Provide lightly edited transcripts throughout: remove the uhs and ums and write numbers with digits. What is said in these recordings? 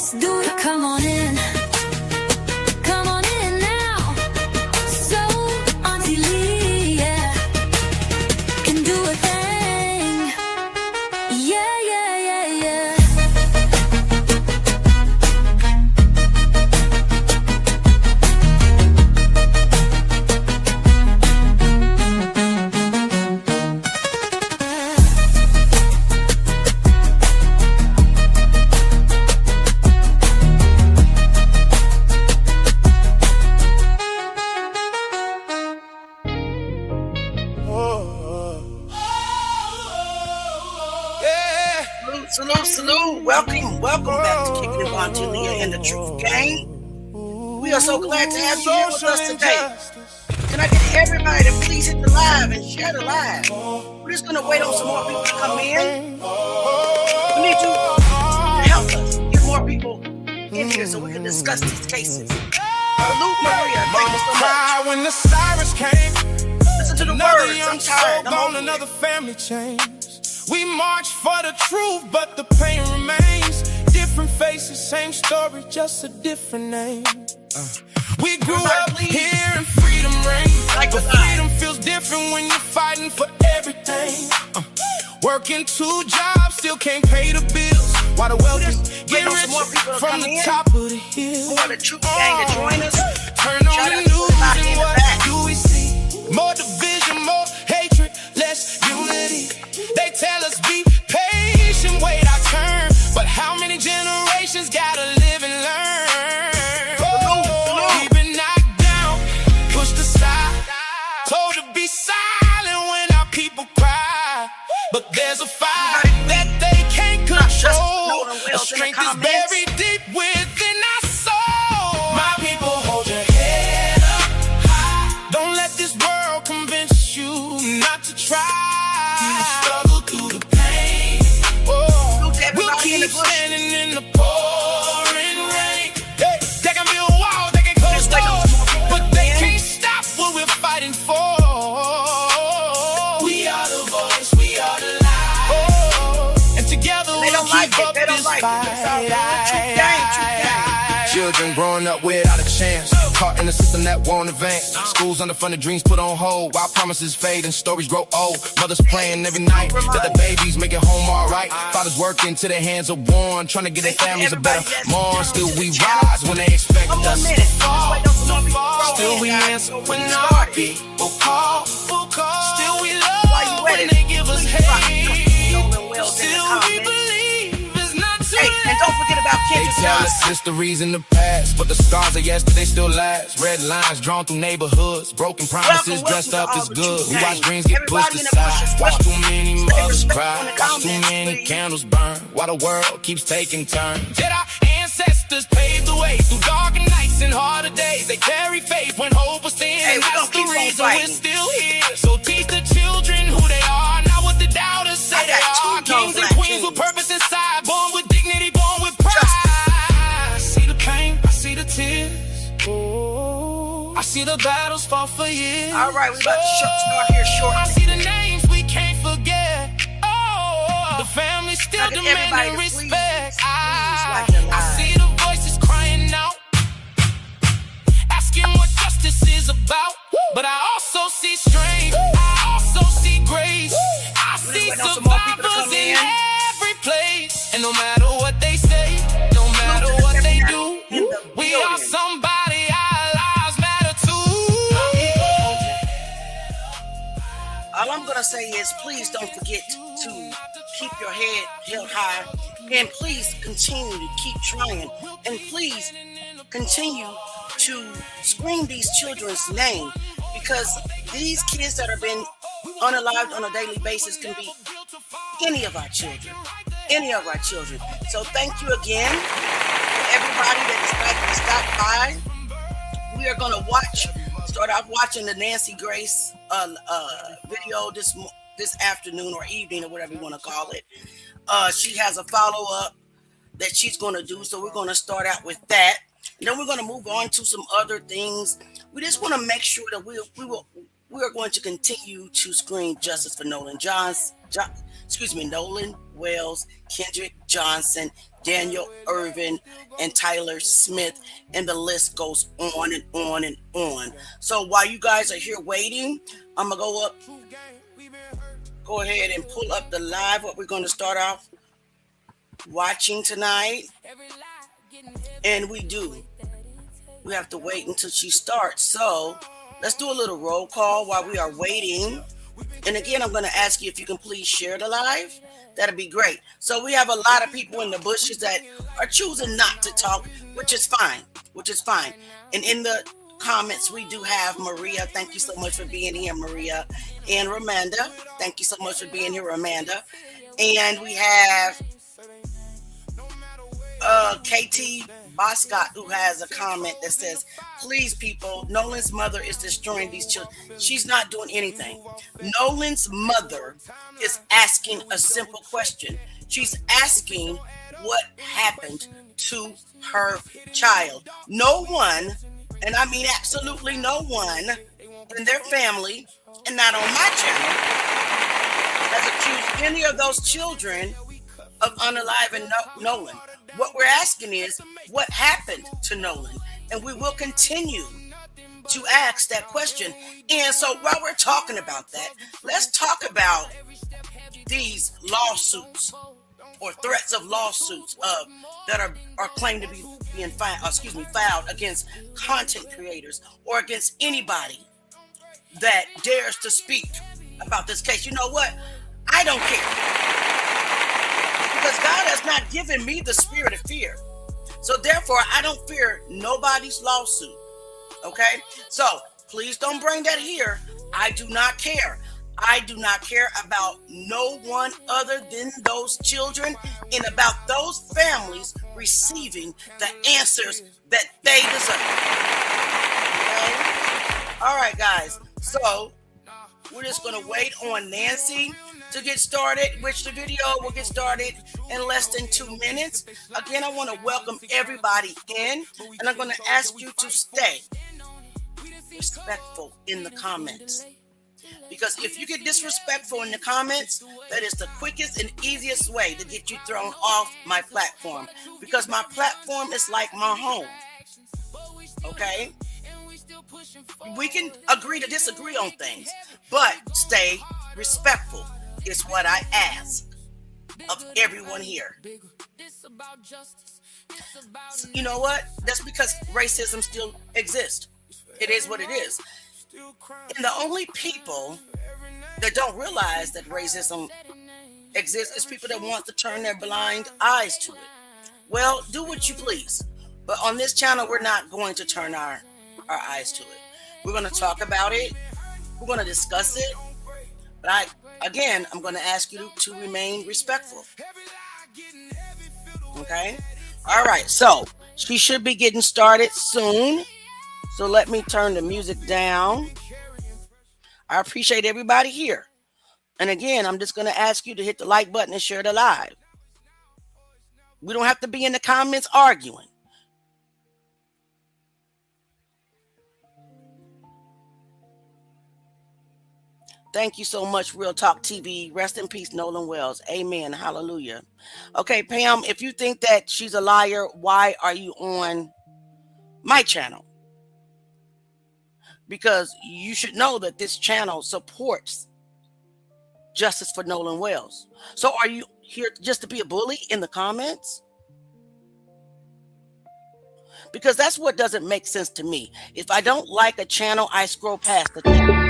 Let's do it, come on in. Come on in now. So, Auntie Leah can do a thing. Yeah, yeah, yeah, yeah. Salute. Welcome back to Kicking It with Auntie Leah and the Truth Gang. We are so glad to have you here with us today. Can I get everybody to please hit the live and share the live? We're just going to wait on some more people to come in. We need you to help us get more people in here so we can discuss these cases. Salute, Maria. Thank you so much. When the sirens came, listen to the words. I'm tired. On another family change. We march for the truth, but the pain remains. Different faces, same story, just a different name. We grew up hearing freedom reign, but freedom feels different when you're fighting for everything. Working 2 jobs, still can't pay the bills, while the wealthy get rich from the top of the hill. For the Truth Gang to join us. Turn on the news and what do we see? More division, more hatred, less unity. They tell us be patient, wait our turn. But how many generations gotta live and learn? We've been knocked down, pushed aside, told to be silent when our people cry. But there's a fire that they can't control. A strength is buried deep within our soul. My people, hold your head up high. Don't let this world convince you not to try. Struggle through the pain. We'll keep standing in the pouring rain. They can build walls, they can close doors, but they can't stop what we're fighting for. We are the voice, we are the light, and together we'll keep up this fight. Children growing up without a chance, caught in a system that won't advance. Schools underfunded, dreams put on hold, while promises fade and stories grow old. Mothers praying every night that the babies make it home alright. Fathers working till their hands are worn, trying to get their families a better morn. Still we rise when they expect us to fall. Still we answer when our people call. Still we love when they give us hate. Still we believe it's not too late. And don't forget about kids. They tell us history's in the past, but the scars of yesterday still last. Red lines drawn through neighborhoods, broken promises dressed up as good. We watch dreams get pushed aside, watch too many mothers cry, watch too many candles burn, while the world keeps taking turns. Yet our ancestors paved the way through darker nights and harder days. They carry faith when hope was thin, and that's the reason we're still here. So teach the children who they are, not what the doubters say they are. Kings and queens with purpose inside, born with dignity, born with pride. I see the pain, I see the tears. I see the battles fought for years. All right, we about to start here shortly. I see the names we can't forget. The family still demanding respect. I see the voices crying out, asking what justice is about. But I also see strength, I also see grace. I see survivors in every place. And no matter what they say, no matter what they do, we are somebody, our lives matter too. All I'm going to say is please don't forget to keep your head held high. And please continue to keep trying. And please continue to scream these children's name. Because these kids that are being unalived on a daily basis can be any of our children. Any of our children. So thank you again to everybody that decided to stop by. We are going to start out watching the Nancy Grace video this afternoon or evening or whatever you want to call it. She has a follow-up that she's going to do. So we're going to start out with that. And then we're going to move on to some other things. We just want to make sure that we are going to continue to scream justice for Nolan Wells, Kendrick Johnson, Daniel Irvin, and Tyler Smith, and the list goes on and on and on. So while you guys are here waiting, I'm gonna go ahead and pull up the live. What we're gonna start off watching tonight, and we have to wait until she starts. So let's do a little roll call while we are waiting. And again, I'm going to ask you if you can please share the live. That'd be great. So we have a lot of people in the bushes that are choosing not to talk, which is fine. And in the comments, we do have Maria. Thank you so much for being here, Maria. And Ramanda. Thank you so much for being here, Ramanda. And we have KT Boscott, who has a comment that says, please people, Nolan's mother is destroying these children. She's not doing anything. Nolan's mother is asking a simple question. She's asking what happened to her child. No one, and I mean absolutely no one in their family, and not on my channel, has accused any of those children of unaliving Nolan. What we're asking is, what happened to Nolan? And we will continue to ask that question. And so while we're talking about that, let's talk about these lawsuits or threats of lawsuits that are claimed to be being filed against content creators or against anybody that dares to speak about this case. You know what? I don't care. Because God has not given me the spirit of fear. So therefore, I don't fear nobody's lawsuit. Okay? So please don't bring that here. I do not care. I do not care about no one other than those children and about those families receiving the answers that they deserve. Okay? All right, guys. So we're just going to wait on Nancy to get started, which the video will get started in less than 2 minutes. Again, I want to welcome everybody in, and I'm going to ask you to stay respectful in the comments. Because if you get disrespectful in the comments, that is the quickest and easiest way to get you thrown off my platform. Because my platform is like my home. Okay? We can agree to disagree on things, but stay respectful is what I ask of everyone here. You know what? That's because racism still exists. It is what it is. And the only people that don't realize that racism exists is people that want to turn their blind eyes to it. Well, do what you please. But on this channel, we're not going to turn our eyes to it. We're going to talk about it. We're going to discuss it. But I'm going to ask you to remain respectful. Okay? All right. So she should be getting started soon. So let me turn the music down. I appreciate everybody here. And again, I'm just going to ask you to hit the like button and share the live. We don't have to be in the comments arguing. Thank you so much, Real Talk TV. Rest in peace, Nolan Wells. Amen. Hallelujah. Okay, Pam, if you think that she's a liar, why are you on my channel? Because you should know that this channel supports justice for Nolan Wells. So are you here just to be a bully in the comments? Because that's what doesn't make sense to me. If I don't like a channel, I scroll past the channel.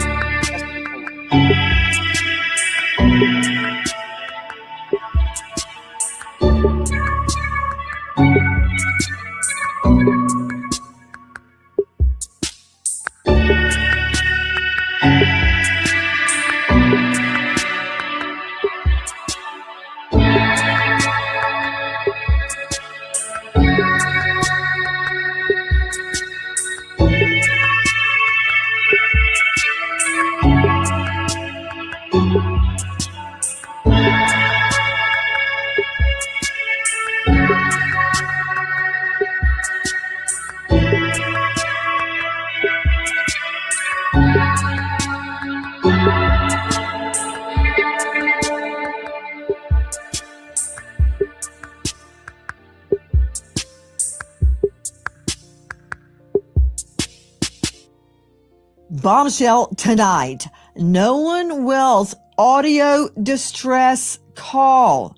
Bombshell tonight. Nolan Wells audio distress call.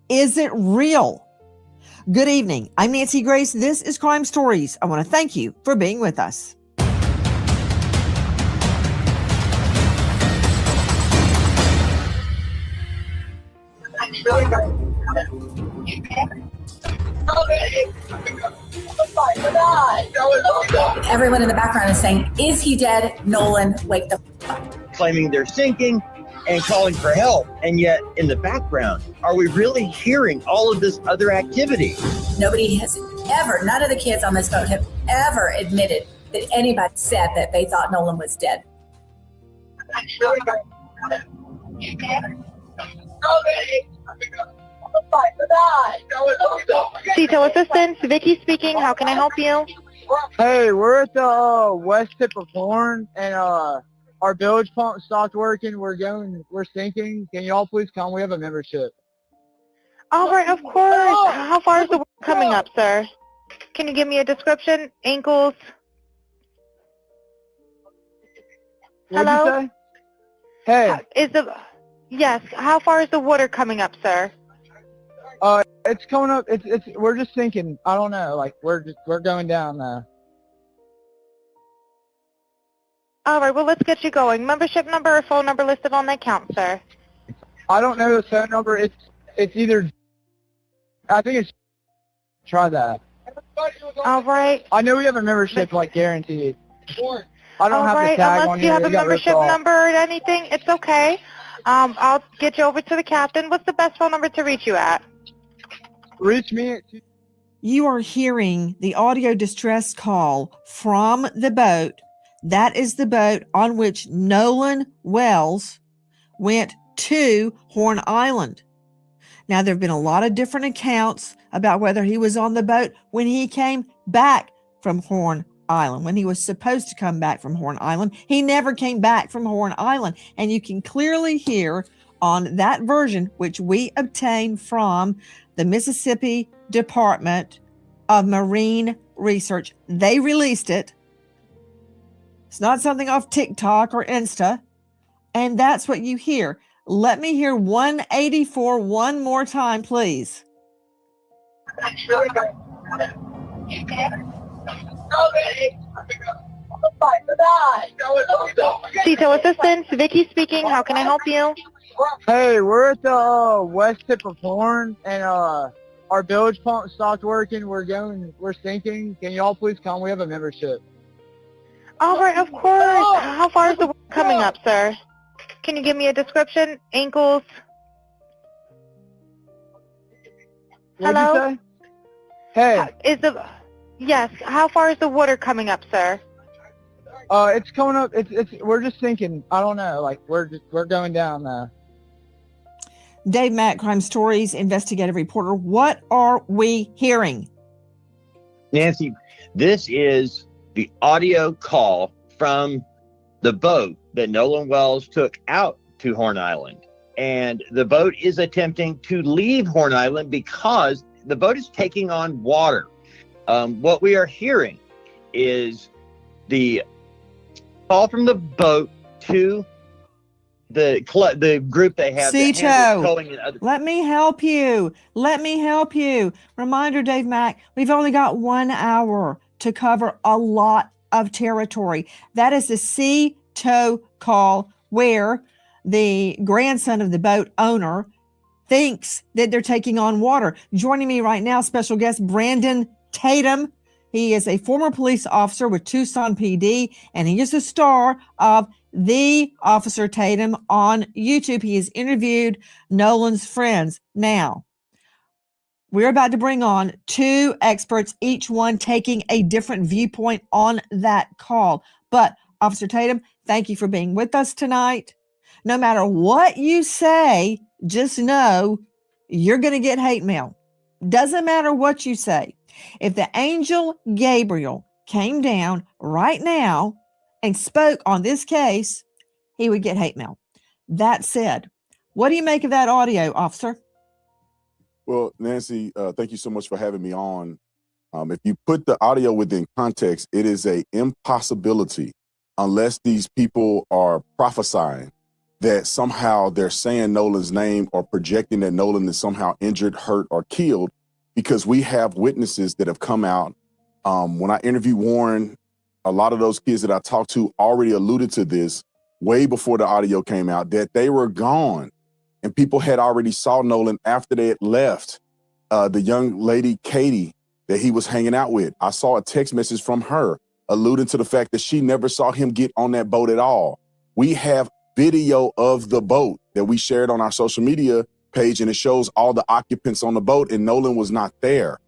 Is it real? Good evening. I'm Nancy Grace. This is Crime Stories. I want to thank you for being with us. Everyone in the background is saying, "Is he dead? Nolan, wake the up." Claiming they're sinking and calling for help. And yet in the background, are we really hearing all of this other activity? Nobody has ever, none of the kids on this boat have ever admitted that anybody said that they thought Nolan was dead. Detail assistance, Vicky speaking. How can I help you? Hey, we're at the west tip of Horn, and our bilge pump stopped working. We're sinking. Can y'all please come? We have a membership. All right, of course. How far is the water coming up, sir? Can you give me a description? Ankles? What'd Hello? you say? Hey, Yes. How far is the water coming up, sir? it's coming up. We're just sinking. I don't know. Like we're going down now. All right. Well, let's get you going. Membership number or phone number listed on the account, sir. I don't know the phone number. It's either. I think it's. Try that. All right. I know we have a membership, like guaranteed. I don't All have right. the tag Unless on you here. have It a got ripped membership off. number or anything, it's okay. I'll get you over to the captain. What's the best phone number to reach you at? Reach me at. You are hearing the audio distress call from the boat. That is the boat on which Nolan Wells went to Horn Island. Now, there have been a lot of different accounts about whether he was on the boat when he came back from Horn Island, when he was supposed to come back from Horn Island. He never came back from Horn Island. And you can clearly hear on that version, which we obtained from the Mississippi Department of Marine Research. They released it. It's not something off TikTok or Insta. And that's what you hear. Let me hear 184 one more time, please. Detail assistance, Vicky speaking. How can I help you? Hey, we're at the west tip of Horn, and our bilge pump stopped working. We're sinking. Can y'all please come? We have a membership. All right, of course. How far is the water coming up, sir? Can you give me a description? Ankles? What'd Hello? you say? Hey, Yes. How far is the water coming up, sir? it's coming up. We're just sinking. I don't know. Like we're going down now. Dave Mack, Crime Stories, investigative reporter. What are we hearing? Nancy, this is the audio call from the boat that Nolan Wells took out to Horn Island. And the boat is attempting to leave Horn Island because the boat is taking on water. What we are hearing is the call from the boat to the group they have. Cito, let me help you. Let me help you. Reminder, Dave Mack, we've only got 1 hour to cover a lot of territory. That is the Cito call where the grandson of the boat owner thinks that they're taking on water. Joining me right now, special guest Brandon Tatum. He is a former police officer with Tucson PD, and he is the star of The Officer Tatum on YouTube. He has interviewed Nolan's friends. Now, we're about to bring on two experts, each one taking a different viewpoint on that call. But Officer Tatum, thank you for being with us tonight. No matter what you say, just know you're going to get hate mail. Doesn't matter what you say. If the angel Gabriel came down right now and spoke on this case, he would get hate mail. That said, what do you make of that audio, officer? Well, Nancy, thank you so much for having me on. If you put the audio within context, it is an impossibility unless these people are prophesying that somehow they're saying Nolan's name or projecting that Nolan is somehow injured, hurt, or killed, because we have witnesses that have come out. When I interviewed Warren, a lot of those kids that I talked to already alluded to this way before the audio came out, that they were gone. And people had already saw Nolan after they had left. The young lady, Katie, that he was hanging out with, I saw a text message from her alluding to the fact that she never saw him get on that boat at all. We have video of the boat that we shared on our social media page, and it shows all the occupants on the boat, and Nolan was not there.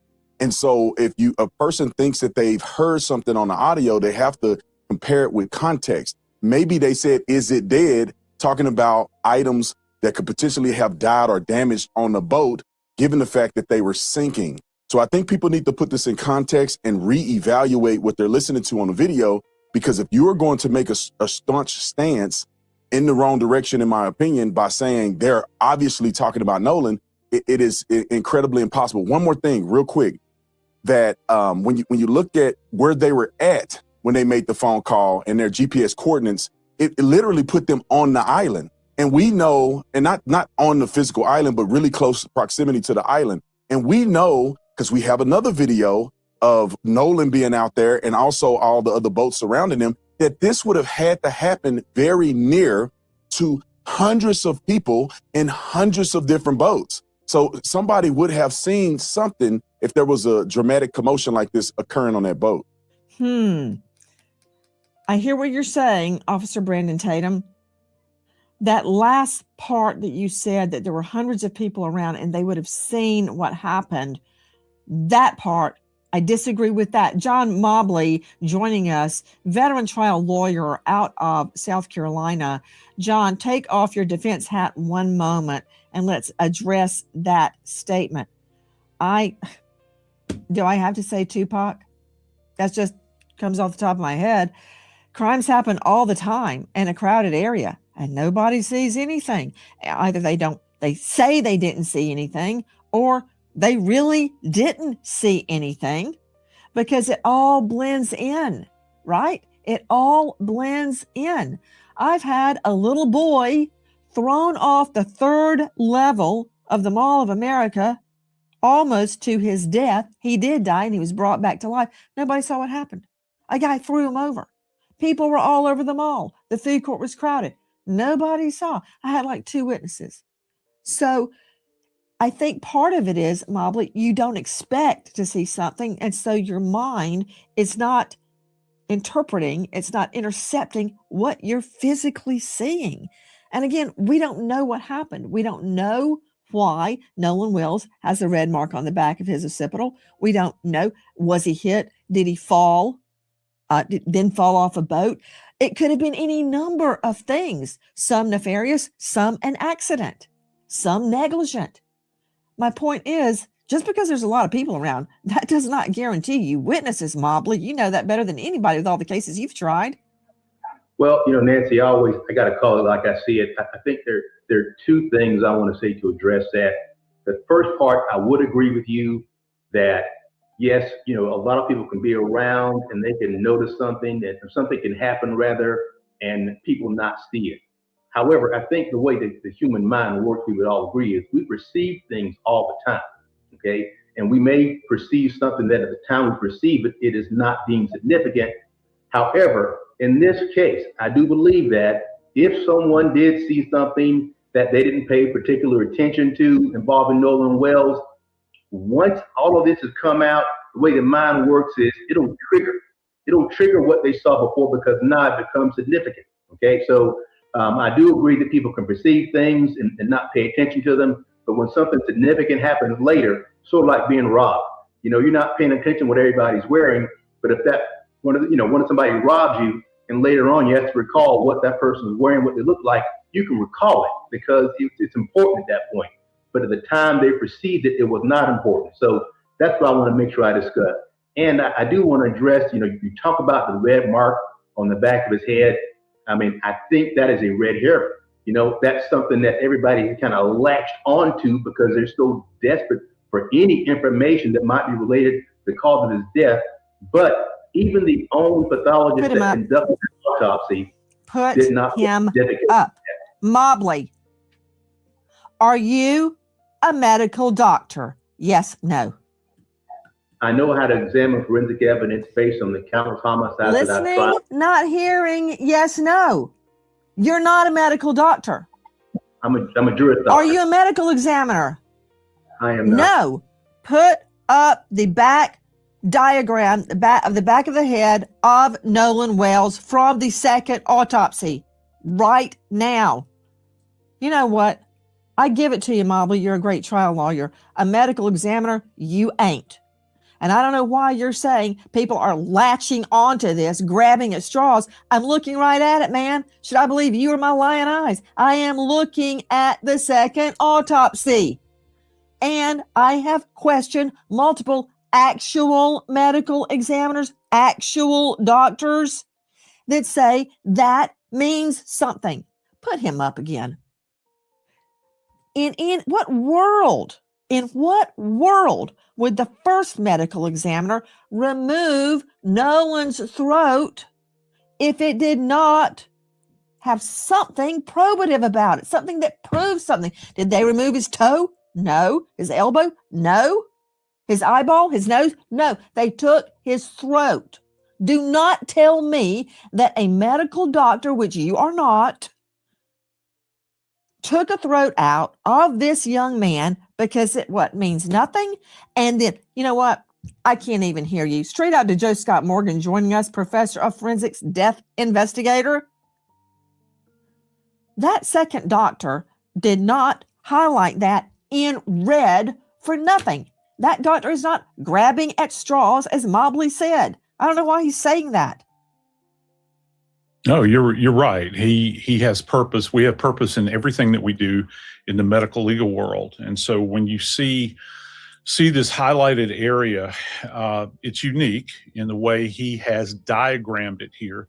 And so if a person thinks that they've heard something on the audio, they have to compare it with context. Maybe they said, "Is it dead?" talking about items that could potentially have died or damaged on the boat, given the fact that they were sinking. So I think people need to put this in context and reevaluate what they're listening to on the video, because if you are going to make a staunch stance in the wrong direction, in my opinion, by saying they're obviously talking about Nolan, it is incredibly impossible. One more thing real quick, that when you look at where they were at when they made the phone call and their GPS coordinates, it literally put them on the island. And we know, and not on the physical island, but really close proximity to the island. And we know, because we have another video of Nolan being out there and also all the other boats surrounding him, that this would have had to happen very near to hundreds of people in hundreds of different boats. So somebody would have seen something if there was a dramatic commotion like this occurring on that boat. I hear what you're saying, Officer Brandon Tatum. That last part that you said, that there were hundreds of people around and they would have seen what happened, that part, I disagree with that. John Mobley joining us, veteran trial lawyer out of South Carolina. John, take off your defense hat one moment and let's address that statement. Do I have to say Tupac? That just comes off the top of my head. Crimes happen all the time in a crowded area and nobody sees anything. Either they say they didn't see anything, or they really didn't see anything, because it all blends in, right? It all blends in. I've had a little boy thrown off the 3rd level of the Mall of America almost to his death. He did die and he was brought back to life. Nobody saw what happened. A guy threw him over. People were all over the mall. The food court was crowded. Nobody saw. I had like 2 witnesses. So I think part of it is, Mobley, you don't expect to see something. And so your mind is not interpreting, it's not intercepting what you're physically seeing. And again, we don't know what happened. We don't know why Nolan Wells has a red mark on the back of his occipital. We don't know. Was he hit? Did he fall? Then fall off a boat? It could have been any number of things. Some nefarious, some an accident, some negligent. My point is, just because there's a lot of people around, that does not guarantee you witnesses, Mobley. You know that better than anybody with all the cases you've tried. Well, Nancy, I got to call it like I see it. I think there are 2 things I want to say to address that. The first part, I would agree with you that, yes, a lot of people can be around and they can notice something, and something can happen rather, and people not see it. However, I think the way that the human mind works, we would all agree, is we perceive things all the time, okay? And we may perceive something that at the time we perceive it, it is not deemed significant. However, in this case, I do believe that if someone did see something that they didn't pay particular attention to involving Nolan Wells, once all of this has come out, the way the mind works is it'll trigger what they saw before, because now it becomes significant, okay? So I do agree that people can perceive things and not pay attention to them, but when something significant happens later, sort of like being robbed, you're not paying attention to what everybody's wearing, but if when somebody robs you and later on you have to recall what that person was wearing, what they looked like, you can recall it because it's important at that point. But at the time they perceived it, it was not important. So that's what I want to make sure I discuss. And I do want to address, you talk about the red mark on the back of his head. I mean, I think that is a red herring. That's something that everybody kind of latched onto because they're so desperate for any information that might be related to the cause of his death. But even the own pathologist that conducted the autopsy Put did not him indicate up. Mobley, are you a medical doctor? Yes, no. I know how to examine forensic evidence based on the countless homicides that I've Listening, tried. not hearing, yes, no. You're not a medical doctor. I'm a juris doctor. Are you a medical examiner? I am not. No. Put up the back diagram, the back of the head of Nolan Wells from the second autopsy right now. You know what? I give it to you, Mobley. You're a great trial lawyer. A medical examiner, you ain't. And I don't know why you're saying people are latching onto this, grabbing at straws. I'm looking right at it, man. Should I believe you or my lying eyes? I am looking at the second autopsy. And I have questioned multiple actual medical examiners, actual doctors that say that means something. Put him up again. In what world would the first medical examiner remove Nolan's throat if it did not have something probative about it, something that proves something? Did they remove his toe? No. His elbow? No. His eyeball? His nose? No. They took his throat. Do not tell me that a medical doctor, which you are not, took a throat out of this young man because it means nothing. And then, you know what? I can't even hear you. Straight out to Joe Scott Morgan joining us, professor of forensics, death investigator. That second doctor did not highlight that in red for nothing. That doctor is not grabbing at straws, as Mobley said. I don't know why he's saying that. No, you're right. He has purpose. We have purpose in everything that we do in the medical legal world. And so when you see this highlighted area, it's unique in the way he has diagrammed it here.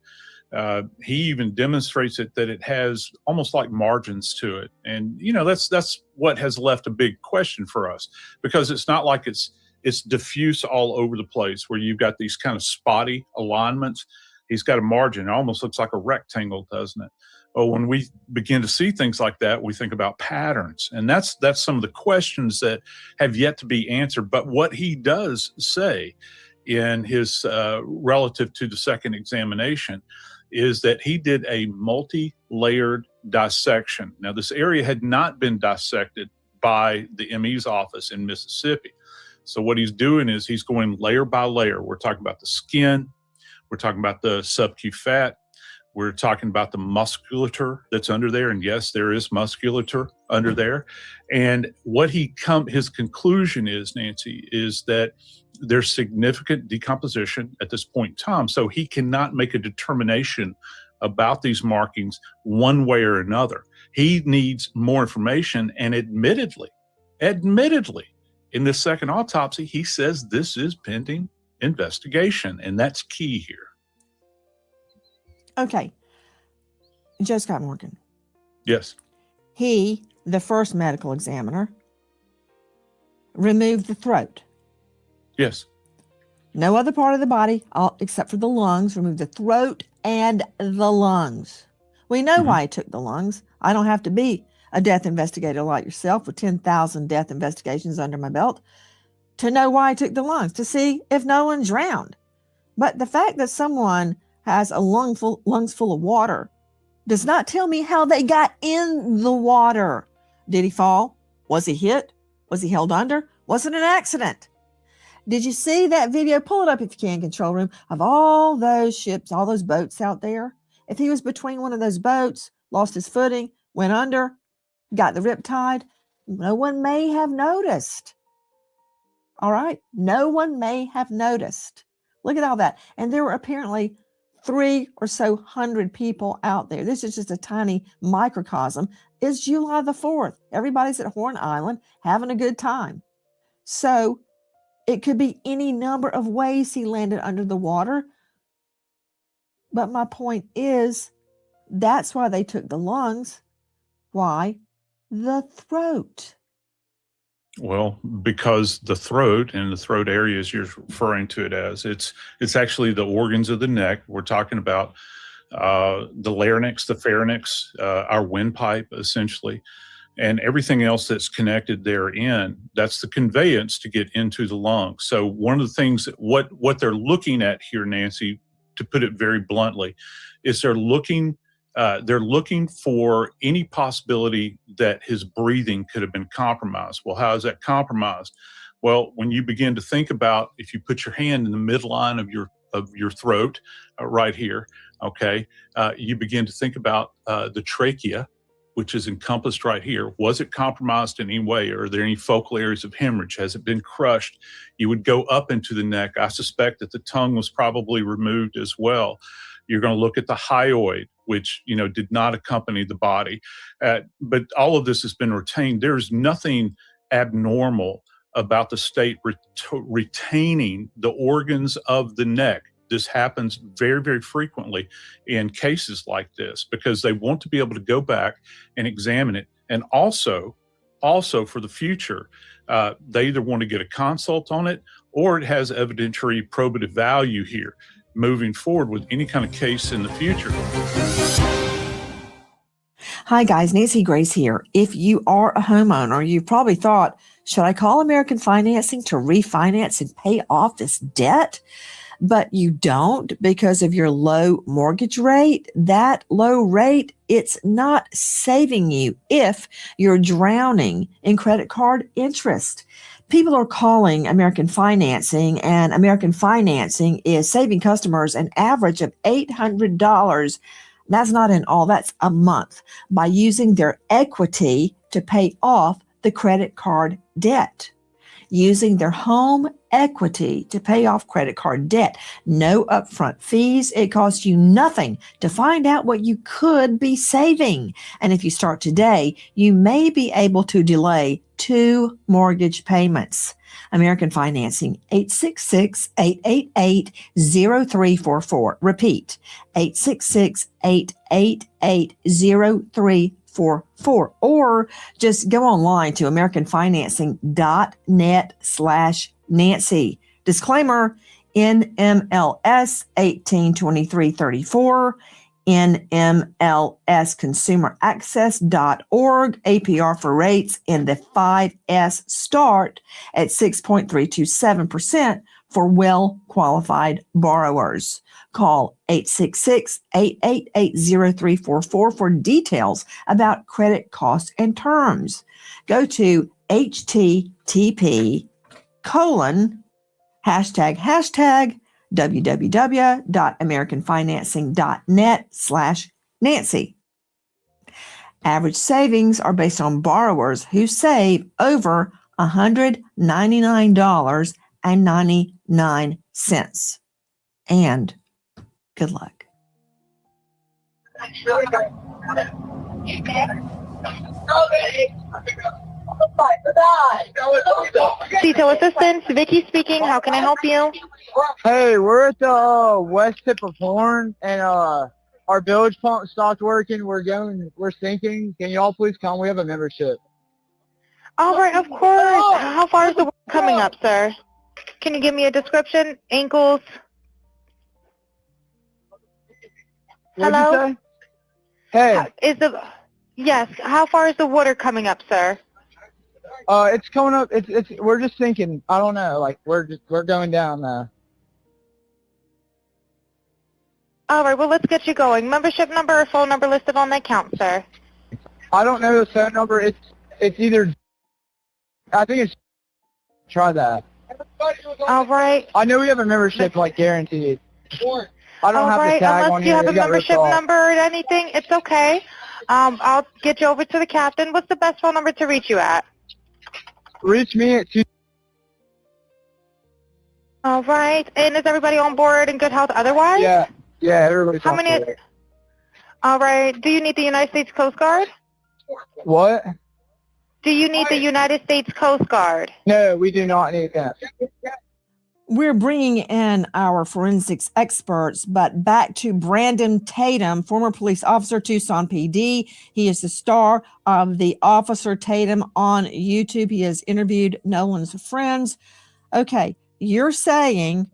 He even demonstrates it that it has almost like margins to it. And, you know, that's what has left a big question for us, because it's not like it's diffuse all over the place where you've got these kind of spotty alignments. He's got a margin. It almost looks like a rectangle, doesn't it? Well, when we begin to see things like that, we think about patterns. And that's some of the questions that have yet to be answered. But what he does say in his relative to the second examination is that he did a multi-layered dissection. Now, this area had not been dissected by the ME's office in Mississippi. So what he's doing is he's going layer by layer. We're talking about the skin. We're talking about the sub-Q fat. We're talking about the musculature that's under there. And yes, there is musculature under there. And what his conclusion is, Nancy, is that there's significant decomposition at this point in time. So he cannot make a determination about these markings one way or another. He needs more information. And admittedly, in this second autopsy, he says this is pending investigation, and that's key here. Okay. Joe Scott Morgan. Yes. He, the first medical examiner, removed the throat. Yes. No other part of the body, except for the lungs, removed the throat and the lungs. We know why he took the lungs. I don't have to be a death investigator like yourself with 10,000 death investigations under my belt to know why I took the lungs, to see if Nolan drowned. But the fact that someone has a lungs full of water does not tell me how they got in the water. Did he fall? Was he hit? Was he held under? Was it an accident? Did you see that video? Pull it up if you can, control room, of all those ships, all those boats out there. If he was between one of those boats, lost his footing, went under, got the riptide, no one may have noticed. All right. No one may have noticed. Look at all that. And there were apparently 300 or so people out there. This is just a tiny microcosm. It's July the 4th. Everybody's at Horn Island having a good time. So it could be any number of ways he landed under the water. But my point is, that's why they took the lungs. Why the throat? Well, because the throat and the throat areas you're referring to it as, it's actually the organs of the neck. We're talking about the larynx, the pharynx, our windpipe, essentially, and everything else that's connected therein. That's the conveyance to get into the lungs. So one of the things that what they're looking at here, Nancy, to put it very bluntly, is they're looking for any possibility that his breathing could have been compromised. Well, how is that compromised? Well, when you begin to think about, if you put your hand in the midline of your throat, right here, okay, you begin to think about the trachea, which is encompassed right here. Was it compromised in any way? Are there any focal areas of hemorrhage? Has it been crushed? You would go up into the neck. I suspect that the tongue was probably removed as well. You're going to look at the hyoid, which, did not accompany the body. But all of this has been retained. There's nothing abnormal about the state retaining the organs of the neck. This happens very, very frequently in cases like this because they want to be able to go back and examine it. And also for the future, they either want to get a consult on it or it has evidentiary probative value here moving forward with any kind of case in the future. Hi guys, Nancy Grace here. If you are a homeowner, you probably thought, should I call American Financing to refinance and pay off this debt? But you don't because of your low mortgage rate. That low rate, it's not saving you if you're drowning in credit card interest. People are calling American Financing, and American Financing is saving customers an average of $800. That's not in all, that's a month, by using their equity to pay off the credit card debt. Using their home equity to pay off credit card debt. No upfront fees. It costs you nothing to find out what you could be saving. And if you start today, you may be able to delay 2 mortgage payments. American Financing, 866-888-0344. Repeat, 866-888-0344. Or just go online to americanfinancing.net/Nancy. Disclaimer, NMLS 182334, NMLSconsumeraccess.org, APR for rates in the 5S start at 6.327% for well-qualified borrowers. Call 866-888-0344 for details about credit costs and terms. Go to http:// www.americanfinancing.net/Nancy. Average savings are based on borrowers who save over $199.99. And good luck. Detail assistance, Vicky speaking. How can I help you? Hey, we're at the west tip of Horn, and our bilge pump stopped working. We're sinking. Can y'all please come? We have a membership. All right, of course. How far is the water coming up, sir? Can you give me a description? Ankles? What'd Hello? you say? Hey. Yes, how far is the water coming up, sir? It's coming up. We're just sinking. I don't know. Like we're going down now. All right, well, let's get you going. Membership number or phone number listed on the account, sir? I don't know the phone number. It's either. I think it's. Try that. All right. I know we have a membership, like guaranteed. I don't have the tag on unless you here. have a It got ripped membership off. number or anything, it's okay. I'll get you over to the captain. What's the best phone number to reach you at? Reach me at 2. All right. And is everybody on board in good health otherwise? Yeah, everybody's How on many? board. All right. Do you need the United States Coast Guard? What? Do you need the United States Coast Guard? No, we do not need that. We're bringing in our forensics experts, but back to Brandon Tatum, former police officer, Tucson PD. He is the star of the Officer Tatum on YouTube. He has interviewed Nolan's friends. Okay, you're saying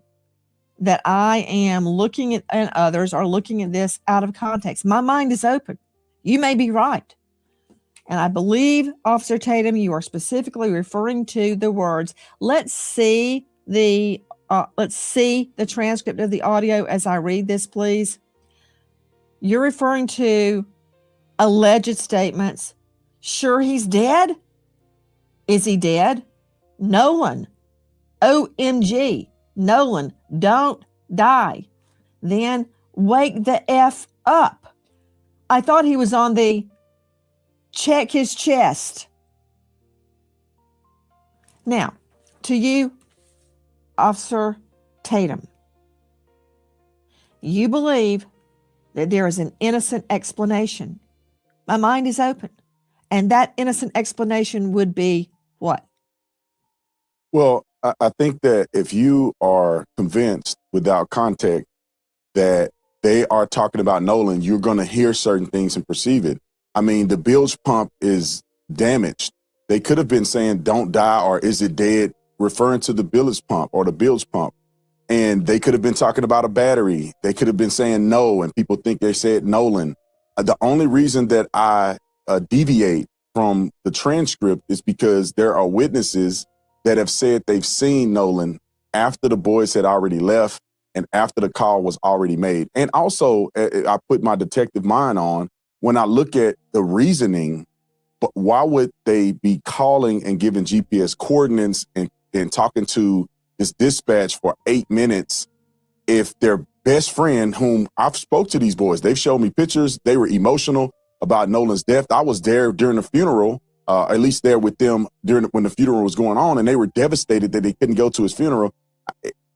that I am looking at, and others are looking at this out of context. My mind is open. You may be right. And I believe, Officer Tatum, you are specifically referring to the words. Let's see the transcript of the audio as I read this, please. You're referring to alleged statements. Sure, he's dead. Is he dead? Nolan. OMG. Nolan, don't die. Then wake the F up. I thought he was on the check his chest. Now, to you, Officer Tatum, you believe that there is an innocent explanation. My mind is open. And that innocent explanation would be what? Well, I think that if you are convinced without context that they are talking about Nolan, you're going to hear certain things and perceive it. I mean, the bilge pump is damaged. They could have been saying, don't die, or is it dead, referring to the bilge pump or the bilge pump. And they could have been talking about a battery. They could have been saying no, and people think they said Nolan. The only reason that I deviate from the transcript is because there are witnesses that have said they've seen Nolan after the boys had already left and after the call was already made. And also, I put my detective mind on, when I look at the reasoning, but why would they be calling and giving GPS coordinates and talking to this dispatch for 8 minutes if their best friend, whom I've spoke to these boys, they've showed me pictures, they were emotional about Nolan's death. I was there during the funeral, at least there with them when the funeral was going on, and they were devastated that they couldn't go to his funeral.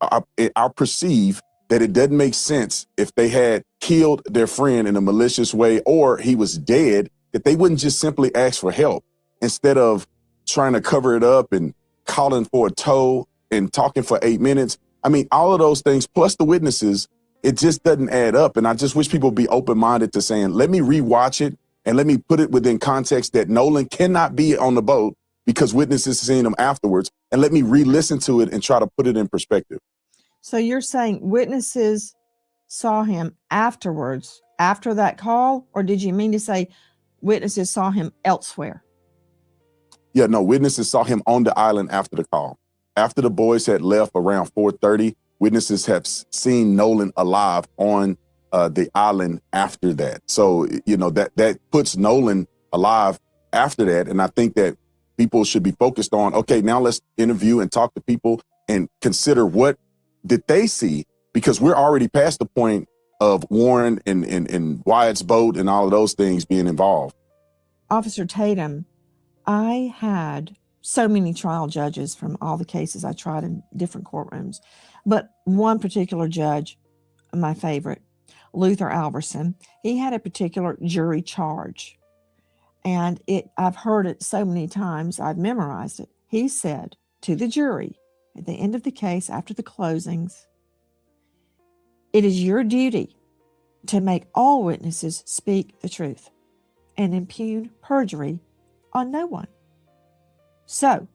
I perceive that it doesn't make sense if they had killed their friend in a malicious way or he was dead, that they wouldn't just simply ask for help instead of trying to cover it up and calling for a tow and talking for 8 minutes. I mean, all of those things, plus the witnesses, it just doesn't add up. And I just wish people would be open-minded to saying, let me rewatch it and let me put it within context that Nolan cannot be on the boat because witnesses seen him afterwards. And let me re-listen to it and try to put it in perspective. So you're saying witnesses saw him afterwards, after that call, or did you mean to say witnesses saw him elsewhere? Yeah, no, witnesses saw him on the island after the call. After the boys had left around 4:30, witnesses have seen Nolan alive on the island after that. So, you know, that puts Nolan alive after that. And I think that people should be focused on, okay, now let's interview and talk to people and consider what did they see, because we're already past the point of Warren and Wyatt's boat and all of those things being involved. Officer Tatum, I had so many trial judges from all the cases I tried in different courtrooms, but one particular judge, my favorite, Luther Alverson, he had a particular jury charge. And I've heard it so many times, I've memorized it. He said to the jury at the end of the case, after the closings, it is your duty to make all witnesses speak the truth and impugn perjury on no one. So,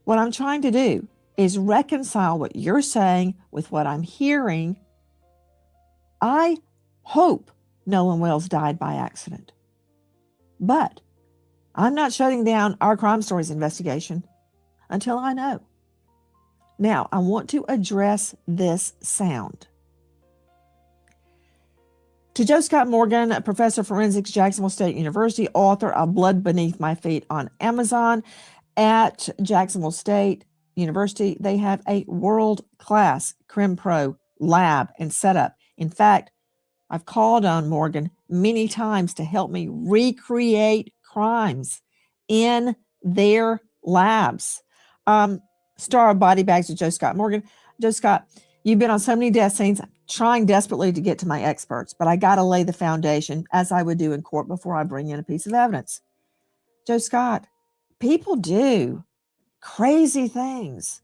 what I'm trying to do is reconcile what you're saying with what I'm hearing. I hope Nolan Wells died by accident, but I'm not shutting down our Crime Stories investigation until I know. Now, I want to address this sound. To Joe Scott Morgan, a professor of forensics, Jacksonville State University, author of Blood Beneath My Feet on Amazon. At Jacksonville State University, they have a world-class Crim Pro lab and setup. In fact, I've called on Morgan many times to help me recreate crimes in their labs. Star of Body Bags with Joe Scott Morgan. Joe Scott, you've been on so many death scenes, trying desperately to get to my experts, but I got to lay the foundation as I would do in court before I bring in a piece of evidence. Joe Scott, people do crazy things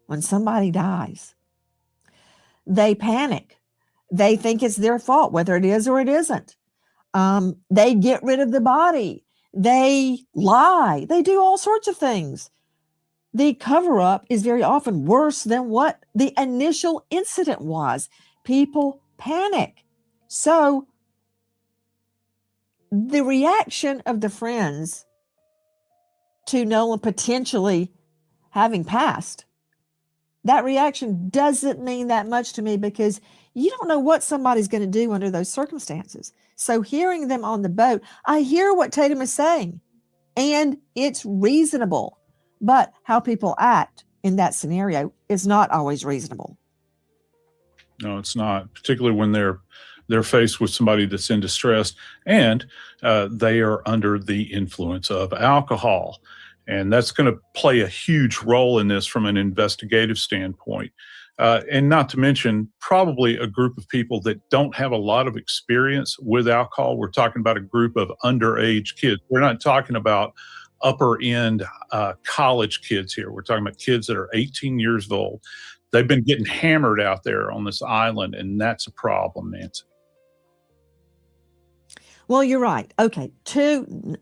when somebody dies. They panic. They think it's their fault, whether it is or it isn't. They get rid of the body. They lie. They do all sorts of things. the cover up is very often worse than what the initial incident was. People panic. So the reaction of the friends to Nolan potentially having passed, that reaction doesn't mean that much to me, because you don't know what somebody's going to do under those circumstances. So hearing them on the boat, I hear what Tatum is saying, and it's reasonable. But how people act in that scenario is not always reasonable. No, it's not, particularly when they're faced with somebody that's in distress and they are under the influence of alcohol. And that's going to play a huge role in this from an investigative standpoint. And not to mention probably a group of people that don't have a lot of experience with alcohol. We're talking about a group of underage kids. We're not talking about upper end college kids here. We're talking about kids that are 18 years old. They've been getting hammered out there on this island, and that's a problem, Nancy. Well, you're right. Okay.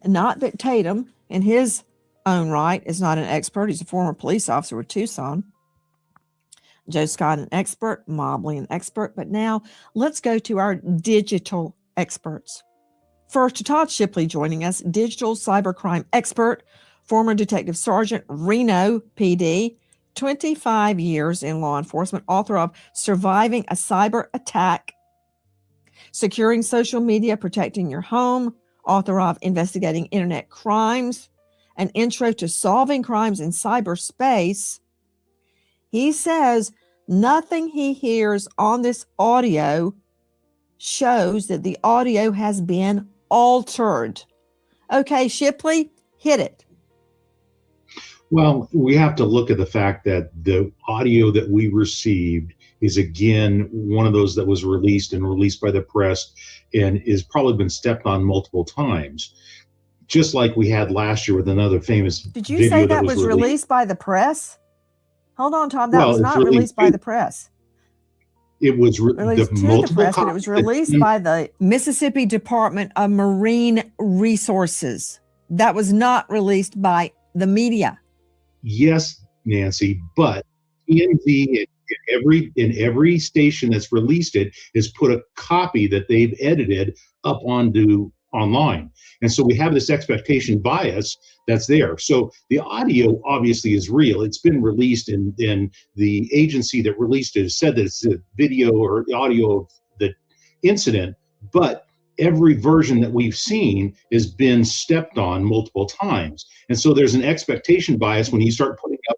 Not that Tatum in his own right is not an expert. He's a former police officer with Tucson. Joe Scott, an expert. Mobley, an expert. But now let's go to our digital experts. First, Todd Shipley joining us, digital cybercrime expert, former Detective Sergeant, Reno PD, 25 years in law enforcement, author of Surviving a Cyber Attack, Securing Social Media, Protecting Your Home, author of Investigating Internet Crimes, An Intro to Solving Crimes in Cyberspace. He says nothing he hears on this audio shows that the audio has been altered. Okay, Shipley, hit it. Well, we have to look at the fact that the audio that we received is, again, one of those that was released by the press and is probably been stepped on multiple times. Just like we had last year with another famous Did you video say that was released by the press? Hold on, Tom. That was not released by the press. It was released to the press, but it was released by the Mississippi Department of Marine Resources. That was not released by the media. Yes, Nancy, but TMZ in every station that's released it has put a copy that they've edited up online. And so we have this expectation bias that's there. So the audio obviously is real. It's been released, and the agency that released it has said that it's a video or audio of the incident, but every version that we've seen has been stepped on multiple times. And so there's an expectation bias when you start putting up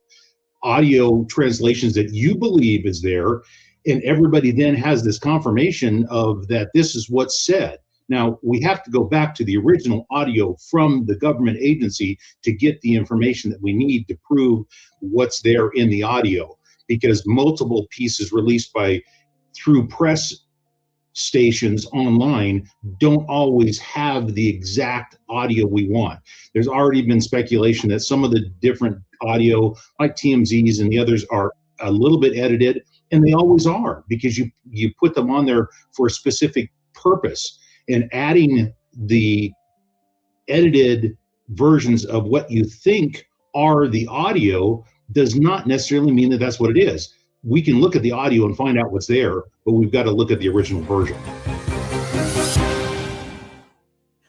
audio translations that you believe is there, and everybody then has this confirmation of that this is what's said. Now, we have to go back to the original audio from the government agency to get the information that we need to prove what's there in the audio, because multiple pieces released through press stations online don't always have the exact audio we want. There's already been speculation that some of the different audio, like TMZ's and the others, are a little bit edited, and they always are, because you put them on there for a specific purpose. And adding the edited versions of what you think are the audio does not necessarily mean that that's what it is. We can look at the audio and find out what's there, but we've got to look at the original version.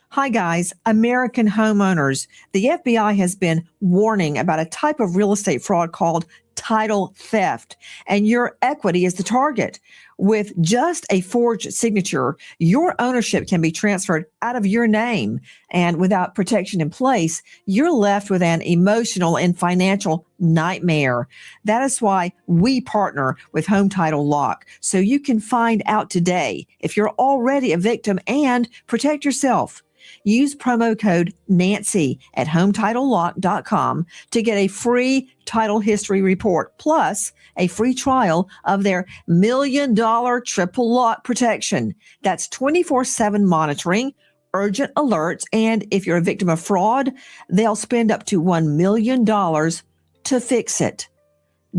Hi, guys. American homeowners. The FBI has been warning about a type of real estate fraud called title theft, and your equity is the target. With just a forged signature, your ownership can be transferred out of your name, and without protection in place, you're left with an emotional and financial nightmare. That is why we partner with Home Title Lock, so you can find out today if you're already a victim and protect yourself. Use promo code Nancy at HometitleLock.com to get a free title history report, plus a free trial of their $1 million triple lock protection. That's 24/7 monitoring, urgent alerts, and if you're a victim of fraud, they'll spend up to $1 million to fix it.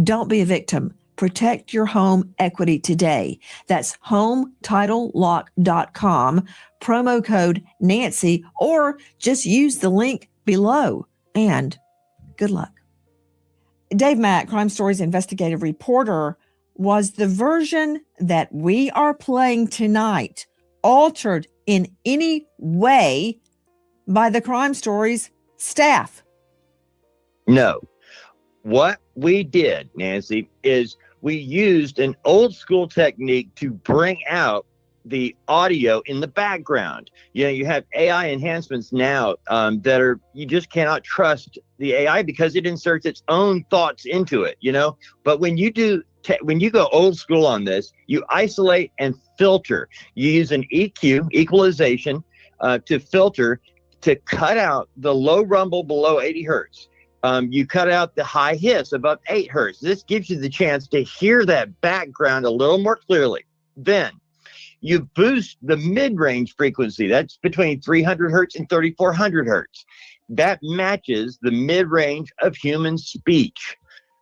Don't be a victim. Protect your home equity today. That's HometitleLock.com, promo code Nancy, or just use the link below. And good luck. Dave Mack, Crime Stories investigative reporter, was the version that we are playing tonight altered in any way by the Crime Stories staff? No. What we did, Nancy, is we used an old school technique to bring out the audio in the background. You have AI enhancements now that are, you just cannot trust the AI because it inserts its own thoughts into it, But when you go old school on this, you isolate and filter. You use an EQ, equalization, to filter, to cut out the low rumble below 80 hertz. You cut out the high hiss above 8 hertz. This gives you the chance to hear that background a little more clearly. Then you boost the mid-range frequency. That's between 300 hertz and 3400 hertz. That matches the mid-range of human speech.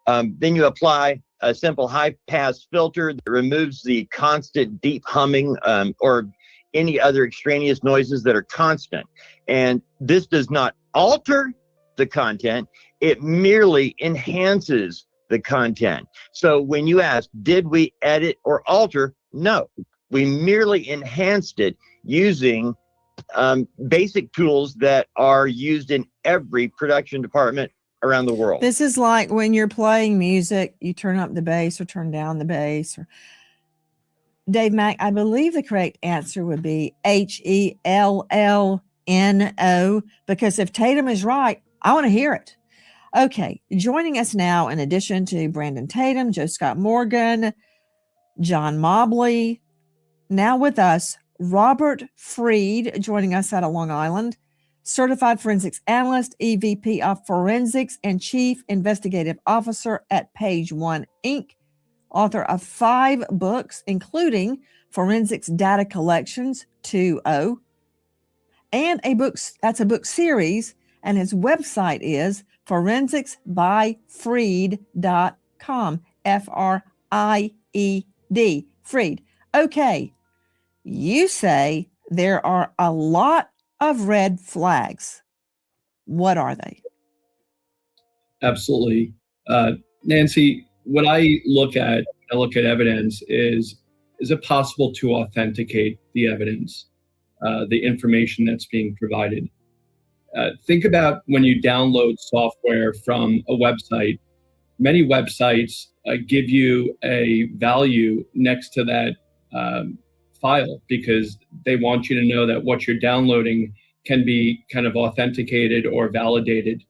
Then you apply a simple high-pass filter that removes the constant deep humming or any other extraneous noises that are constant. And this does not alter the content. It merely enhances the content. So when you ask, did we edit or alter? No, we merely enhanced it using basic tools that are used in every production department around the world. This is like when you're playing music, you turn up the bass or turn down the bass. Or Dave Mack, I believe the correct answer would be HELLNO, because if Tatum is right, I want to hear it. Okay, joining us now, in addition to Brandon Tatum, Joe Scott Morgan, John Mobley, now with us, Robert Freed, joining us out of Long Island, certified forensics analyst, EVP of forensics, and chief investigative officer at Page One Inc., author of 5 books, including Forensics Data Collections 2.0, and a book series, and his website is forensicsbyfreed.com, F-R-I-E-D, Freed. Okay, you say there are a lot of red flags. What are they? Absolutely. Nancy, what I look at evidence is it possible to authenticate the evidence, the information that's being provided? Think about when you download software from a website. Many websites give you a value next to that file because they want you to know that what you're downloading can be kind of authenticated or validated.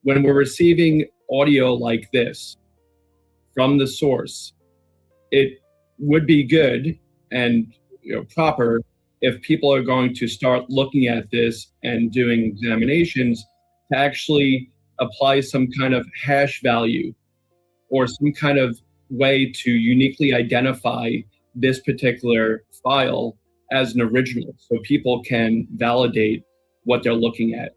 When we're receiving audio like this from the source, it would be good and proper if people are going to start looking at this and doing examinations to actually apply some kind of hash value or some kind of way to uniquely identify this particular file as an original so people can validate what they're looking at.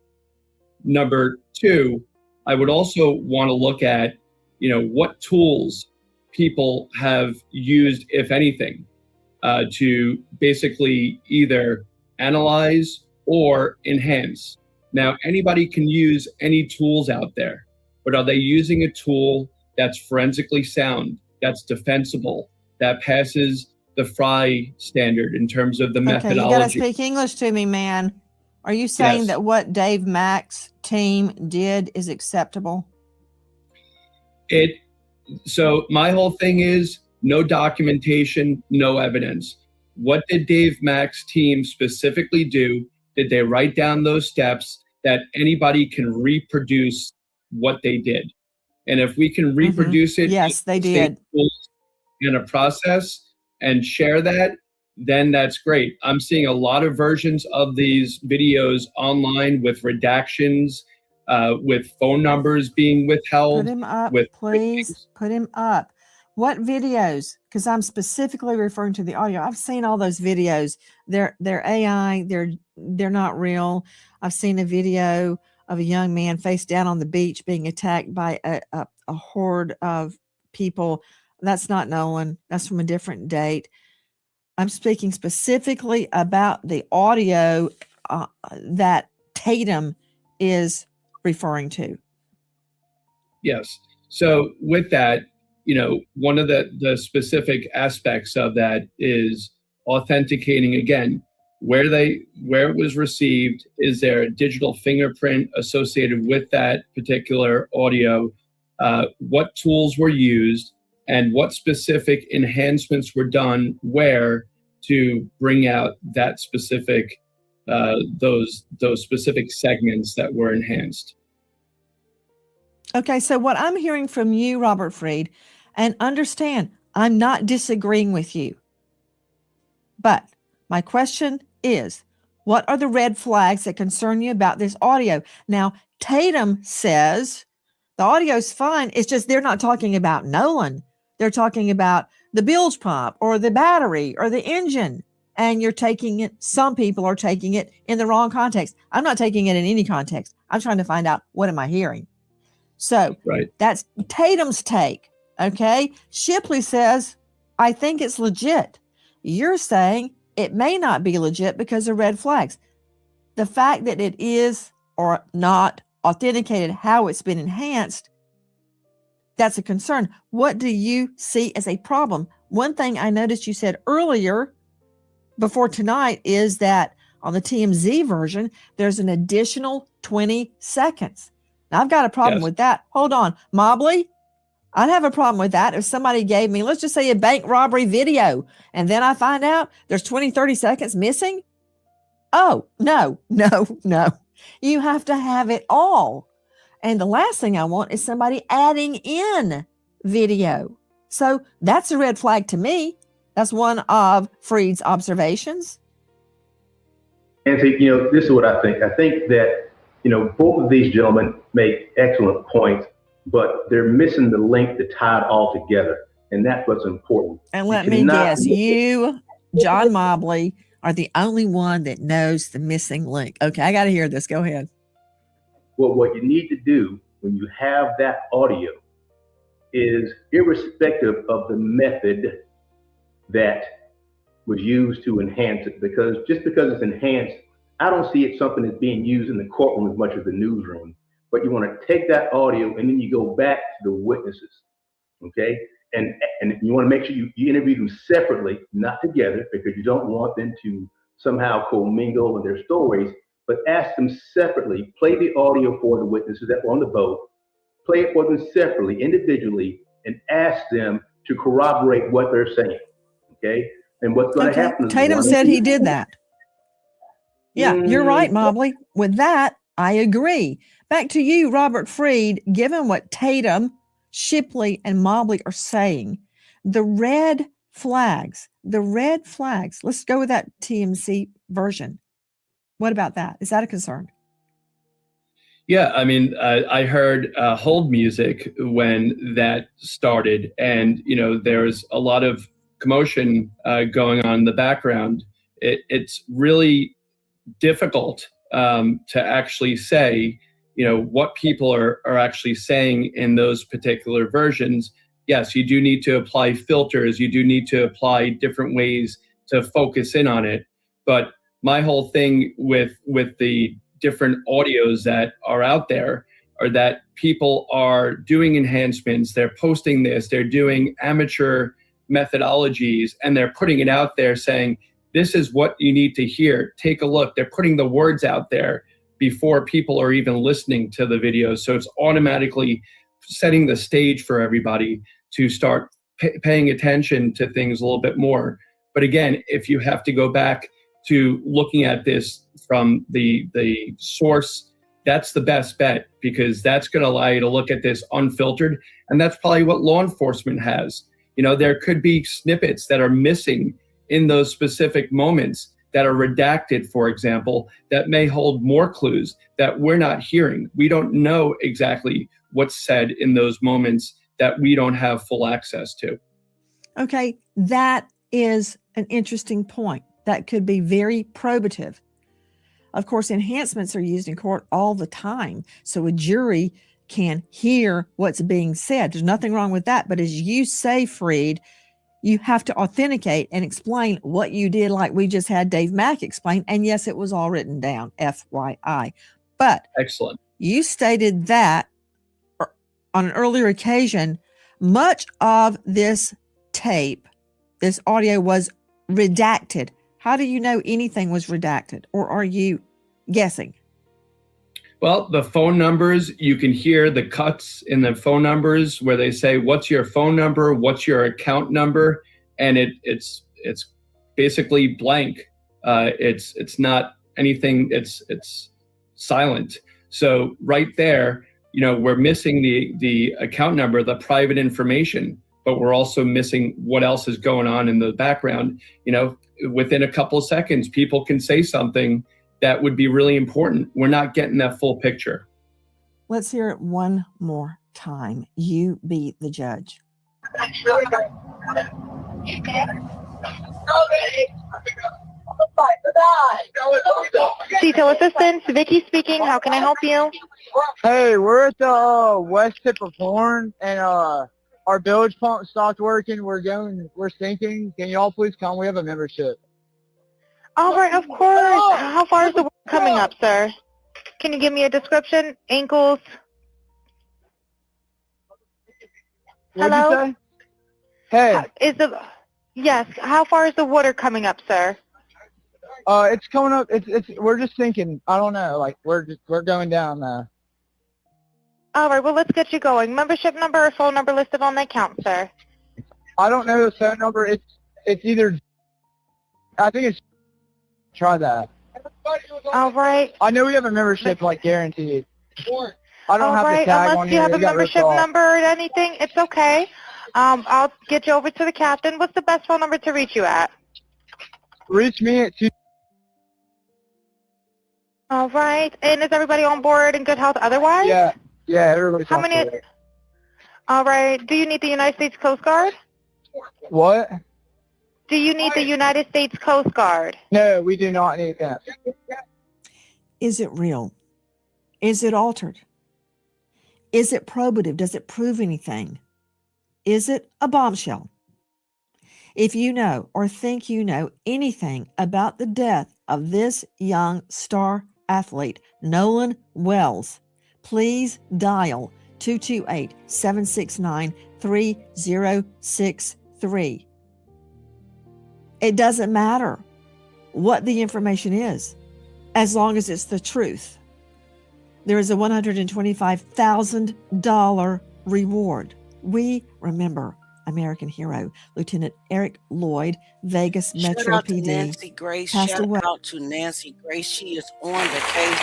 Number 2, I would also want to look at, what tools people have used, if anything, to basically either analyze or enhance. Now, anybody can use any tools out there, but are they using a tool that's forensically sound, that's defensible, that passes the Fry standard in terms of the methodology? Okay, you got to speak English to me, man. Are you saying that what Dave Mack's team did is acceptable? So my whole thing is no documentation, no evidence. What did Dave Mack's team specifically do? Did they write down those steps that anybody can reproduce what they did? And if we can reproduce it, yes, they did, in a process and share that, then that's great. I'm seeing a lot of versions of these videos online with redactions, with phone numbers being withheld. Put him up, with please. Put him up. What videos? Because I'm specifically referring to the audio. I've seen all those videos. They're AI. They're not real. I've seen a video of a young man face down on the beach being attacked by a horde of people. That's not Nolan. That's from a different date. I'm speaking specifically about the audio that Tatum is referring to. Yes. So with that, one of the specific aspects of that is authenticating, again, where it was received. Is there a digital fingerprint associated with that particular audio? What tools were used, and what specific enhancements were done where to bring out that specific those specific segments that were enhanced. Okay, so what I'm hearing from you, Robert Freed, and understand, I'm not disagreeing with you. But my question is, what are the red flags that concern you about this audio? Now, Tatum says the audio's fine. It's just they're not talking about Nolan. They're talking about the bilge pump or the battery or the engine. And you're taking it, some people are taking it in the wrong context. I'm not taking it in any context. I'm trying to find out, what am I hearing? So that's Tatum's take. Okay. Shipley says, I think it's legit. You're saying it may not be legit because of red flags. The fact that it is or not authenticated, how it's been enhanced, that's a concern. What do you see as a problem? One thing I noticed you said earlier before tonight is that on the TMZ version, there's an additional 20 seconds. Now, I've got a problem with that. Hold on. Mobley, I'd have a problem with that if somebody gave me, let's just say, a bank robbery video, and then I find out there's 20, 30 seconds missing. Oh, no. You have to have it all. And the last thing I want is somebody adding in video. So that's a red flag to me. That's one of Freed's observations. And so, this is what I think. I think that, both of these gentlemen make excellent points, but they're missing the link to tie it all together. And that's what's important. And let me guess, you, John Mobley, are the only one that knows the missing link. Okay, I got to hear this. Go ahead. Well, what you need to do when you have that audio is, irrespective of the method that was used to enhance it, because just because it's enhanced, I don't see it something that's being used in the courtroom as much as the newsroom. But you want to take that audio and then you go back to the witnesses, okay? And you want to make sure you interview them separately, not together, because you don't want them to somehow commingle with their stories, but ask them separately. Play the audio for the witnesses that were on the boat, play it for them separately, individually, and ask them to corroborate what they're saying. Okay, and what's going to happen? Tatum said he did that. Yeah, you're right, Mobley. With that, I agree. Back to you, Robert Freed. Given what Tatum, Shipley, and Mobley are saying, the red flags. Let's go with that TMC version. What about that? Is that a concern? Yeah, I mean, I heard hold music when that started, and there's a lot of commotion going on in the background. It's really difficult to actually say, what people are actually saying in those particular versions. Yes, you do need to apply filters. You do need to apply different ways to focus in on it. But my whole thing with the different audios that are out there are that people are doing enhancements. They're posting this. They're doing amateur methodologies, and they're putting it out there saying, this is what you need to hear. Take a look. They're putting the words out there before people are even listening to the video. So it's automatically setting the stage for everybody to start paying attention to things a little bit more. But again, if you have to go back to looking at this from the source, that's the best bet, because that's going to allow you to look at this unfiltered. And that's probably what law enforcement has. There could be snippets that are missing in those specific moments that are redacted, for example, that may hold more clues that we're not hearing. We don't know exactly what's said in those moments that we don't have full access to. Okay, that is an interesting point. That could be very probative. Of course, enhancements are used in court all the time, so a jury can hear what's being said. There's nothing wrong with that. But as you say, Freed, you have to authenticate and explain what you did, like we just had Dave Mack explain. And yes, it was all written down, FYI. But excellent. You stated that on an earlier occasion, much of this tape, this audio was redacted. How do you know anything was redacted, or are you guessing? Well, the phone numbers, you can hear the cuts in the phone numbers where they say, what's your phone number? What's your account number? And it's basically blank. It's not anything. It's silent. So right there, we're missing the account number, the private information, but we're also missing what else is going on in the background. Within a couple of seconds, people can say something that would be really important. We're not getting that full picture. Let's hear it one more time. You be the judge. Detail assistance, Vicky speaking. How can I help you? Hey, we're at the west tip of Horn, and our bilge pump stopped working. We're sinking. Can y'all please come? We have a membership. All right, of course. How far is the water coming up, sir? Can you give me a description? Ankles? What'd Hello? you say? Hey. Yes. How far is the water coming up, sir? It's coming up. We're just sinking. I don't know. Like we're going down now. All right. Well, let's get you going. Membership number or phone number listed on the account, sir. I don't know the phone number. It's either. I think it's. Try that. All right. I know we have a membership, like guaranteed. I don't have the tag Unless on you here. have a It got ripped membership off. number or anything, it's okay. I'll get you over to the captain. What's the best phone number to reach you at? Reach me at 2. All right. And is everybody on board in good health otherwise? Yeah, everybody's How on many? board. All right. Do you need the United States Coast Guard? What? Do you need the United States Coast Guard? No, we do not need that. Is it real? Is it altered? Is it probative? Does it prove anything? Is it a bombshell? If you know or think you know anything about the death of this young star athlete, Nolan Wells, please dial 228-769-3063. It doesn't matter what the information is, as long as it's the truth. There is a $125,000 reward. We remember American hero, Lieutenant Eric Lloyd, Vegas Shout Metro out to PD. Nancy Grace. passed Shout away. out to Nancy Grace. She is on the case.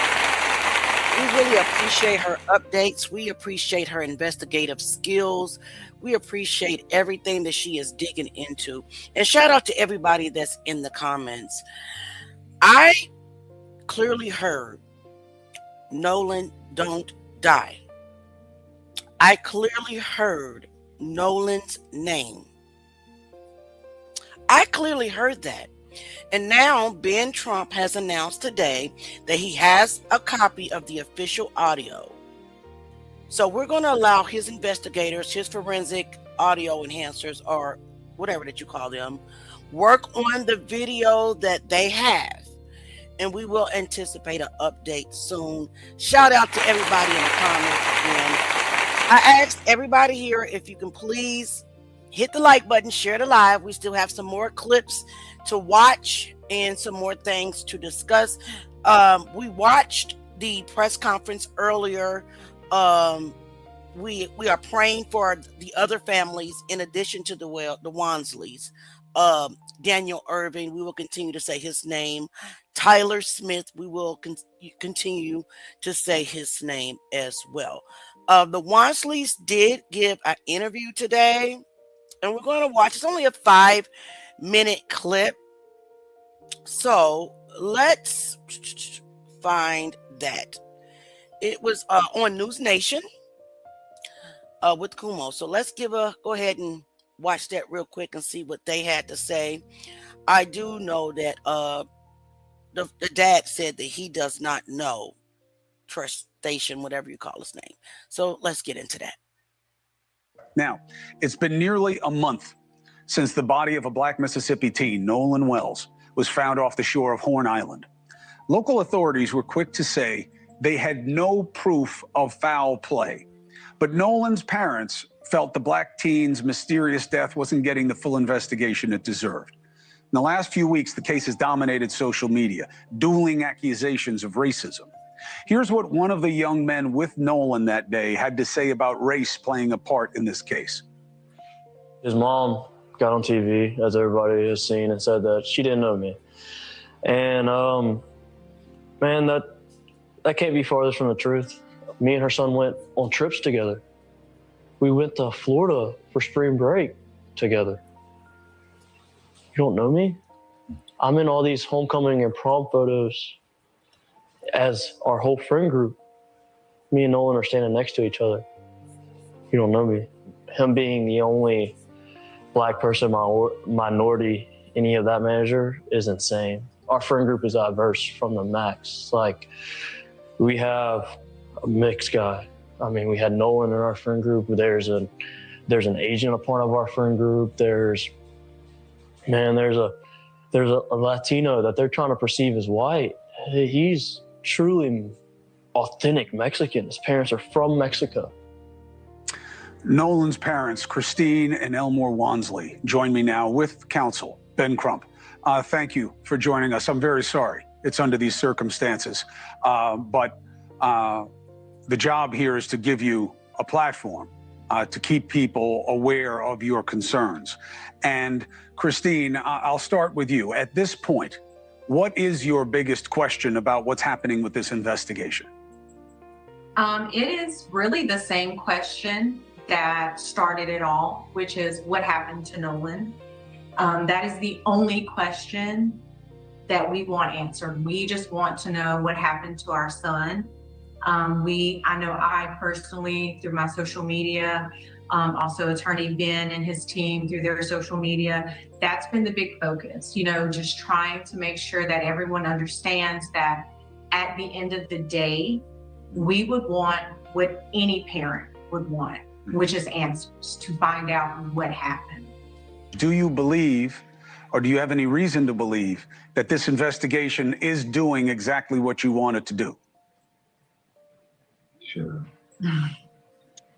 We really appreciate her updates. We appreciate her investigative skills. We appreciate everything that she is digging into. And shout out to everybody that's in the comments. I clearly heard Nolan, don't die. I clearly heard Nolan's name. I clearly heard that. And now Ben Trump has announced today that he has a copy of the official audio. So we're going to allow his investigators, his forensic audio enhancers, or whatever that you call them, work on the video that they have. And we will anticipate an update soon. Shout out to everybody in the comments again. I asked everybody here if you can please hit the like button, share the live. We still have some more clips to watch and some more things to discuss. We watched the press conference earlier. We are praying for the other families in addition to the Wansleys. Daniel Irving, we will continue to say his name. Tyler Smith, we will continue to say his name as well. The Wansleys did give an interview today, and we're going to watch. It's only a 5-minute clip. So let's find that. It was on News Nation with Kumo. So let's go ahead and watch that real quick and see what they had to say. I do know that the dad said that he does not know Trust Station, whatever you call his name. So let's get into that. Now, it's been nearly a month since the body of a Black Mississippi teen, Nolan Wells, was found off the shore of Horn Island. Local authorities were quick to say they had no proof of foul play. But Nolan's parents felt the black teen's mysterious death wasn't getting the full investigation it deserved. In the last few weeks, the case has dominated social media, dueling accusations of racism. Here's what one of the young men with Nolan that day had to say about race playing a part in this case. His mom got on TV, as everybody has seen, and said that she didn't know me. And man, that can't be farther from the truth. Me and her son went on trips together. We went to Florida for spring break together. You don't know me? I'm in all these homecoming and prom photos as our whole friend group. Me and Nolan are standing next to each other. You don't know me. Him being the only black person, minority, any of that measure is insane. Our friend group is diverse from the max. Like, we have a mixed guy. I mean, we had Nolan in our friend group. There's an Asian a part of our friend group. There's a Latino that they're trying to perceive as white. He's truly authentic Mexican. His parents are from Mexico. Nolan's parents, Christine and Elmore Wansley, join me now with counsel, Ben Crump. Thank you for joining us. I'm very sorry it's under these circumstances, but the job here is to give you a platform to keep people aware of your concerns. And Christine, I'll start with you. At this point, what is your biggest question about what's happening with this investigation? It is really the same question that started it all, which is what happened to Nolan. That is the only question that we want answered. We just want to know what happened to our son. I know I personally, through my social media, also Attorney Ben and his team through their social media, that's been the big focus, just trying to make sure that everyone understands that at the end of the day, we would want what any parent would want, which is answers to find out what happened. Do you believe, or do you have any reason to believe, that this investigation is doing exactly what you want it to do? Sure.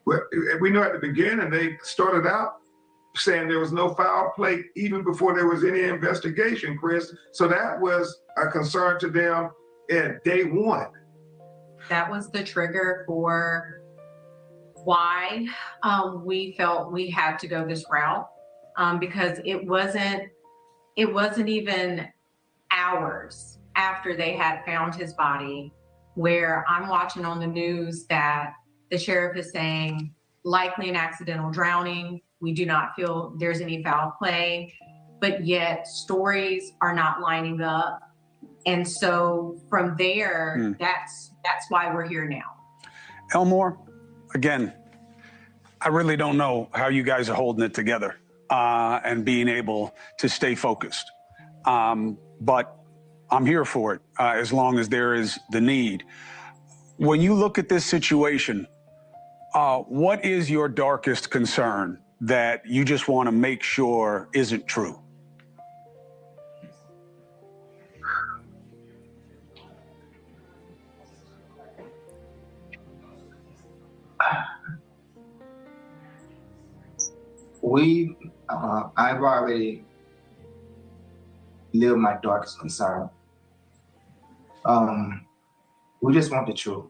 Well, we know at the beginning they started out saying there was no foul play even before there was any investigation, Chris. So that was a concern to them at day one. That was the trigger for why we felt we had to go this route, because it wasn't even hours after they had found his body where I'm watching on the news that the sheriff is saying likely an accidental drowning. We do not feel there's any foul play, but yet stories are not lining up. And so from there, that's why we're here now. Elmore, again, I really don't know how you guys are holding it together and being able to stay focused. But I'm here for it as long as there is the need. When you look at this situation, what is your darkest concern that you just want to make sure isn't true? I've already lived my darkest concern. We just want the truth.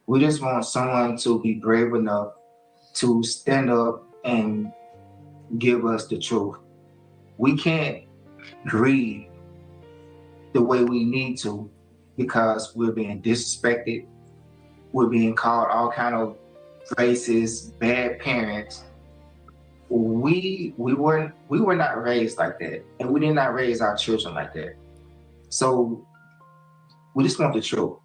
We just want someone to be brave enough to stand up and give us the truth. We can't grieve the way we need to because we're being disrespected. We're being called all kind of racist, bad parents. We were not raised like that, and we did not raise our children like that. So we just want the truth.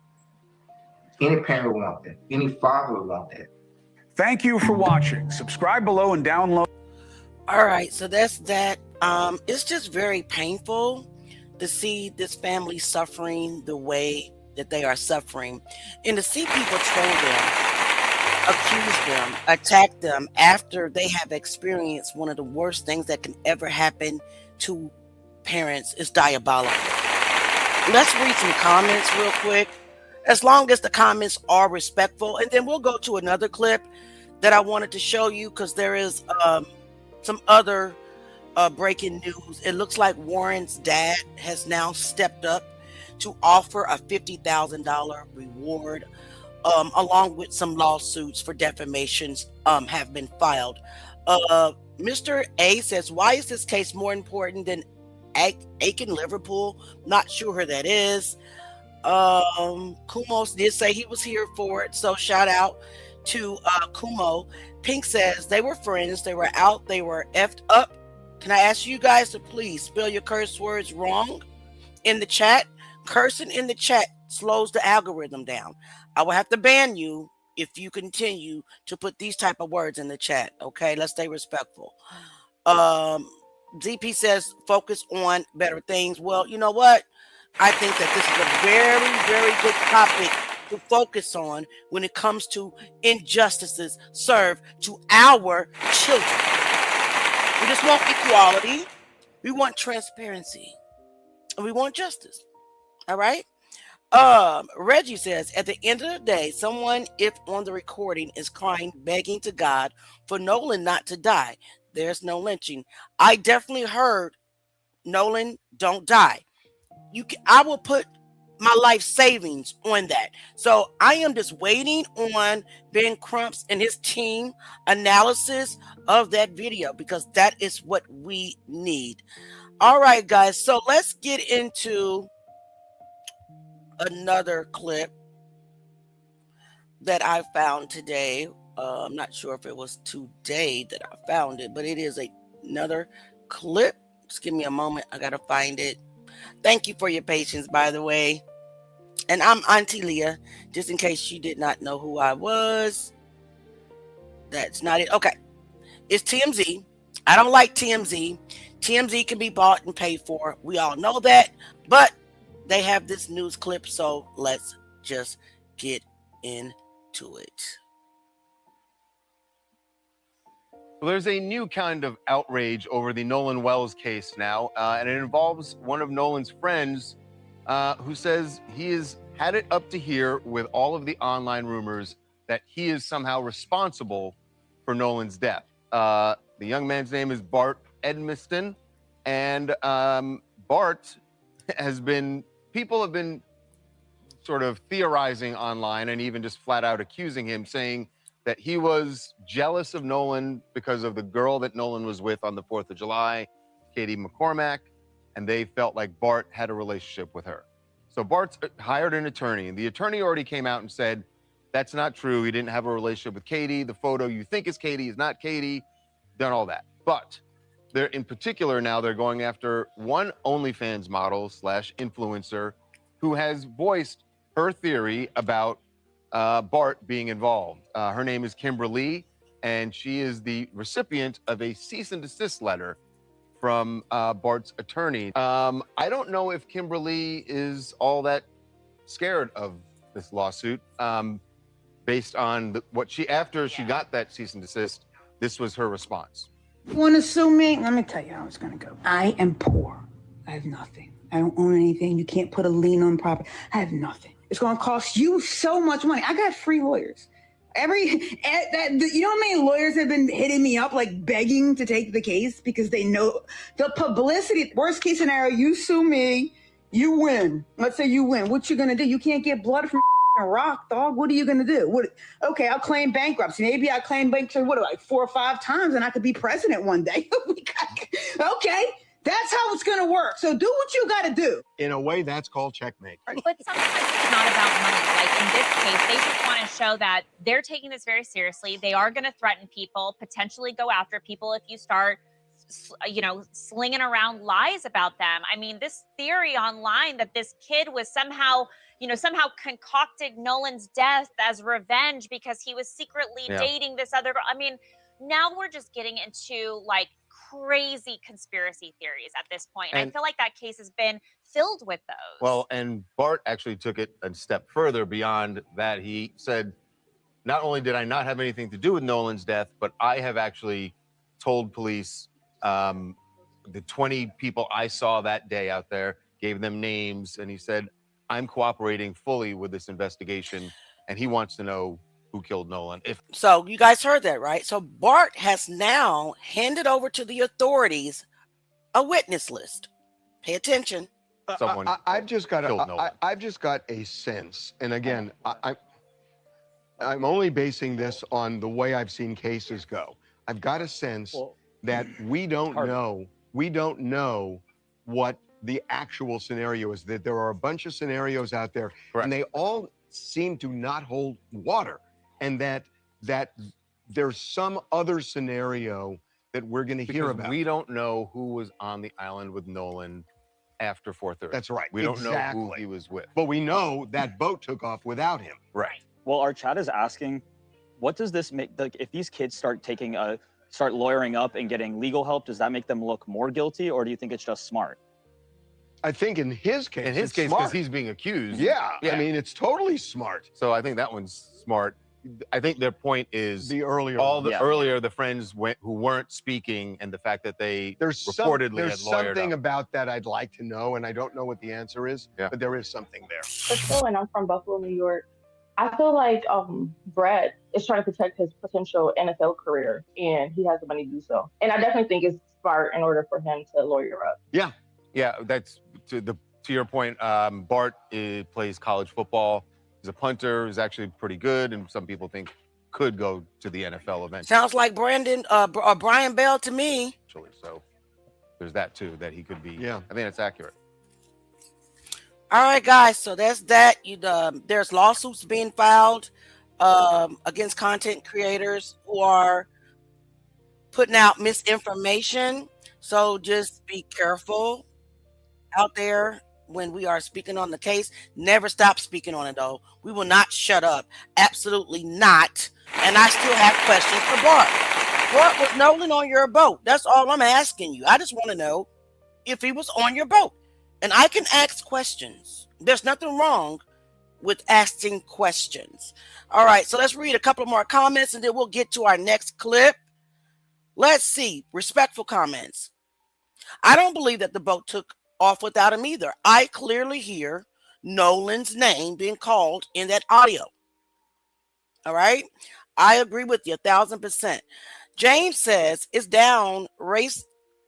Any parent would want that. Any father would want that. Thank you for watching. Subscribe below and download. All right, so that's that. It's just very painful to see this family suffering the way that they are suffering, and to see people troll them, accuse them, attack them after they have experienced one of the worst things that can ever happen to parents is diabolical. Let's read some comments real quick. as long as the comments are respectful. And then we'll go to another clip that I wanted to show you, because there is some other breaking news. It looks like Warren's dad has now stepped up to offer a $50,000 reward, along with some lawsuits for defamations have been filed. Mr. A says, why is this case more important than Aiken Liverpool? Not sure who that is. Kumos did say he was here for it, so shout out to Kumo. Pink says they were friends, they were out, they were effed up. Can I ask you guys to please spell your curse words wrong in the chat? Cursing in the chat slows the algorithm down. I will have to ban you if you continue to put these type of words in the chat. Okay, let's stay respectful. ZP says focus on better things. Well, you know what? I think that this is a very, very good topic to focus on when it comes to injustices served to our children. We just want equality. We want transparency. And we want justice. All right? Reggie says, at the end of the day, someone, if on the recording, is crying, begging to God for Nolan not to die. There's no lynching. I definitely heard Nolan, don't die. I will put my life savings on that. So I am just waiting on Ben Crump's and his team analysis of that video, because that is what we need. All right, guys. So let's get into another clip that I found today. I'm not sure if it was today that I found it, but it is another clip. Just give me a moment. I got to find it. Thank you for your patience, by the way. And I'm Auntie Leah, just in case you did not know who I was. That's not it. Okay. It's TMZ. I don't like TMZ. TMZ can be bought and paid for. We all know that. But they have this news clip, so let's just get into it. Well, there's a new kind of outrage over the Nolan Wells case now, and it involves one of Nolan's friends who says he has had it up to here with all of the online rumors that he is somehow responsible for Nolan's death. The young man's name is Bart Edmiston, and Bart has been, people have been sort of theorizing online and even just flat out accusing him, saying that he was jealous of Nolan because of the girl that Nolan was with on the 4th of July, Katie McCormack, and they felt like Bart had a relationship with her. So Bart's hired an attorney, and the attorney already came out and said, that's not true. He didn't have a relationship with Katie. The photo you think is Katie is not Katie, done all that. But they're, in particular now, they're going after one OnlyFans model / influencer who has voiced her theory about Bart being involved. Her name is Kimberly, and she is the recipient of a cease and desist letter from Bart's attorney. I don't know if Kimberly is all that scared of this lawsuit, based on what she, after she got that cease and desist, this was her response. You want to sue me? Let me tell you how it's going to go. I am poor. I have nothing. I don't own anything. You can't put a lien on property. I have nothing. It's going to cost you so much money. I got free lawyers. You know how many lawyers have been hitting me up, like begging to take the case because they know the publicity. Worst case scenario, you sue me, you win. Let's say you win. What you going to do? You can't get blood from a rock, dog. What are you going to do? Okay, I'll claim bankruptcy. Maybe I claim bankruptcy, like 4 or 5 times, and I could be president one day. Okay. That's how it's going to work. So do what you got to do. In a way, that's called checkmate. But sometimes it's not about money. Like in this case, they just want to show that they're taking this very seriously. They are going to threaten people, potentially go after people if you start, slinging around lies about them. I mean, this theory online that this kid was somehow concocted Nolan's death as revenge because he was secretly dating this other girl. I mean, now we're just getting into like crazy conspiracy theories at this point. And I feel like that case has been filled with those. Well, and Bart actually took it a step further beyond that. He said, not only did I not have anything to do with Nolan's death, but I have actually told police the 20 people I saw that day out there, gave them names. And he said, I'm cooperating fully with this investigation, and he wants to know who killed Nolan. So you guys heard that, right? So Bart has now handed over to the authorities a witness list. Pay attention. Someone I've just got killed Nolan. I've just got a sense, and again, I'm only basing this on the way I've seen cases go. I've got a sense that we don't know what the actual scenario is. That there are a bunch of scenarios out there, and they all seem to not hold water, and that there's some other scenario that we're going to hear about. We don't know who was on the island with Nolan after 4:30. That's right. We don't know who he was with. But we know that boat took off without him. Right. Well, our chat is asking, what does this make? Like, if these kids start lawyering up and getting legal help, does that make them look more guilty, or do you think it's just smart? I think in his case, because he's being accused. Yeah, I mean, it's totally smart. So I think that one's smart. I think their point is earlier the friends who weren't speaking, and the fact that they there's reportedly there's had lawyered something up. about that I'd like to know, and I don't know what the answer is, but there is something there. Crystal, and I'm from Buffalo, New York. I feel like Brett is trying to protect his potential NFL career, and he has the money to do so. And I definitely think it's smart in order for him to lawyer up. Yeah, that's to your point. Bart plays college football. He's a punter. He's actually pretty good, and some people think could go to the NFL eventually. Sounds like Brian Bell to me. So there's that too, that he could be. Yeah, I think that's accurate. All right, guys. So that's that. There's lawsuits being filed against content creators who are putting out misinformation. So just be careful out there when we are speaking on the case. Never stop speaking on it, though. We will not shut up. Absolutely not. And I still have questions for Bart. Bart, was Nolan on your boat? That's all I'm asking you. I just want to know if he was on your boat. And I can ask questions. There's nothing wrong with asking questions. All right, so let's read a couple more comments, and then we'll get to our next clip. Let's see. Respectful comments. I don't believe that the boat took off without him either. I clearly hear Nolan's name being called in that audio. All right. I agree with you 1,000%. James says it's downright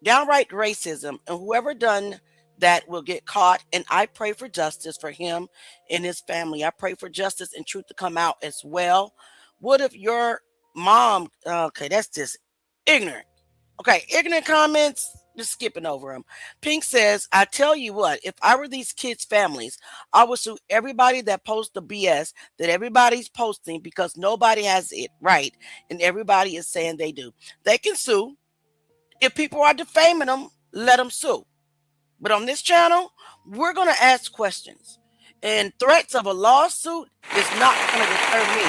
racism, and whoever done that will get caught. And I pray for justice for him and his family. I pray for justice and truth to come out as well. What if your mom? Okay, that's just ignorant. Okay, ignorant comments. Just skipping over them. Pink says, I tell you what, if I were these kids' families, I would sue everybody that posts the BS that everybody's posting because nobody has it right and everybody is saying they do. They can sue. If people are defaming them, let them sue. But on this channel, we're going to ask questions. And threats of a lawsuit is not going to deter me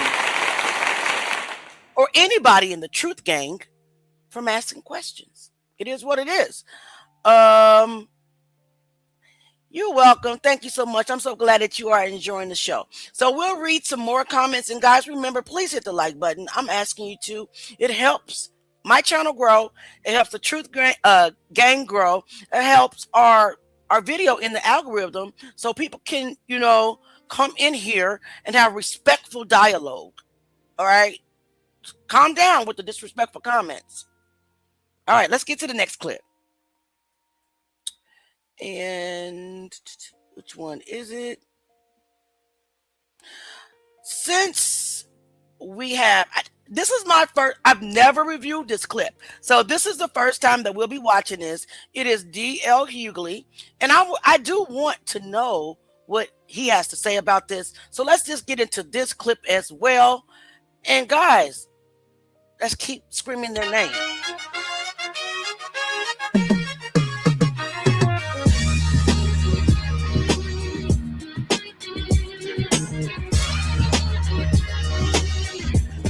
or anybody in the Truth Gang from asking questions. It is what it is. You're welcome. Thank you so much. I'm so glad that you are enjoying the show. So we'll read some more comments. And guys, remember, please hit the like button. I'm asking you to. It helps my channel grow. It helps the Truth Gang grow. It helps our video in the algorithm so people can, come in here and have respectful dialogue. All right? Calm down with the disrespectful comments. All right, let's get to the next clip. And which one is it? Since we have, this is my first, I've never reviewed this clip. So this is the first time that we'll be watching this. It is D.L. Hughley. And I do want to know what he has to say about this. So let's just get into this clip as well. And guys, let's keep screaming their name.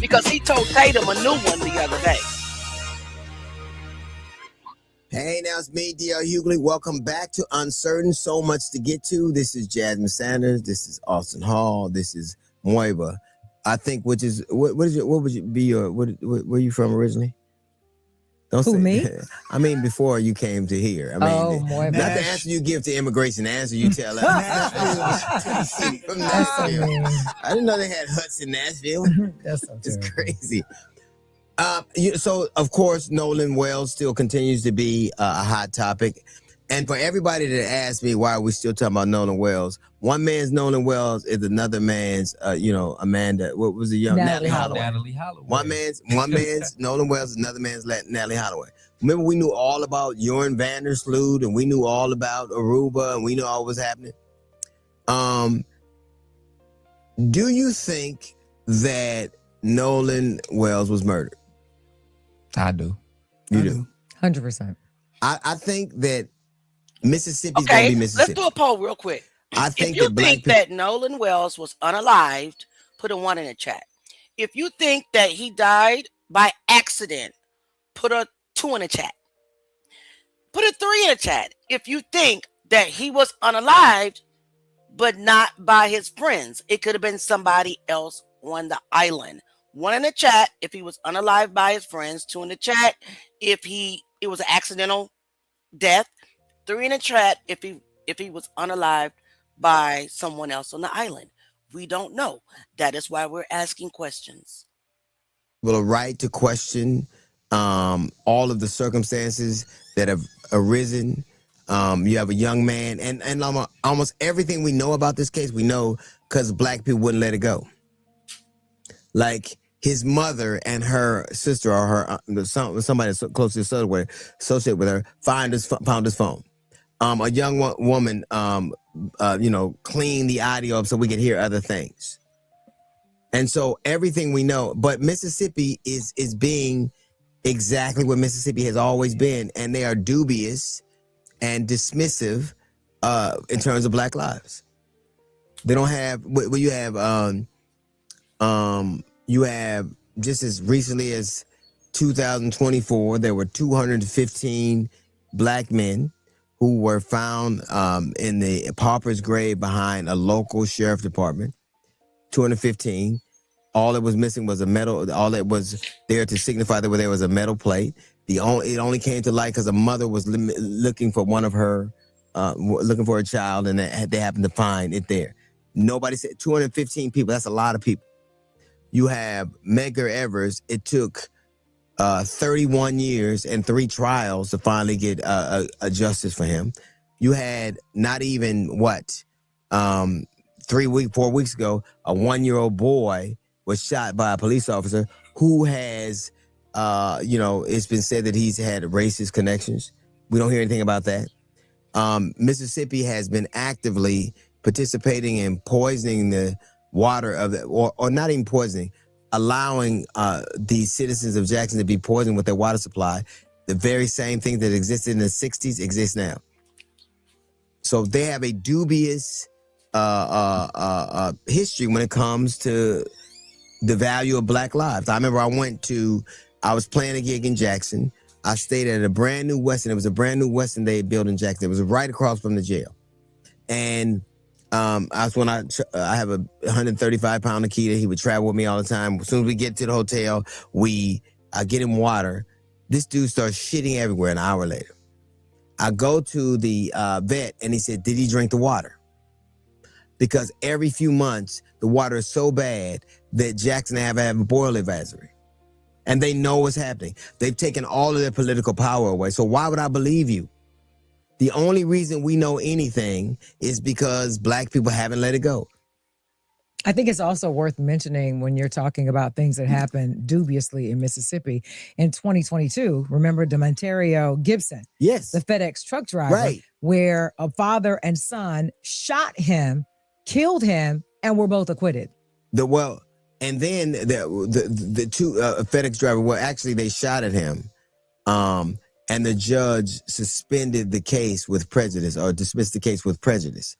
Because he told Tatum a new one the other day. Hey, now it's me, D.L. Hughley. Welcome back to Uncertain. So much to get to. This is Jasmine Sanders. This is Austin Hall. This is Moiba. I think, where are you from originally? Don't Who, say me? I mean, before you came to here. I mean, not the answer you give to immigration, the answer you tell us. Tennessee, from Nashville. I didn't know they had huts in Nashville. That's so It's crazy. So, of course, Nolan Wells still continues to be a hot topic. And for everybody that asked me why are we still talking about Nolan Wells, one man's Nolan Wells is another man's, Amanda, what was the young? Natalie Holloway. Natalie Holloway. One man's Nolan Wells, another man's Natalie Holloway. Remember, we knew all about Joran Vandersloot, and we knew all about Aruba, and we knew all what was happening. Do you think that Nolan Wells was murdered? I do. You do? 100%. I think that Mississippi's going to be Mississippi. Let's do a poll real quick. I think if you think that Nolan Wells was unalived, put a 1 in the chat. If you think that he died by accident, put a 2 in the chat. Put a 3 in the chat. If you think that he was unalived, but not by his friends, it could have been somebody else on the island. 1 in the chat if he was unalived by his friends. 2 in the chat if it was an accidental death. 3 in the chat if he was unalived by someone else on the island. We don't know. That is why we're asking questions. Well, a right to question all of the circumstances that have arisen. You have a young man, and almost everything we know about this case, we know because black people wouldn't let it go. Like his mother and her sister or her somebody closely associated with her found his phone. A young woman, cleaned the audio up so we could hear other things. And so everything we know, but Mississippi is being exactly what Mississippi has always been, and they are dubious and dismissive in terms of Black lives. They don't have you have just as recently as 2024, there were 215 Black men who were found in the pauper's grave behind a local sheriff department. 215. All that was missing was a metal. All that was there to signify that there was a metal plate. It only came to light because a mother was looking for looking for a child, and they happened to find it there. Nobody said 215 people. That's a lot of people. You have Medgar Evers. It took 31 years and 3 trials to finally get a justice for him. You had not even 4 weeks ago, a 1-year-old boy was shot by a police officer who has, it's been said that he's had racist connections. We don't hear anything about that. Mississippi has been actively participating in poisoning the water of the, or not even poisoning, allowing the citizens of Jackson to be poisoned with their water supply. The very same thing that existed in the 60s exists now. So they have a dubious history when it comes to the value of Black lives. I remember I was playing a gig in Jackson. I stayed at a brand new Westin. It was a brand new Westin they had built in Jackson. It was right across from the jail. And I have a 135-pound Akita. He would travel with me all the time. As soon as we get to the hotel, I get him water. This dude starts shitting everywhere an hour later. I go to the vet, and he said, did he drink the water? Because every few months, the water is so bad that Jackson have a boil advisory. And they know what's happening. They've taken all of their political power away. So why would I believe you? The only reason we know anything is because Black people haven't let it go. I think it's also worth mentioning when you're talking about things that happened dubiously in Mississippi in 2022. Remember Demontario Gibson? Yes. The FedEx truck driver, right, where a father and son shot him, killed him, and were both acquitted. And then the two FedEx driver, actually they shot at him. And the judge suspended the case with prejudice, or dismissed the case with prejudice.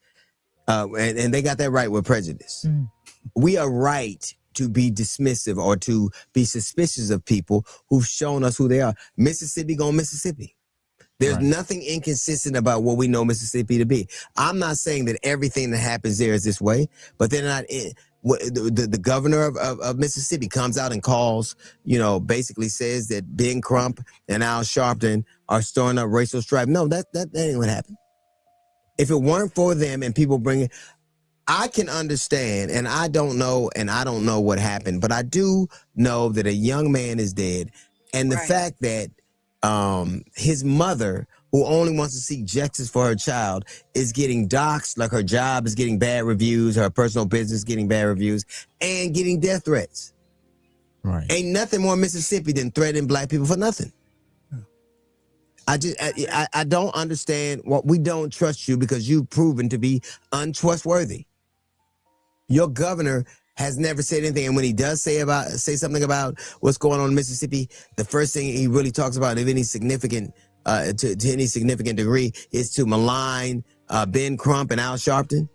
And they got that right, with prejudice. We are right to be dismissive or to be suspicious of people who've shown us who they are. Mississippi going Mississippi. There's nothing inconsistent about what we know Mississippi to be. I'm not saying that everything that happens there is this way, but they're not. The governor of Mississippi comes out and calls, basically says that Ben Crump and Al Sharpton are stirring up racial strife. No, that ain't what happened. If it weren't for them and people bringing, I can understand, and I don't know what happened, but I do know that a young man is dead, and the fact that his mother, who only wants to seek justice for her child, is getting doxxed, like her job is getting bad reviews, her personal business getting bad reviews, and getting death threats. Right. Ain't nothing more Mississippi than threatening black people for nothing. I don't understand what we don't trust you because you've proven to be untrustworthy. Your governor has never said anything, and when he does say something about what's going on in Mississippi, the first thing he really talks about, if any significant, to any significant degree, is to malign Ben Crump and Al Sharpton.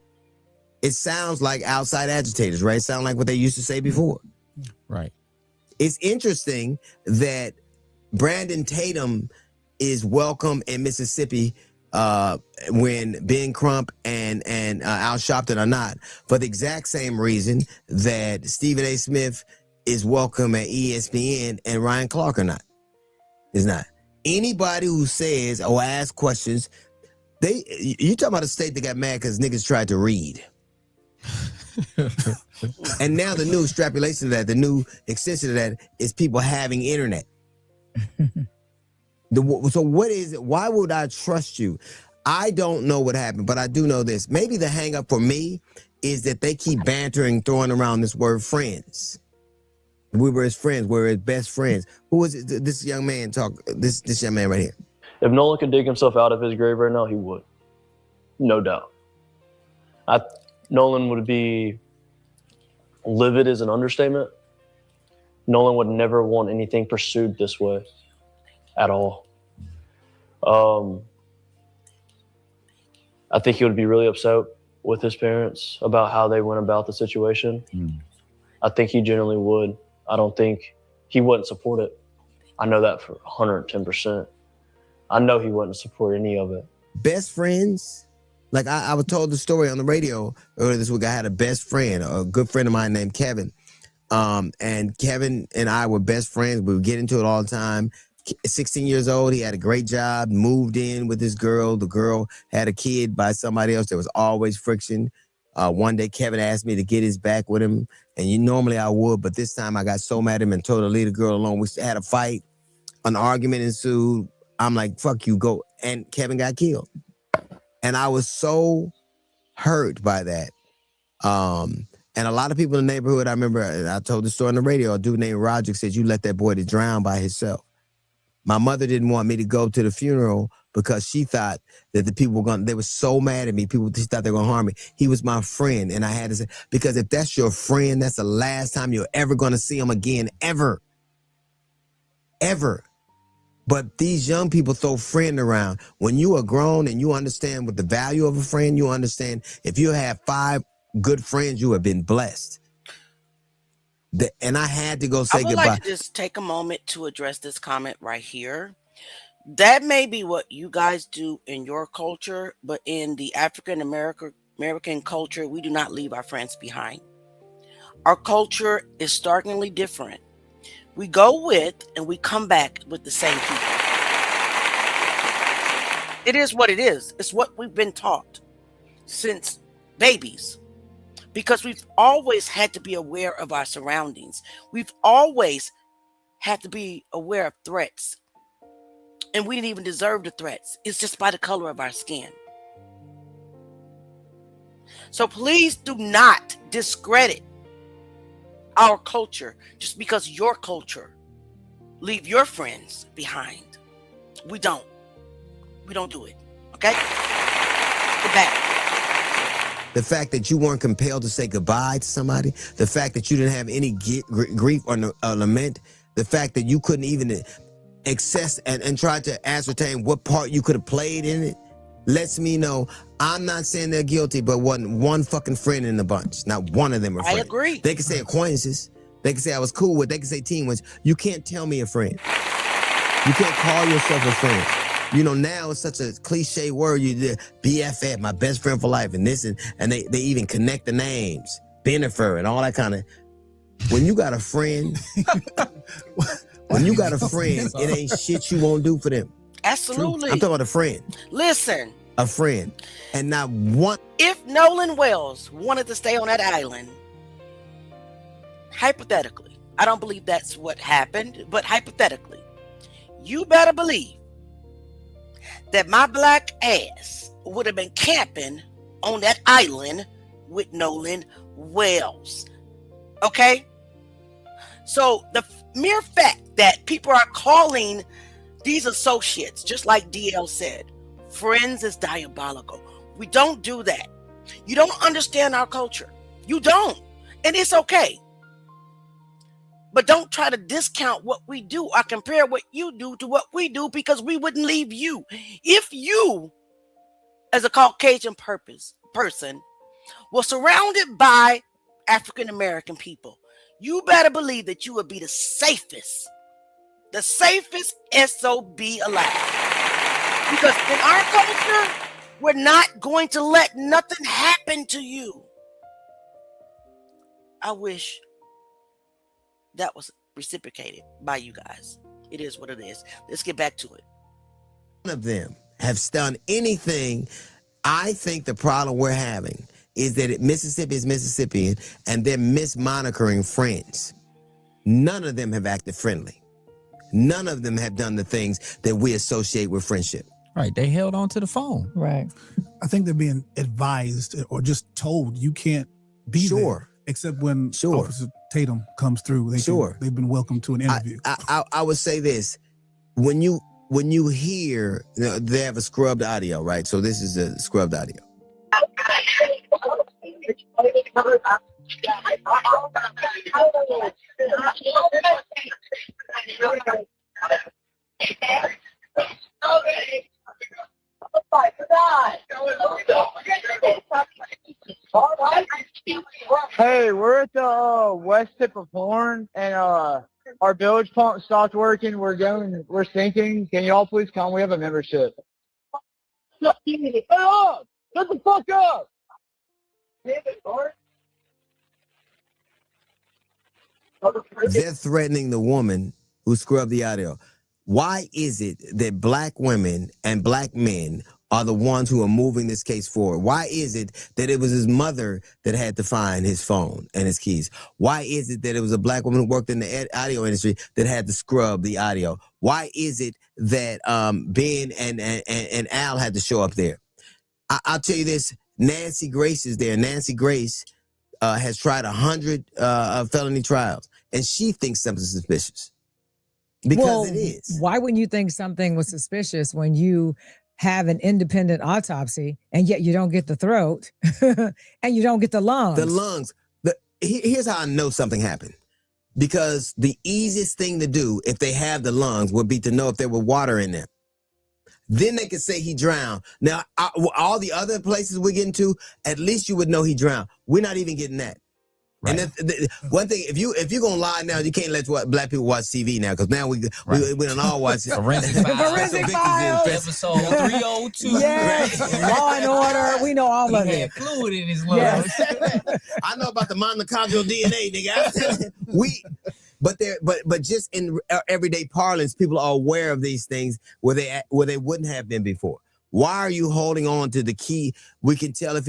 It sounds like outside agitators, right? It sounds like what they used to say before. Right. It's interesting that Brandon Tatum is welcome in Mississippi when Ben Crump and Al Sharpton are not, for the exact same reason that Stephen A. Smith is welcome at ESPN and Ryan Clark are not. Is not. Anybody who says or asks questions, you talking about a state that got mad because niggas tried to read. And now the new extrapolation of that, the new extension of that is people having internet. So what is it? Why would I trust you? I don't know what happened, but I do know this. Maybe the hang up for me is that they keep bantering, throwing around this word friends. We were his friends. We were his best friends. Who was it? This young man this young man right here. If Nolan could dig himself out of his grave right now, he would. No doubt. Nolan would be livid is an understatement. Nolan would never want anything pursued this way at all. I think he would be really upset with his parents about how they went about the situation. I think he generally would. I don't think he wouldn't support it. I know that for 110%. I know he wouldn't support any of it. Best friends? Like I was told the story on the radio earlier this week. I had a best friend, a good friend of mine named Kevin. And Kevin and I were best friends. We would get into it all the time. 16 years old, he had a great job, moved in with this girl. The girl had a kid by somebody else. There was always friction. One day, Kevin asked me to get his back with him. And normally I would, but this time I got so mad at him and told her to leave the girl alone. We had a fight. An argument ensued. I'm like, fuck you, go. And Kevin got killed. And I was so hurt by that. And a lot of people in the neighborhood, I remember, I told the story on the radio, a dude named Roger said, you let that boy to drown by himself. My mother didn't want me to go to the funeral because she thought that the people they were so mad at me. She thought they were going to harm me. He was my friend. And I had to say, because if that's your friend, that's the last time you're ever going to see him again, ever. Ever. But these young people throw friend around. When you are grown and you understand what the value of a friend, you understand if you have 5 good friends, you have been blessed. And I had to go say goodbye. I would like to just take a moment to address this comment right here. That may be what you guys do in your culture, but in the African American culture, we do not leave our friends behind. Our culture is starkly different. We go with and we come back with the same people. It is what it is. It's what we've been taught since babies. Because we've always had to be aware of our surroundings. We've always had to be aware of threats. And we didn't even deserve the threats. It's just by the color of our skin. So please do not discredit our culture just because your culture leave your friends behind. We don't. We don't do it. Okay? Get back. The fact that you weren't compelled to say goodbye to somebody, the fact that you didn't have any grief or lament, the fact that you couldn't even access and try to ascertain what part you could have played in it, lets me know I'm not saying they're guilty, but wasn't one fucking friend in the bunch. Not one of them are friends. I agree. They can say acquaintances. They can say I was cool with. They can say teammates. You can't tell me a friend. You can't call yourself a friend. Now it's such a cliche word. You did BFF, my best friend for life, and this and they even connect the names. Benifer and all that kind of. When you got a friend, it ain't shit you won't do for them. Absolutely. I'm talking about a friend. Listen. A friend. And not one. If Nolan Wells wanted to stay on that island, hypothetically, I don't believe that's what happened, but hypothetically, you better believe that my black ass would have been camping on that island with Nolan Wells. Okay? So the mere fact that people are calling these associates, just like DL said, friends is diabolical. We don't do that. You don't understand our culture. You don't. And it's okay. But don't try to discount what we do or compare what you do to what we do, because we wouldn't leave you. If you, as a Caucasian person, were surrounded by African American people, you better believe that you would be the safest SOB alive. Because in our culture, we're not going to let nothing happen to you. I wish that was reciprocated by you guys. It is what it is. Let's get back to it. None of them have done anything. I think the problem we're having is that Mississippi is Mississippian and they're mismonitoring friends. None of them have acted friendly. None of them have done the things that we associate with friendship. Right. They held on to the phone. Right. I think they're being advised or just told you can't be there. Except when Officer Tatum comes through, they've been welcomed to an interview. I would say this: when you hear, they have a scrubbed audio, right? So this is a scrubbed audio. Hey, we're at the west tip of Horn, and our bilge pump stopped working. We're sinking. Can y'all please come? We have a membership. Hey, up! Shut the fuck up! They're threatening the woman who scrubbed the audio. Why is it that black women and black men are the ones who are moving this case forward? Why is it that it was his mother that had to find his phone and his keys? Why is it that it was a black woman who worked in the audio industry that had to scrub the audio? Why is it that Ben and Al had to show up there? I'll tell you this, Nancy Grace is there. Nancy Grace has tried 100 felony trials, and she thinks something's suspicious. Because it is. Why wouldn't you think something was suspicious when you have an independent autopsy and yet you don't get the throat and you don't get the lungs? The lungs. Here's how I know something happened. Because the easiest thing to do if they have the lungs would be to know if there were water in them. Then they could say he drowned. Now, all the other places we're getting to, at least you would know he drowned. We're not even getting that. Right. And one thing, if you're gonna lie now, you can't let black people watch TV now, because now we don't all watch it. Forensic Files, episode 302. Yes, Law and Order. We know all of it. Fluid in his lungs. Yes. I know about the mitochondrial DNA, nigga. But just in everyday parlance, people are aware of these things where they wouldn't have been before. Why are you holding on to the key? We can tell if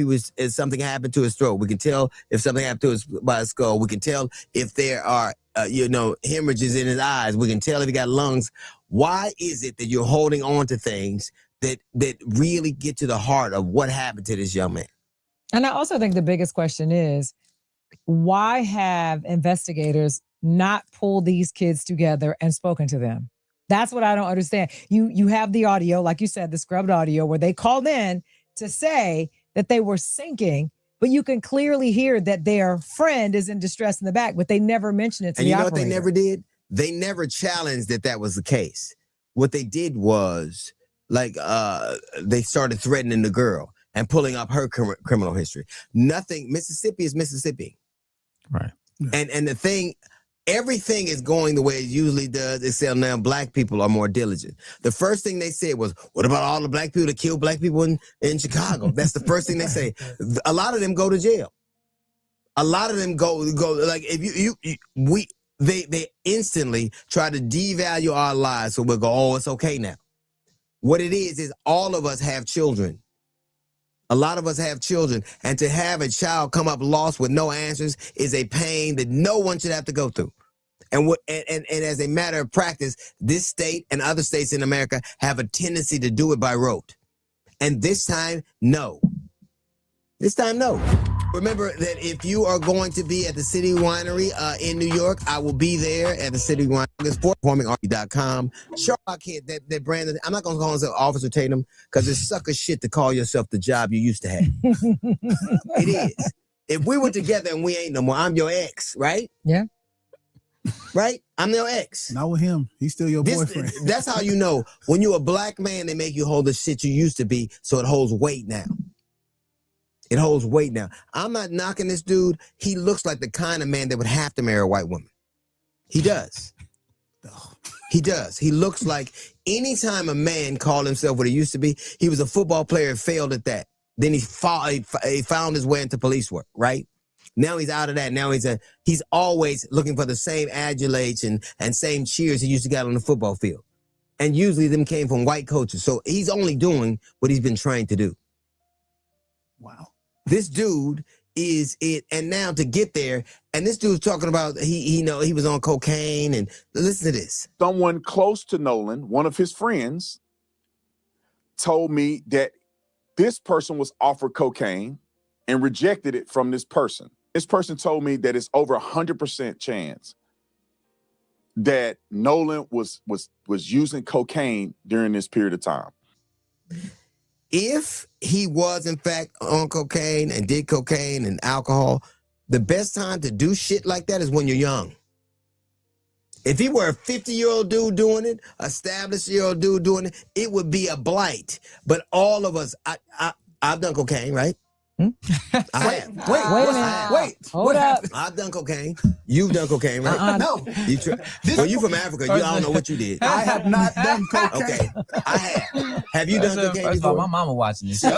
something happened to his throat. We can tell if something happened to his skull. We can tell if there are hemorrhages in his eyes. We can tell if he got lungs. Why is it that you're holding on to things that really get to the heart of what happened to this young man? And I also think the biggest question is, why have investigators not pulled these kids together and spoken to them? That's what I don't understand. You have the audio, like you said, the scrubbed audio, where they called in to say that they were sinking, but you can clearly hear that their friend is in distress in the back, but they never mentioned it to the operator. And you know what they never did? They never challenged that was the case. What they did was, they started threatening the girl and pulling up her criminal history. Nothing. Mississippi is Mississippi. Right. And the thing... Everything is going the way it usually does, except now black people are more diligent. The first thing they said was, what about all the black people that killed black people in Chicago? That's the first thing they say. A lot of them go to jail. A lot of them go like if they instantly try to devalue our lives, so we'll go, oh, it's okay now. What it is all of us have children. A lot of us have children, and to have a child come up lost with no answers is a pain that no one should have to go through. And as a matter of practice, this state and other states in America have a tendency to do it by rote. And this time, no. This time, no. Remember that if you are going to be at the City Winery in New York, I will be there at the City Winery. It's performingarts.com. Sure, I can't. That Brandon, I'm not going to call myself Officer Tatum because it's sucker shit to call yourself the job you used to have. It is. If we were together and we ain't no more, I'm your ex, right? Yeah. Right? I'm your ex. Not with him. He's still your boyfriend. That's how you know. When you're a black man, they make you hold the shit you used to be, so it holds weight now. It holds weight now. I'm not knocking this dude. He looks like the kind of man that would have to marry a white woman. He does. He does. He looks like anytime a man called himself what he used to be, he was a football player and failed at that. Then he found his way into police work, right? Now he's out of that. Now he's always looking for the same adulates and same cheers he used to get on the football field. And usually them came from white coaches. So he's only doing what he's been trained to do. Wow. This dude is it, and now to get there, and this dude's talking about he was on cocaine, and listen to this. Someone close to Nolan, one of his friends, told me that this person was offered cocaine and rejected it from this person. This person told me that it's over 100% chance that Nolan was using cocaine during this period of time. If he was, in fact, on cocaine and did cocaine and alcohol, the best time to do shit like that is when you're young. If he were a 50-year-old dude doing it, established-year-old dude doing it, it would be a blight. But all of us, I've done cocaine, right? I have. Wait a minute. Wait. Hold up. I've done cocaine. You've done cocaine, right? No. You from Africa. I don't know what you did. I have not done cocaine. Okay. I have. Have you done cocaine First of all, before? my mama watching this. You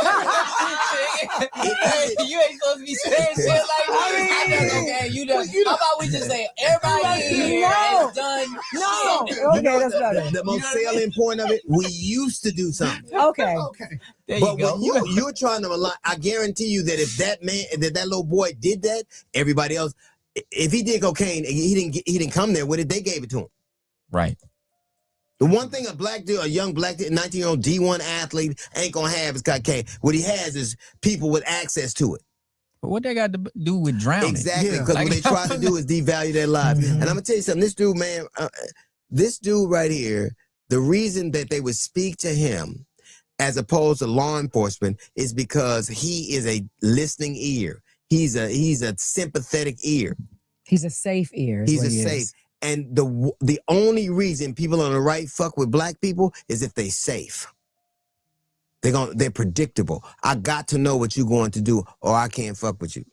ain't supposed to be saying shit like I done cocaine. You done. How about we just say everybody here has done shit. Okay, that's better. The most salient point of it, we used to do something. Okay. There But you go. when you're trying to rely, I guarantee you that if that man, that little boy did that, everybody else, if he did cocaine, he didn't come there with it. They gave it to him. Right. The one thing a young black 19-year-old D1 athlete ain't gonna have is cocaine. What he has is people with access to it. But what they got to do with drowning? Exactly, because what they try to do is devalue their lives. And I'm gonna tell you something. This dude, man, this dude right here, the reason that they would speak to him as opposed to law enforcement is because he is a listening ear. He's a sympathetic ear. He's a safe ear. He's a safe. And the only reason people on the right fuck with black people is if they safe. They're predictable. I got to know what you're going to do, or I can't fuck with you.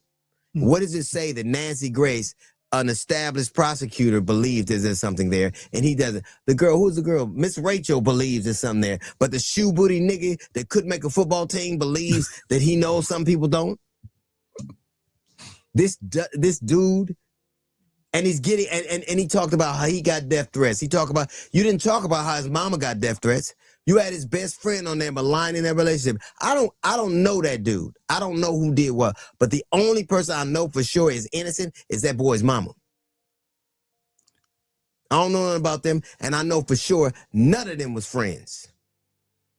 What does it say that Nancy Grace, an established prosecutor, believes there's something there, and he doesn't? The girl, who's the girl? Miss Rachel believes there's something there, but the shoe booty nigga that couldn't make a football team believes that he knows some people don't. This dude. And he's getting, and he talked about how he got death threats. You didn't talk about how his mama got death threats. You had his best friend on there maligning that relationship. I don't know that dude. I don't know who did what. But the only person I know for sure is innocent is that boy's mama. I don't know nothing about them, and I know for sure none of them was friends.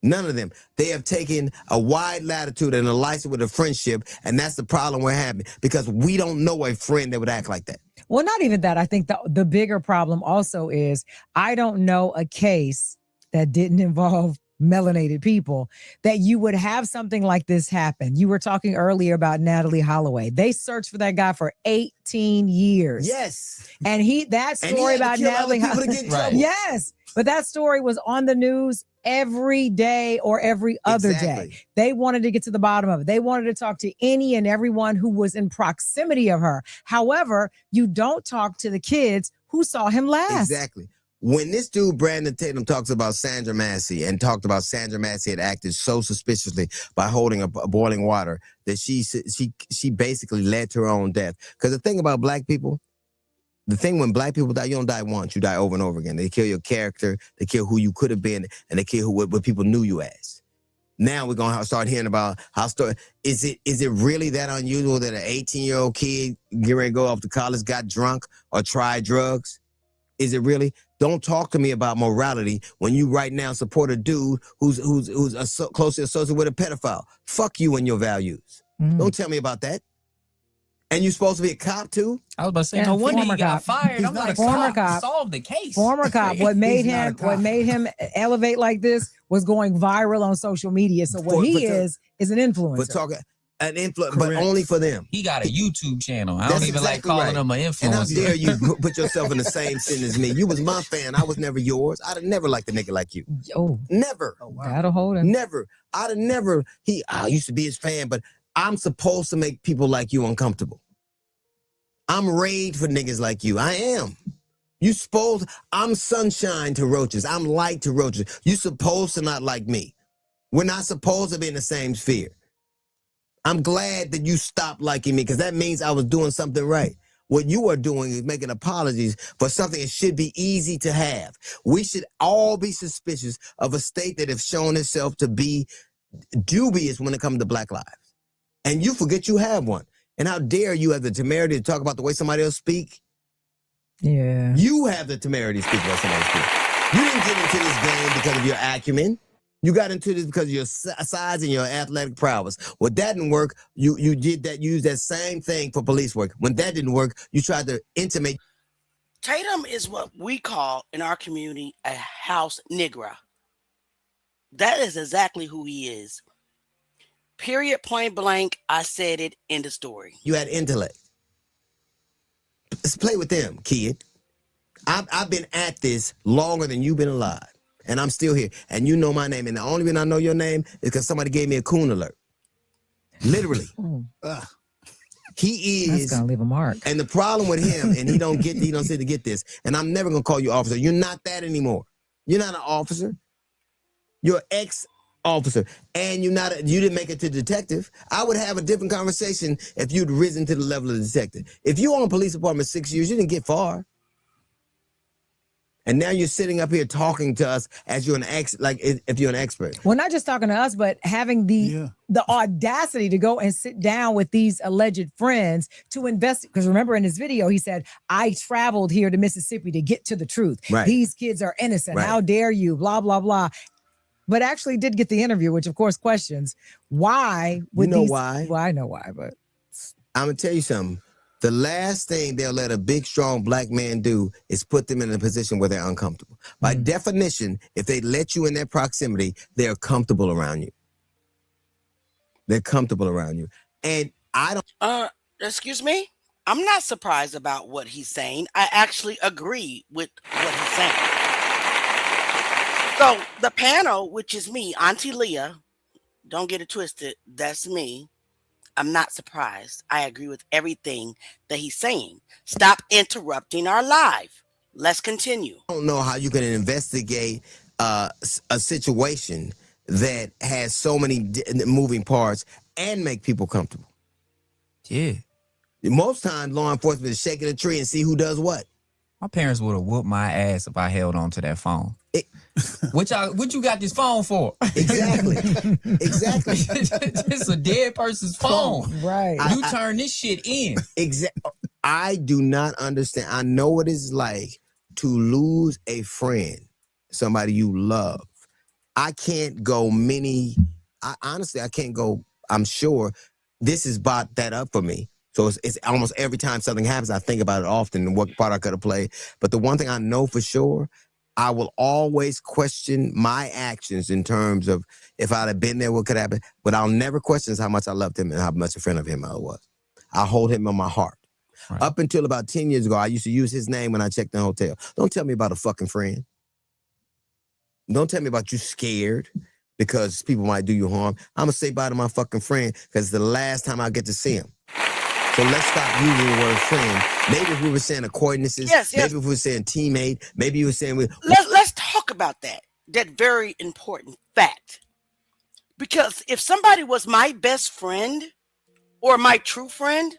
None of them. They have taken a wide latitude and a license with a friendship, and that's the problem we're having, because we don't know a friend that would act like that. Well, not even that. I think the bigger problem also is I don't know a case that didn't involve melanated people that you would have something like this happen. You were talking earlier about Natalie Holloway. They searched for that guy for 18 years. Yes. And that story about Natalie Holloway. Right. Yes. But that story was on the news every day or every other day. They wanted to get to the bottom of it. They wanted to talk to any and everyone who was in proximity of her. However, you don't talk to the kids who saw him last. Exactly. When this dude, Brandon Tatum, talks about Sandra Massey and talked about Sandra Massey had acted so suspiciously by holding a boiling water that she basically led to her own death. Because the thing about black people, when black people die, you don't die once, you die over and over again. They kill your character, they kill who you could have been, and they kill what people knew you as. Now we're going to start hearing about how is it really that unusual that an 18-year-old kid getting ready to go off to college got drunk or tried drugs? Is it really? Don't talk to me about morality when you right now support a dude who's closely associated with a pedophile. Fuck you and your values. Don't tell me about that. And you supposed to be a cop too? I was about to say, no wonder he got fired. He's I'm like, former cop, solve the case. Former cop. What made him elevate like this was going viral on social media. So what he is an influencer. An influence, but only for them. He got a YouTube channel. I don't even like calling him an influencer. And how dare you put yourself in the same sin as me? You was my fan. I was never yours. I'd have never liked a nigga like you. Oh, never. Oh, wow. That'll hold him. Never. I'd have never. I used to be his fan, but I'm supposed to make people like you uncomfortable. I'm raid for niggas like you. I am. I'm sunshine to roaches. I'm light to roaches. You supposed to not like me. We're not supposed to be in the same sphere. I'm glad that you stopped liking me because that means I was doing something right. What you are doing is making apologies for something that should be easy to have. We should all be suspicious of a state that has shown itself to be dubious when it comes to Black lives. And you forget you have one. And how dare you have the temerity to talk about the way somebody else speak? Yeah. You have the temerity to speak about somebody else speak. You didn't get into this game because of your acumen. You got into this because of your size and your athletic prowess. When that didn't work, you used that same thing for police work. When that didn't work, you tried to intimate. Tatum is what we call in our community a house nigger. That is exactly who he is. Period, point blank. I said it in the story. You had intellect. Let's play with them, kid. I've been at this longer than you've been alive. And I'm still here. And you know my name. And the only reason I know your name is because somebody gave me a coon alert. Literally. He is. That's gonna leave a mark. And the problem with him, and he don't seem to get this. And I'm never gonna call you officer. You're not that anymore. You're not an officer. You're ex-officer. And you didn't make it to detective. I would have a different conversation if you'd risen to the level of detective. If you were on police department 6 years, you didn't get far. And now you're sitting up here talking to us as you're if you're an expert. Well, not just talking to us, but having the audacity to go and sit down with these alleged friends to investigate. Because remember in his video, he said, I traveled here to Mississippi to get to the truth. Right. These kids are innocent. Right. How dare you? Blah, blah, blah. But actually did get the interview, which of course questions why. Why? Well, I know why, but. I'm going to tell you something. The last thing they'll let a big, strong black man do is put them in a position where they're uncomfortable. By definition, if they let you in their proximity, they're comfortable around you. They're comfortable around you. And I don't... Excuse me? I'm not surprised about what he's saying. I actually agree with what he's saying. So the panel, which is me, Auntie Leah, don't get it twisted, that's me. I'm not surprised. I agree with everything that he's saying. Stop interrupting our live. Let's continue. I don't know how you can investigate a situation that has so many moving parts and make people comfortable. Yeah. Most times, law enforcement is shaking a tree and see who does what. My parents would have whooped my ass if I held on to that phone. What you got this phone for? Exactly. Exactly. It's a dead person's phone. Right. You turn this shit in. Exactly. I do not understand. I know what it's like to lose a friend, somebody you love. I can't go honestly, I can't go, I'm sure this has brought that up for me. So it's almost every time something happens, I think about it often and what part I could have played. But the one thing I know for sure, I will always question my actions in terms of if I'd have been there, what could happen. But I'll never question how much I loved him and how much a friend of him I was. I hold him in my heart. Right. Up until about 10 years ago, I used to use his name when I checked in the hotel. Don't tell me about a fucking friend. Don't tell me about you scared because people might do you harm. I'm going to say bye to my fucking friend because it's the last time I get to see him. So let's stop using the word friend. Maybe if we were saying acquaintances, maybe if we were saying teammate, maybe you were saying Let's talk about that very important fact. Because if somebody was my best friend or my true friend,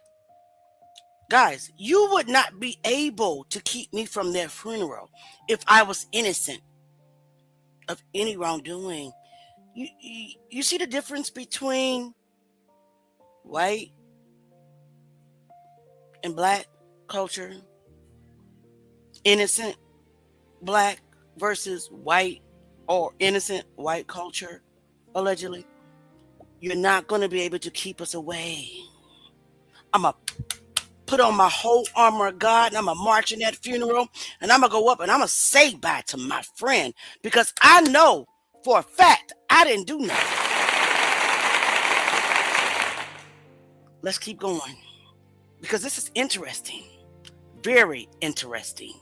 guys, you would not be able to keep me from their funeral if I was innocent of any wrongdoing. You see the difference between white and black culture? Innocent black versus white or innocent white culture, allegedly. You're not going to be able to keep us away. I'm going to put on my whole armor of God and I'm going to march in that funeral and I'm going to go up and I'm going to say bye to my friend because I know for a fact I didn't do nothing. Let's keep going because this is interesting. Very interesting.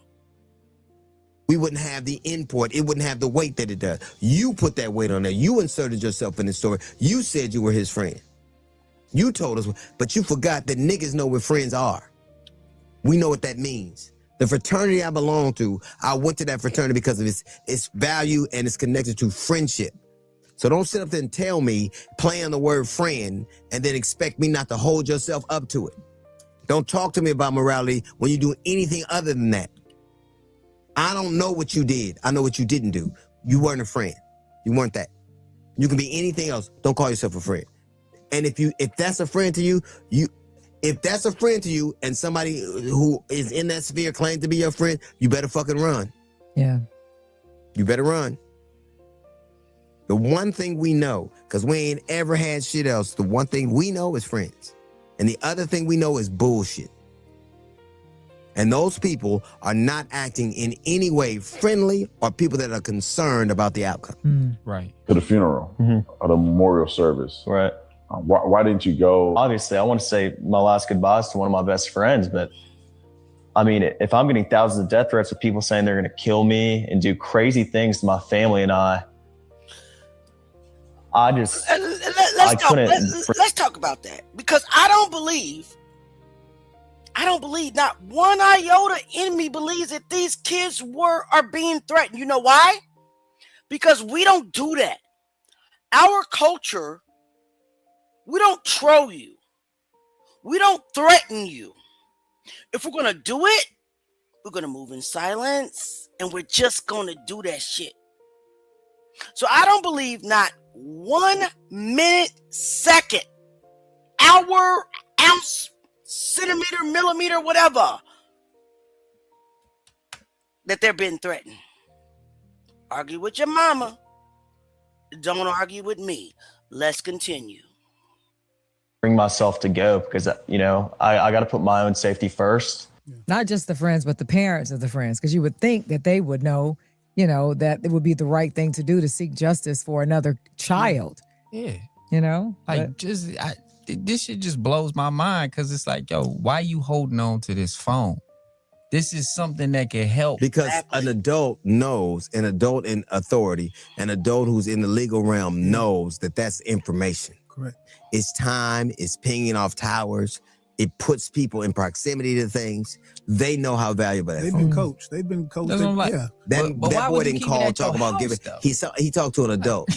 we wouldn't have the import. It wouldn't have the weight that it does. You put that weight on there. You inserted yourself in the story. You said you were his friend. You told us, but you forgot that niggas know what friends are. We know what that means. The fraternity I belong to, I went to that fraternity because of its value and it's connected to friendship. So don't sit up there and tell me, play on the word friend, and then expect me not to hold yourself up to it. Don't talk to me about morality when you do anything other than that. I don't know what you did. I know what you didn't do. You weren't a friend. You weren't that. You can be anything else. Don't call yourself a friend. And if that's a friend to you, if that's a friend to you and somebody who is in that sphere claims to be your friend, you better fucking run. Yeah. You better run. The one thing we know, because we ain't ever had shit else, the one thing we know is friends. And the other thing we know is bullshit. And those people are not acting in any way friendly or people that are concerned about the outcome. Right. To the funeral or the memorial service. Right. Why didn't you go? Obviously, I want to say my last goodbyes to one of my best friends, but I mean, if I'm getting thousands of death threats of people saying they're going to kill me and do crazy things to my family and I just, let's talk about that because I don't believe not one iota in me believes that these kids are being threatened. You know why? Because we don't do that. Our culture, we don't troll you. We don't threaten you. If we're going to do it, we're going to move in silence and we're just going to do that shit. So I don't believe not 1 minute, second, hour, ounce, centimeter, millimeter, whatever, that they're being threatened. Argue with your mama. Don't argue with me. Let's continue. bring myself to go because, you know, I got to put my own safety first. Not just the friends, but the parents of the friends, because you would think that they would know, you know, that it would be the right thing to do to seek justice for another child. Yeah. You know? Like, this shit just blows my mind because it's like, yo, why you holding on to this phone? This is something that can help. Because an adult knows, an adult in authority, an adult who's in the legal realm knows that that's information. Correct. It's time, it's pinging off towers. It puts people in proximity to things. They know how valuable that They've phone been is. coached. They've been coached. Yeah. That boy didn't call, talk about giving. He talked to an adult.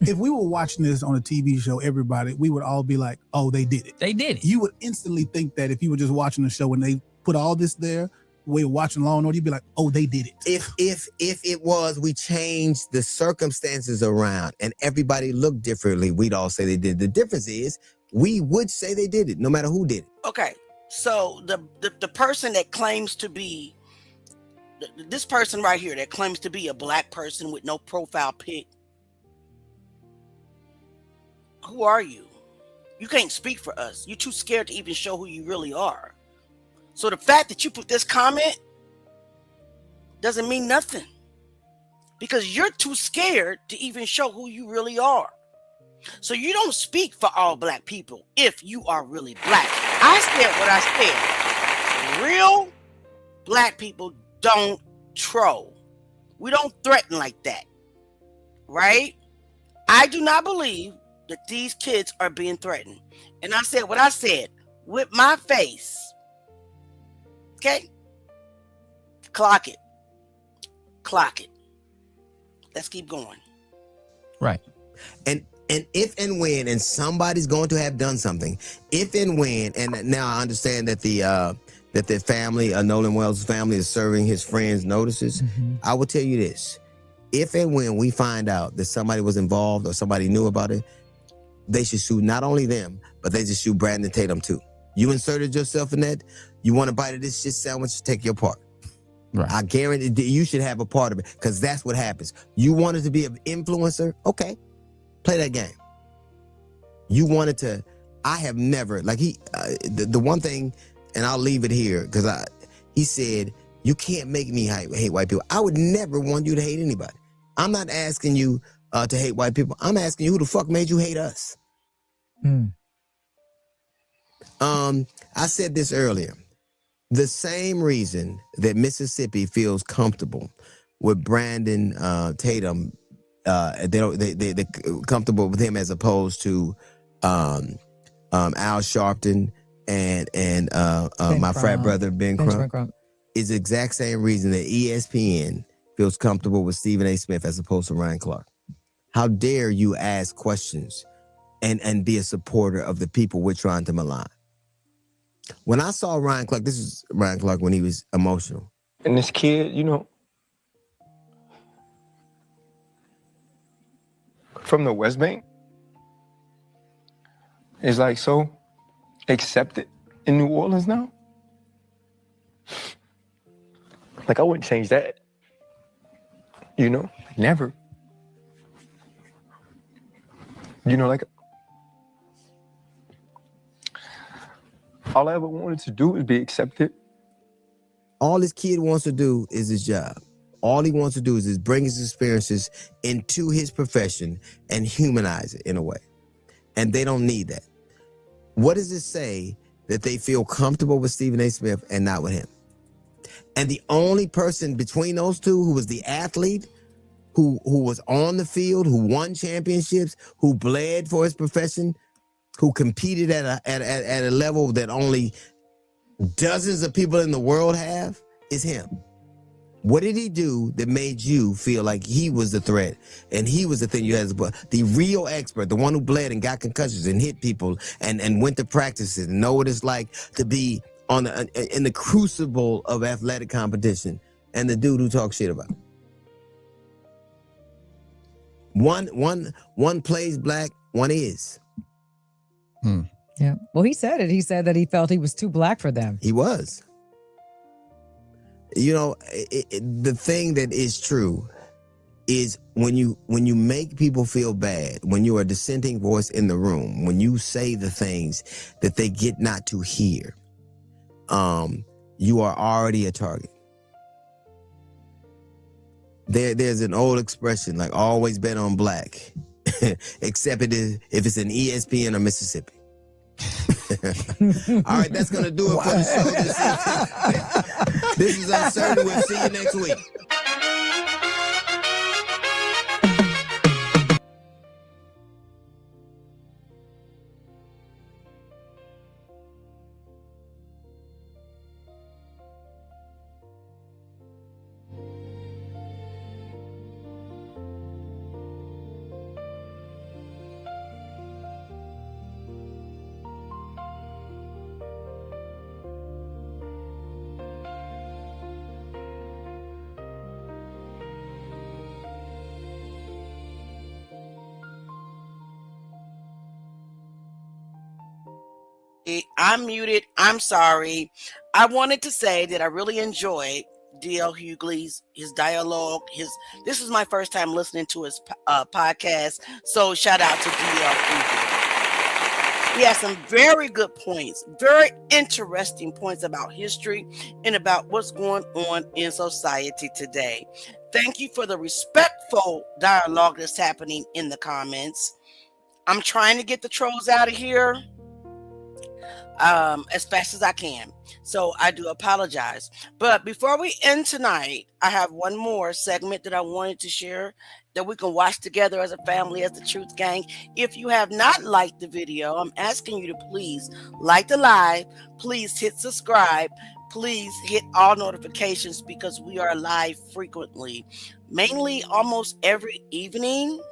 If we were watching this on a TV show, everybody, we would all be like, oh, they did it. They did it. You would instantly think that if you were just watching the show and they put all this there, we were watching Law and Order, you'd be like, oh, they did it. If it was, we changed the circumstances around and everybody looked differently, we'd all say they did. The difference is we would say they did it, no matter who did it. Okay, so the person that claims to be, this person right here that claims to be a black person with no profile pic, who are you? You can't speak for us. You're too scared to even show who you really are. So the fact that you put this comment doesn't mean nothing because you're too scared to even show who you really are. So you don't speak for all black people if you are really black. I said what I said. Real black people don't troll. We don't threaten like that, right? I do not believe that these kids are being threatened. And I said what I said. with my face. Okay? Clock it. Clock it. Let's keep going. Right. And if and when, and somebody's going to have done something, if and when, and now I understand that the family, Nolan Wells' family, is serving his friends notices. I will tell you this: if and when we find out that somebody was involved or somebody knew about it, they should sue not only them, but they should sue Brandon Tatum too. You inserted yourself in that. You want a bite of this shit sandwich? Take your part. Right. I guarantee you should have a part of it, because that's what happens. You wanted to be an influencer? Okay. Play that game. You wanted to. I have never, like the one thing, and I'll leave it here, because he said, you can't make me hate white people. I would never want you to hate anybody. I'm not asking you to hate white people. I'm asking you, who the fuck made you hate us? I said this earlier. The same reason that Mississippi feels comfortable with Brandon Tatum, they're comfortable with him as opposed to Al Sharpton and my frat brother Ben Crump, is the exact same reason that ESPN feels comfortable with Stephen A. Smith as opposed to Ryan Clark. How dare you ask questions and be a supporter of the people we're trying to malign? When I saw Ryan Clark, this is Ryan Clark when he was emotional. And this kid, you know, from the West Bank, is like so accepted in New Orleans now. Like, I wouldn't change that. You know, never. You know, like, all I ever wanted to do is be accepted. All this kid wants to do is his job. All he wants to do is bring his experiences into his profession and humanize it in a way. And they don't need that. What does it say that they feel comfortable with Stephen A. Smith and not with him? And the only person between those two who was the athlete, who was on the field, who won championships, who bled for his profession, who competed at a level that only dozens of people in the world have, is him. What did he do that made you feel like he was the threat and he was the thing you had to put? The real expert, the one who bled and got concussions and hit people and went to practices and know what it's like to be in the crucible of athletic competition, and the dude who talks shit about it. One plays black, one is. Yeah. Well, he said it. He said that he felt he was too black for them. He was. You know, the thing that is true is when you make people feel bad, when you are a dissenting voice in the room, when you say the things that they get not to hear, you are already a target. There's an old expression, like, always bet on black, except if it's in ESPN or Mississippi. All right, that's going to do it for the show this evening. This is Uncertain. We'll see you next week. I'm muted. I'm sorry. I wanted to say that I really enjoyed D.L. Hughley's his dialogue. This is my first time listening to his podcast, so shout out to D.L. Hughley. He has some very good points, very interesting points about history and about what's going on in society today. Thank you for the respectful dialogue that's happening in the comments. I'm trying to get the trolls out of here as fast as I can. So I do apologize. But before we end tonight, I have one more segment that I wanted to share that we can watch together as a family, as the Truth Gang. If you have not liked the video, I'm asking you to please like the live, please hit subscribe, please hit all notifications, because we are live frequently, mainly almost every evening,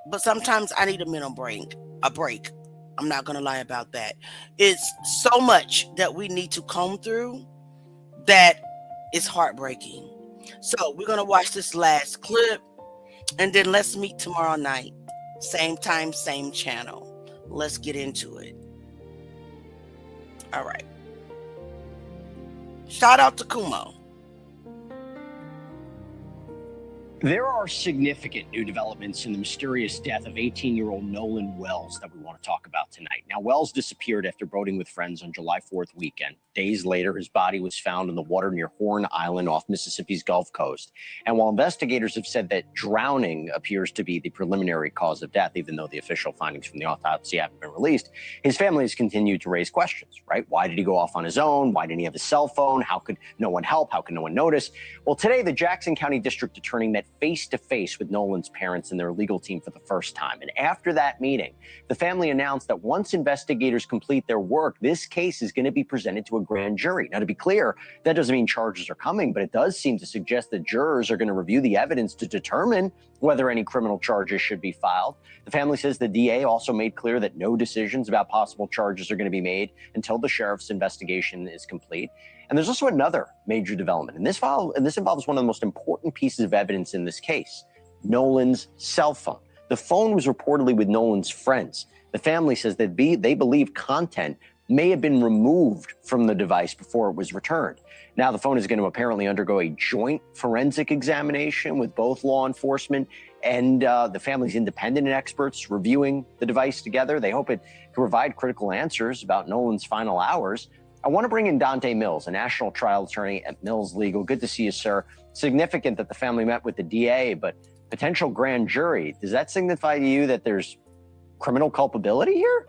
but sometimes I need a mental break. I'm not going to lie about that. It's so much that we need to comb through that it's heartbreaking. So we're going to watch this last clip, and then let's meet tomorrow night. Same time, same channel. Let's get into it. All right. Shout out to Kumo. There are significant new developments in the mysterious death of 18-year-old Nolan Wells that we want to talk about tonight. Now, Wells disappeared after boating with friends on July 4th weekend. Days later, his body was found in the water near Horn Island off Mississippi's Gulf Coast. And while investigators have said that drowning appears to be the preliminary cause of death, even though the official findings from the autopsy haven't been released, his family has continued to raise questions, right? Why did he go off on his own? Why didn't he have a cell phone? How could no one help? How could no one notice? Well, today, the Jackson County District Attorney met face-to-face with Nolan's parents and their legal team for the first time. And after that meeting, the family announced that once investigators complete their work, this case is going to be presented to a grand jury. Now, to be clear, that doesn't mean charges are coming, but it does seem to suggest that jurors are going to review the evidence to determine whether any criminal charges should be filed. The family says the DA also made clear that no decisions about possible charges are going to be made until the sheriff's investigation is complete. And there's also another major development, and this involves one of the most important pieces of evidence in this case, Nolan's cell phone. The phone was reportedly with Nolan's friends. The family says that they believe content may have been removed from the device before it was returned. Now the phone is going to apparently undergo a joint forensic examination with both law enforcement and the family's independent experts reviewing the device together. They hope it can provide critical answers about Nolan's final hours. I want to bring in Dante Mills, a national trial attorney at Mills Legal. Good to see you, sir. Significant that the family met with the DA, but potential grand jury. Does that signify to you that there's criminal culpability here?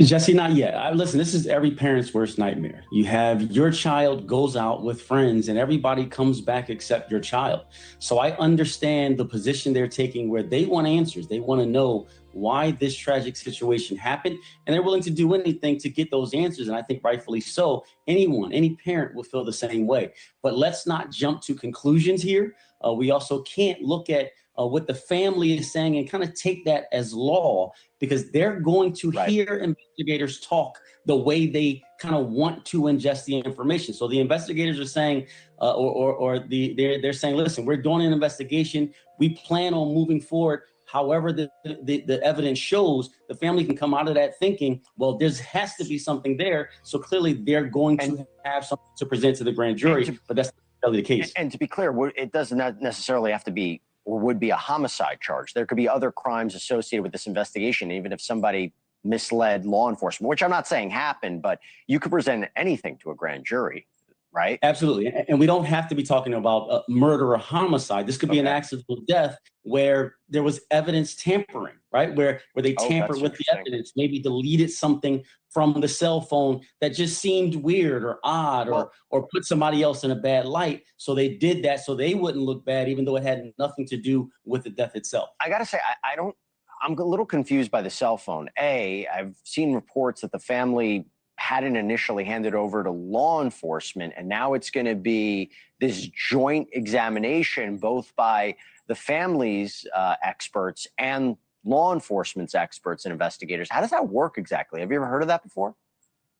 Jesse, not yet. Listen, this is every parent's worst nightmare. You have your child goes out with friends and everybody comes back except your child. So I understand the position they're taking where they want answers. They want to know why this tragic situation happened, and they're willing to do anything to get those answers. And I think rightfully so. Any parent will feel the same way. But let's not jump to conclusions here. We also can't look at what the family is saying and kind of take that as law, because they're going to hear investigators talk the way they kind of want to ingest the information. So the investigators are saying, they're saying, listen, we're doing an investigation. We plan on moving forward. However, the evidence shows, the family can come out of that thinking, well, there has to be something there. So clearly they're going to have something to present to the grand jury, but that's not really the case. And to be clear, it doesn't necessarily have to be or would be a homicide charge. There could be other crimes associated with this investigation, even if somebody misled law enforcement, which I'm not saying happened, but you could present anything to a grand jury, right? Absolutely. And we don't have to be talking about murder or homicide. This could be an accidental death where there was evidence tampering, right? Where they tampered with the evidence, maybe deleted something from the cell phone that just seemed weird or odd, or put somebody else in a bad light. So they did that so they wouldn't look bad, even though it had nothing to do with the death itself. I got to say, I'm a little confused by the cell phone. I've seen reports that the family hadn't initially handed over to law enforcement, and now it's going to be this joint examination, both by the family's experts and law enforcement's experts and investigators. How does that work exactly? Have you ever heard of that before?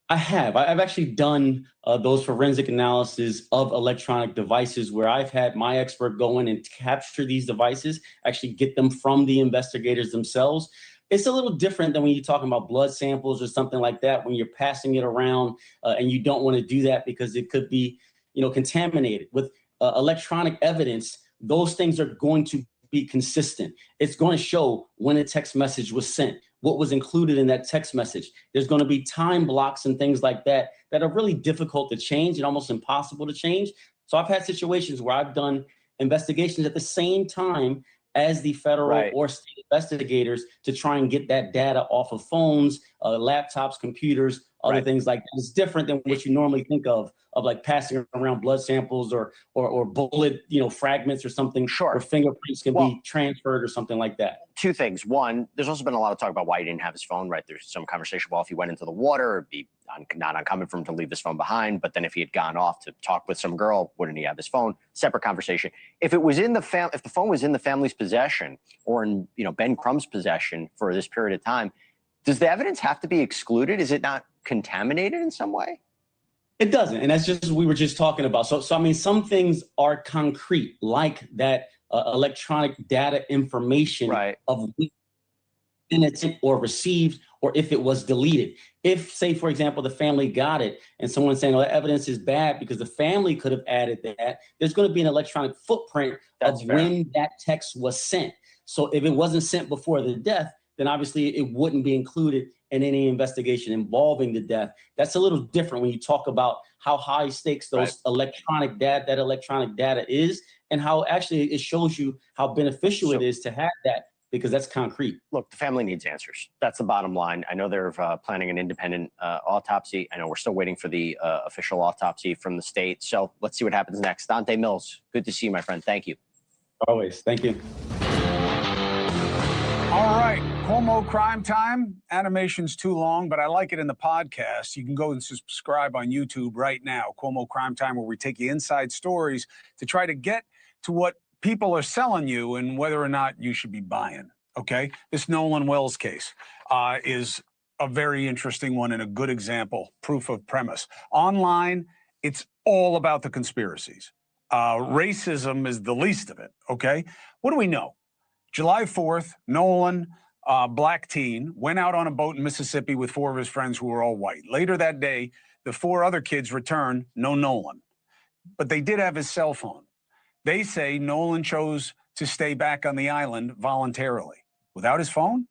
I have. I've actually done those forensic analysis of electronic devices where I've had my expert go in and capture these devices, actually get them from the investigators themselves. It's a little different than when you're talking about blood samples or something like that, when you're passing it around and you don't want to do that because it could be, contaminated. With electronic evidence, those things are going to be consistent. It's going to show when a text message was sent, what was included in that text message. There's going to be time blocks and things like that that are really difficult to change and almost impossible to change. So I've had situations where I've done investigations at the same time as the federal or state investigators to try and get that data off of phones, laptops, computers, other things like that. It's different than what you normally think of like passing around blood samples or bullet, fragments or something. Sure. Or fingerprints can be transferred or something like that. Two things. One, there's also been a lot of talk about why he didn't have his phone, right? There's some conversation, well, if he went into the water, it'd be not uncommon for him to leave his phone behind. But then if he had gone off to talk with some girl, wouldn't he have his phone? Separate conversation. If it was in if the phone was in the family's possession or in, Ben Crump's possession for this period of time, does the evidence have to be excluded? Is it not contaminated in some way? It doesn't. And that's just what we were just talking about. So I mean, some things are concrete, like that electronic data information of when it's or received, or if it was deleted. If, say, for example, the family got it and someone's saying, oh, the evidence is bad because the family could have added that, there's going to be an electronic footprint of when that text was sent. So if it wasn't sent before the death, then obviously it wouldn't be included in any investigation involving the death. That's a little different when you talk about how high stakes those electronic data is, and how actually it shows you how beneficial it is to have that, because that's concrete. Look, the family needs answers. That's the bottom line. I know they're planning an independent autopsy. I know we're still waiting for the official autopsy from the state. So let's see what happens next. Dante Mills, good to see you, my friend. Thank you. Always. Thank you. All right, Cuomo Crime Time. Animation's too long, but I like it in the podcast. You can go and subscribe on YouTube right now. Cuomo Crime Time, where we take you inside stories to try to get to what people are selling you and whether or not you should be buying, okay? This Nolan Wells case is a very interesting one and a good example, proof of premise. Online, it's all about the conspiracies. Racism is the least of it, okay? What do we know? July 4th, Nolan, black teen, went out on a boat in Mississippi with 4 of his friends who were all white. Later that day, the 4 other kids returned, no Nolan. But they did have his cell phone. They say Nolan chose to stay back on the island voluntarily. Without his phone?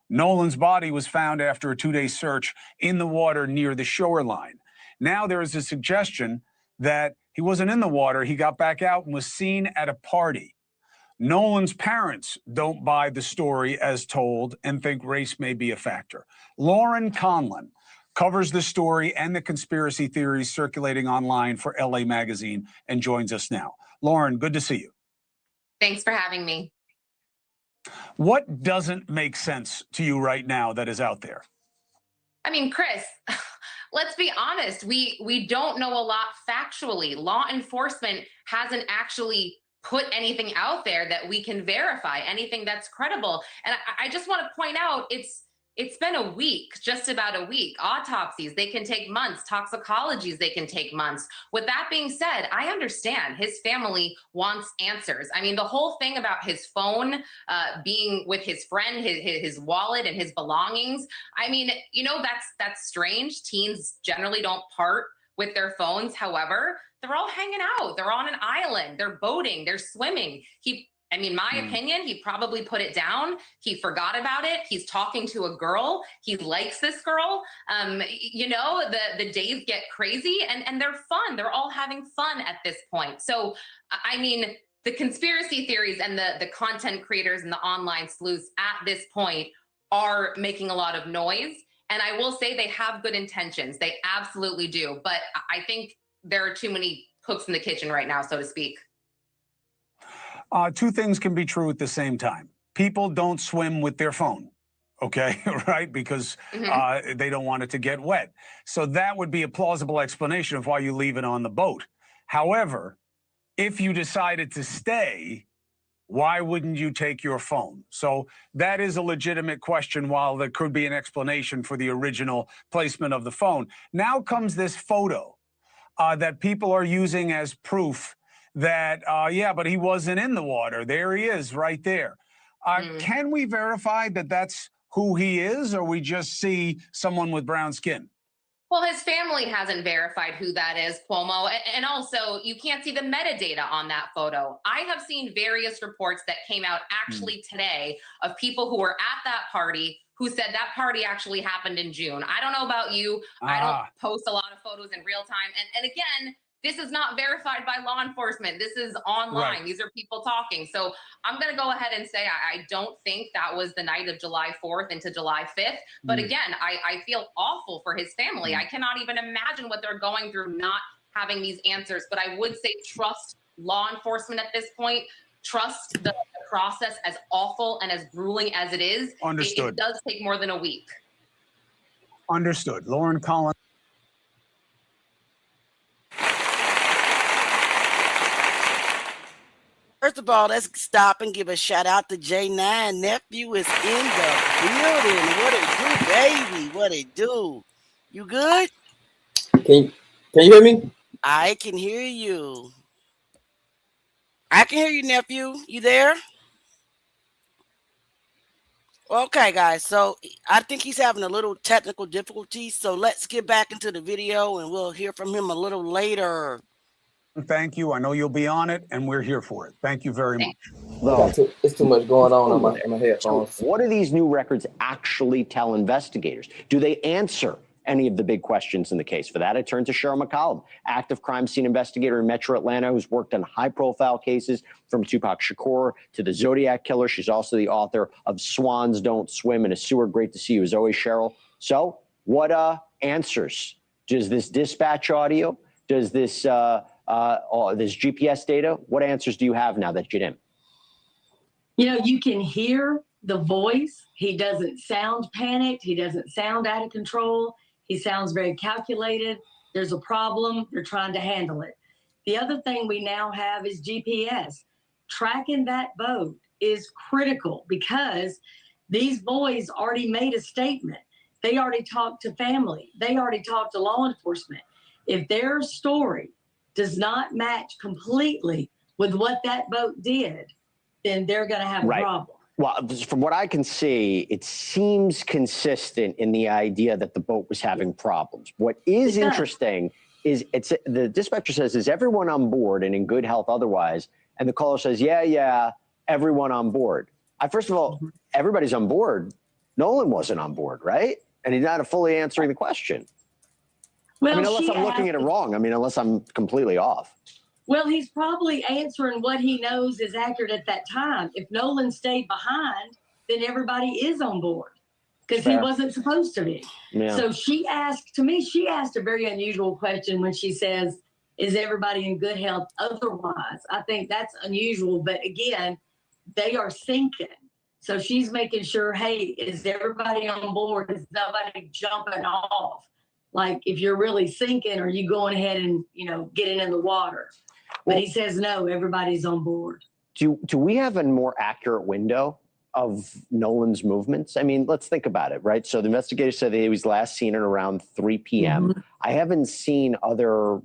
Nolan's body was found after a 2-day search in the water near the shoreline. Now there is a suggestion that he wasn't in the water. He got back out and was seen at a party. Nolan's parents don't buy the story as told and think race may be a factor. Lauren Conlon covers the story and the conspiracy theories circulating online for LA Magazine and joins us now. Lauren, good to see you. Thanks for having me. What doesn't make sense to you right now that is out there? I mean, Chris, let's be honest. We don't know a lot factually. Law enforcement hasn't actually put anything out there that we can verify, anything that's credible. And I just want to point out, it's been a week, just about a week. Autopsies, they can take months. Toxicologies, they can take months. With that being said, I understand his family wants answers. I mean, the whole thing about his phone being with his friend, his wallet and his belongings, I mean, that's strange. Teens generally don't part with their phones. However, they're all hanging out. They're on an island. They're boating. They're swimming. My opinion, he probably put it down. He forgot about it. He's talking to a girl. He likes this girl. The days get crazy and they're fun. They're all having fun at this point. So, I mean, the conspiracy theories and the content creators and the online sleuths at this point are making a lot of noise. And I will say they have good intentions. They absolutely do. But I think there are too many cooks in the kitchen right now, so to speak. 2 things can be true at the same time. People don't swim with their phone, okay, right? Because they don't want it to get wet. So that would be a plausible explanation of why you leave it on the boat. However, if you decided to stay, why wouldn't you take your phone? So that is a legitimate question, while there could be an explanation for the original placement of the phone. Now comes this photo that people are using as proof that, but he wasn't in the water. There he is right there. Can we verify that that's who he is, or we just see someone with brown skin? Well, his family hasn't verified who that is, Cuomo. And also, you can't see the metadata on that photo. I have seen various reports that came out actually today of people who were at that party who said that party actually happened in June. I don't know about you. I don't post a lot of photos in real time. And again, This is not verified by law enforcement. This is online. Right. These are people talking. So I'm going to go ahead and say I don't think that was the night of July 4th into July 5th. But again, I feel awful for his family. I cannot even imagine what they're going through not having these answers. But I would say trust law enforcement at this point. Trust the process, as awful and as grueling as it is. Understood. It does take more than a week. Understood. Lauren Collins. First of all, let's stop and give a shout out to J9. Nephew is in the building. What it do, baby? What it do? You good? Can you hear me? I can hear you. I can hear you, nephew. You there? Okay, guys. So I think he's having a little technical difficulty. So let's get back into the video and we'll hear from him a little later. Thank you. I know you'll be on it, and we're here for it. Thank you very much. No, it's too much going on my headphones. So what do these new records actually tell investigators? Do they answer any of the big questions in the case? For that, I turn to Cheryl McCollum, active crime scene investigator in Metro Atlanta, who's worked on high-profile cases from Tupac Shakur to the Zodiac Killer. She's also the author of Swans Don't Swim in a Sewer. Great to see you as always, Cheryl. So what answers? Does this dispatch audio? Does this this GPS data? What answers do you have now that you get in? You know, you can hear the voice. He doesn't sound panicked. He doesn't sound out of control. He sounds very calculated. There's a problem. They're trying to handle it. The other thing we now have is GPS. Tracking that boat is critical because these boys already made a statement. They already talked to family. They already talked to law enforcement. If their story does not match completely with what that boat did, then they're going to have a problem. Well, from what I can see, it seems consistent in the idea that the boat was having problems. What is interesting is the dispatcher says, is everyone on board and in good health otherwise? And the caller says, yeah, everyone on board. First of all, everybody's on board. Nolan wasn't on board, right? And he's not fully answering the question. Well, I mean, unless I'm looking at it wrong. I mean, unless I'm completely off. Well, he's probably answering what he knows is accurate at that time. If Nolan stayed behind, then everybody is on board because he wasn't supposed to be. Yeah. So she asked a very unusual question when she says, is everybody in good health otherwise? I think that's unusual. But again, they are sinking. So she's making sure, hey, is everybody on board? Is nobody jumping off? Like if you're really sinking, are you going ahead and, getting in the water? But he says, no, everybody's on board. Do we have a more accurate window of Nolan's movements? I mean, let's think about it, right? So the investigators said that he was last seen at around 3 p.m. I haven't seen other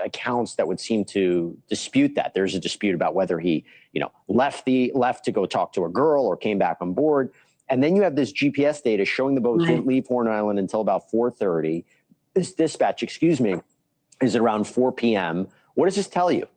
accounts that would seem to dispute that. There's a dispute about whether he, left to go talk to a girl or came back on board. And then you have this GPS data showing the boat didn't leave Horn Island until about 4:30. This dispatch, is around 4 p.m. What does this tell you?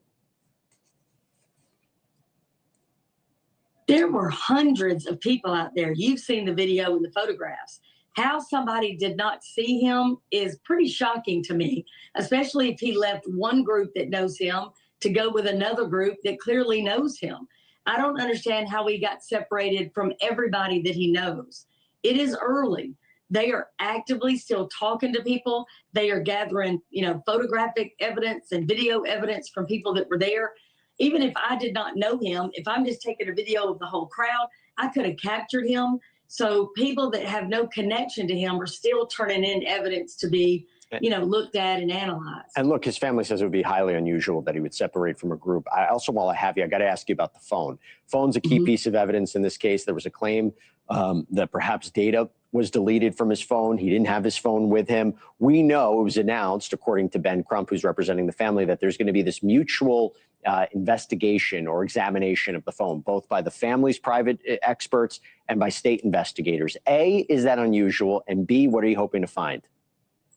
There were hundreds of people out there. You've seen the video and the photographs. How somebody did not see him is pretty shocking to me, especially if he left one group that knows him to go with another group that clearly knows him. I don't understand how he got separated from everybody that he knows. It is early. They are actively still talking to people. They are gathering, photographic evidence and video evidence from people that were there. Even if I did not know him, if I'm just taking a video of the whole crowd, I could have captured him. So people that have no connection to him are still turning in evidence to be, looked at and analyzed. And look, his family says it would be highly unusual that he would separate from a group. I also, while I have you, I got to ask you about the phone. Phone's a key piece of evidence in this case. There was a claim that perhaps data was deleted from his phone. He didn't have his phone with him. We know it was announced, according to Ben Crump, who's representing the family, that there's going to be this mutual investigation or examination of the phone, both by the family's private experts and by state investigators. A, is that unusual? And B, what are you hoping to find?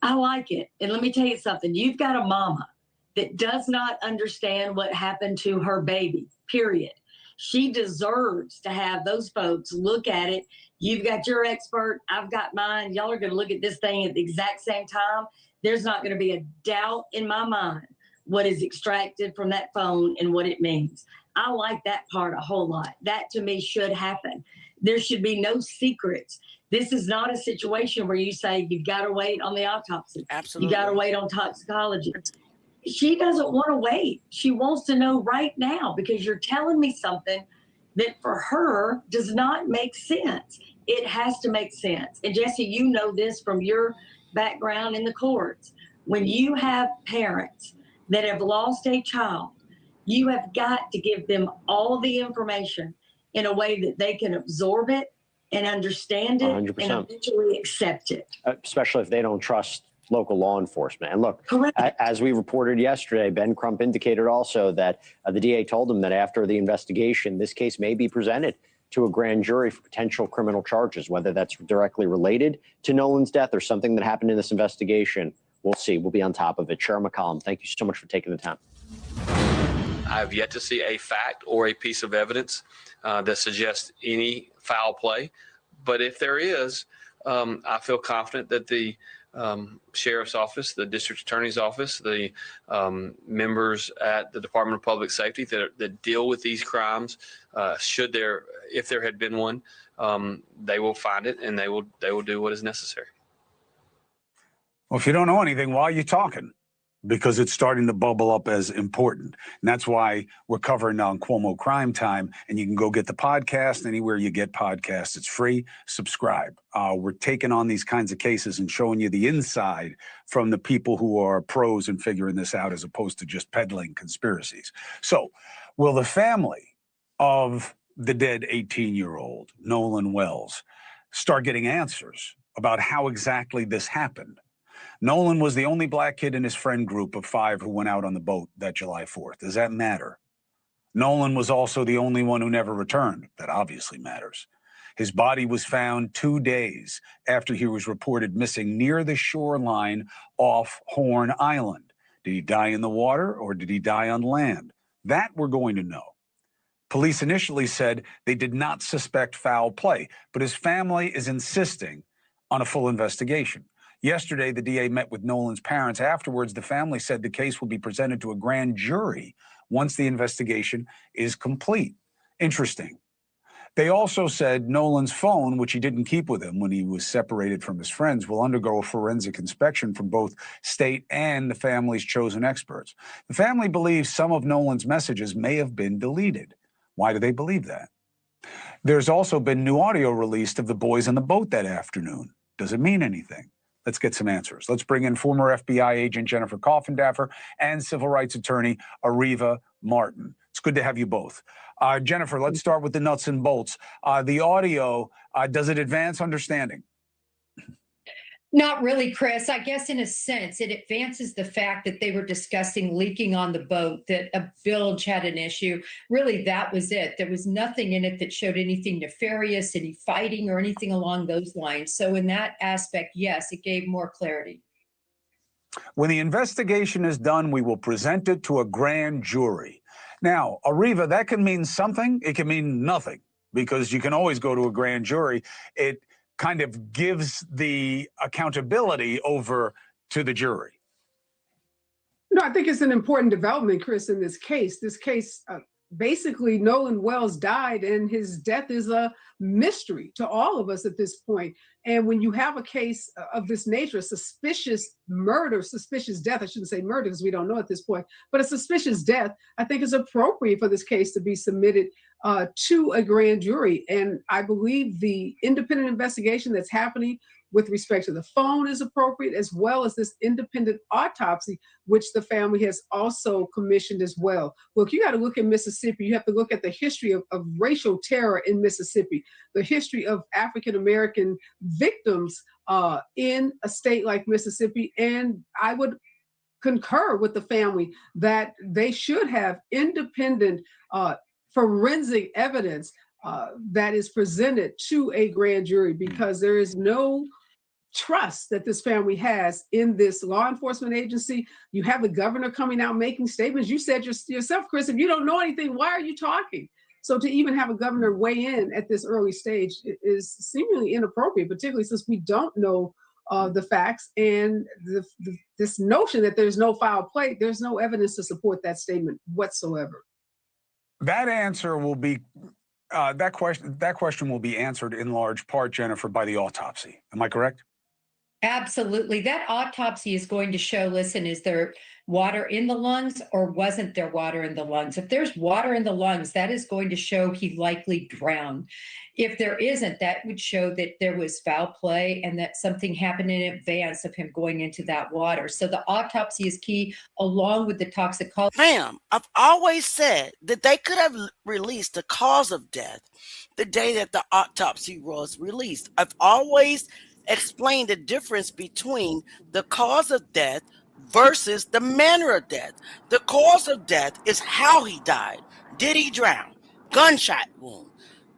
I like it. And let me tell you something. You've got a mama that does not understand what happened to her baby, period. She deserves to have those folks look at it. You've got your expert. I've got mine. Y'all are going to look at this thing at the exact same time. There's not going to be a doubt in my mind what is extracted from that phone and what it means. I like that part a whole lot. That to me should happen. There should be no secrets. This is not a situation where you say you've got to wait on the autopsy. Absolutely. You got to wait on toxicology. She doesn't want to wait. She wants to know right now because you're telling me something that for her does not make sense. It has to make sense. And Jesse, you know this from your background in the courts. When you have parents that have lost a child, you have got to give them all the information in a way that they can absorb it and understand it 100%. and eventually accept it. Especially if they don't trust local law enforcement. And look, as we reported yesterday, Ben Crump indicated also that the DA told him that after the investigation, this case may be presented to a grand jury for potential criminal charges, whether that's directly related to Nolan's death or something that happened in this investigation. We'll see. We'll be on top of it. Chair McCollum, thank you so much for taking the time. I have yet to see a fact or a piece of evidence that suggests any foul play. But if there is, I feel confident that the sheriff's office, the district attorney's office, the members at the Department of Public Safety that deal with these crimes, if there had been one, they will find it and they will do what is necessary. Well, if you don't know anything, why are you talking? Because it's starting to bubble up as important. And that's why we're covering on Cuomo Crime Time. And you can go get the podcast anywhere you get podcasts. It's free. Subscribe. We're taking on these kinds of cases and showing you the inside from the people who are pros in figuring this out as opposed to just peddling conspiracies. So will the family of the dead 18-year-old, Nolan Wells, start getting answers about how exactly this happened? Nolan was the only black kid in his friend group of 5 who went out on the boat that July 4th. Does that matter? Nolan was also the only one who never returned. That obviously matters. His body was found 2 days after he was reported missing near the shoreline off Horn Island. Did he die in the water or did he die on land? That we're going to know. Police initially said they did not suspect foul play, but his family is insisting on a full investigation. Yesterday, the DA met with Nolan's parents. Afterwards, the family said the case will be presented to a grand jury once the investigation is complete. Interesting. They also said Nolan's phone, which he didn't keep with him when he was separated from his friends, will undergo a forensic inspection from both state and the family's chosen experts. The family believes some of Nolan's messages may have been deleted. Why do they believe that? There's also been new audio released of the boys on the boat that afternoon. Does it mean anything? Let's get some answers. Let's bring in former FBI agent Jennifer Coffindaffer and civil rights attorney Ariva Martin. It's good to have you both. Jennifer, let's start with the nuts and bolts. The audio, does it advance understanding? Not really, Chris. I guess in a sense, it advances the fact that they were discussing leaking on the boat, that a bilge had an issue. Really, that was it. There was nothing in it that showed anything nefarious, any fighting or anything along those lines. So in that aspect, yes, it gave more clarity. When the investigation is done, we will present it to a grand jury. Now, Ariva, that can mean something. It can mean nothing, because you can always go to a grand jury. It kind of gives the accountability over to the jury. No, I think it's an important development, Chris, in this case. This case, basically, Nolan Wells died, and his death is a mystery to all of us at this point. And when you have a case of this nature, a suspicious murder, suspicious death, I shouldn't say murder because we don't know at this point, but a suspicious death, I think it's appropriate for this case to be submitted to a grand jury. And I believe the independent investigation that's happening with respect to the phone is appropriate, as well as this independent autopsy, which the family has also commissioned as well. Look, you got to look at Mississippi. You have to look at the history of racial terror in Mississippi, the history of African-American victims in a state like Mississippi. And I would concur with the family that they should have independent forensic evidence that is presented to a grand jury, because there is no trust that this family has in this law enforcement agency. You have the governor coming out making statements. You said yourself, Chris, if you don't know anything, why are you talking? So to even have a governor weigh in at this early stage is seemingly inappropriate, particularly since we don't know the facts and this notion that there's no foul play. There's no evidence to support that statement whatsoever. That answer will be that question will be answered in large part, Jennifer, by the autopsy. Am I correct? Absolutely. That autopsy is going to show, listen, is there water in the lungs or wasn't there water in the lungs? If there's water in the lungs, that is going to show he likely drowned. If there isn't, that would show that there was foul play and that something happened in advance of him going into that water. So the autopsy is key, along with the toxicology. Ma'am, I've always said that they could have released the cause of death the day that the autopsy was released. I've always explained the difference between the cause of death versus the manner of death. The cause of death is how he died. Did he drown? Gunshot wound,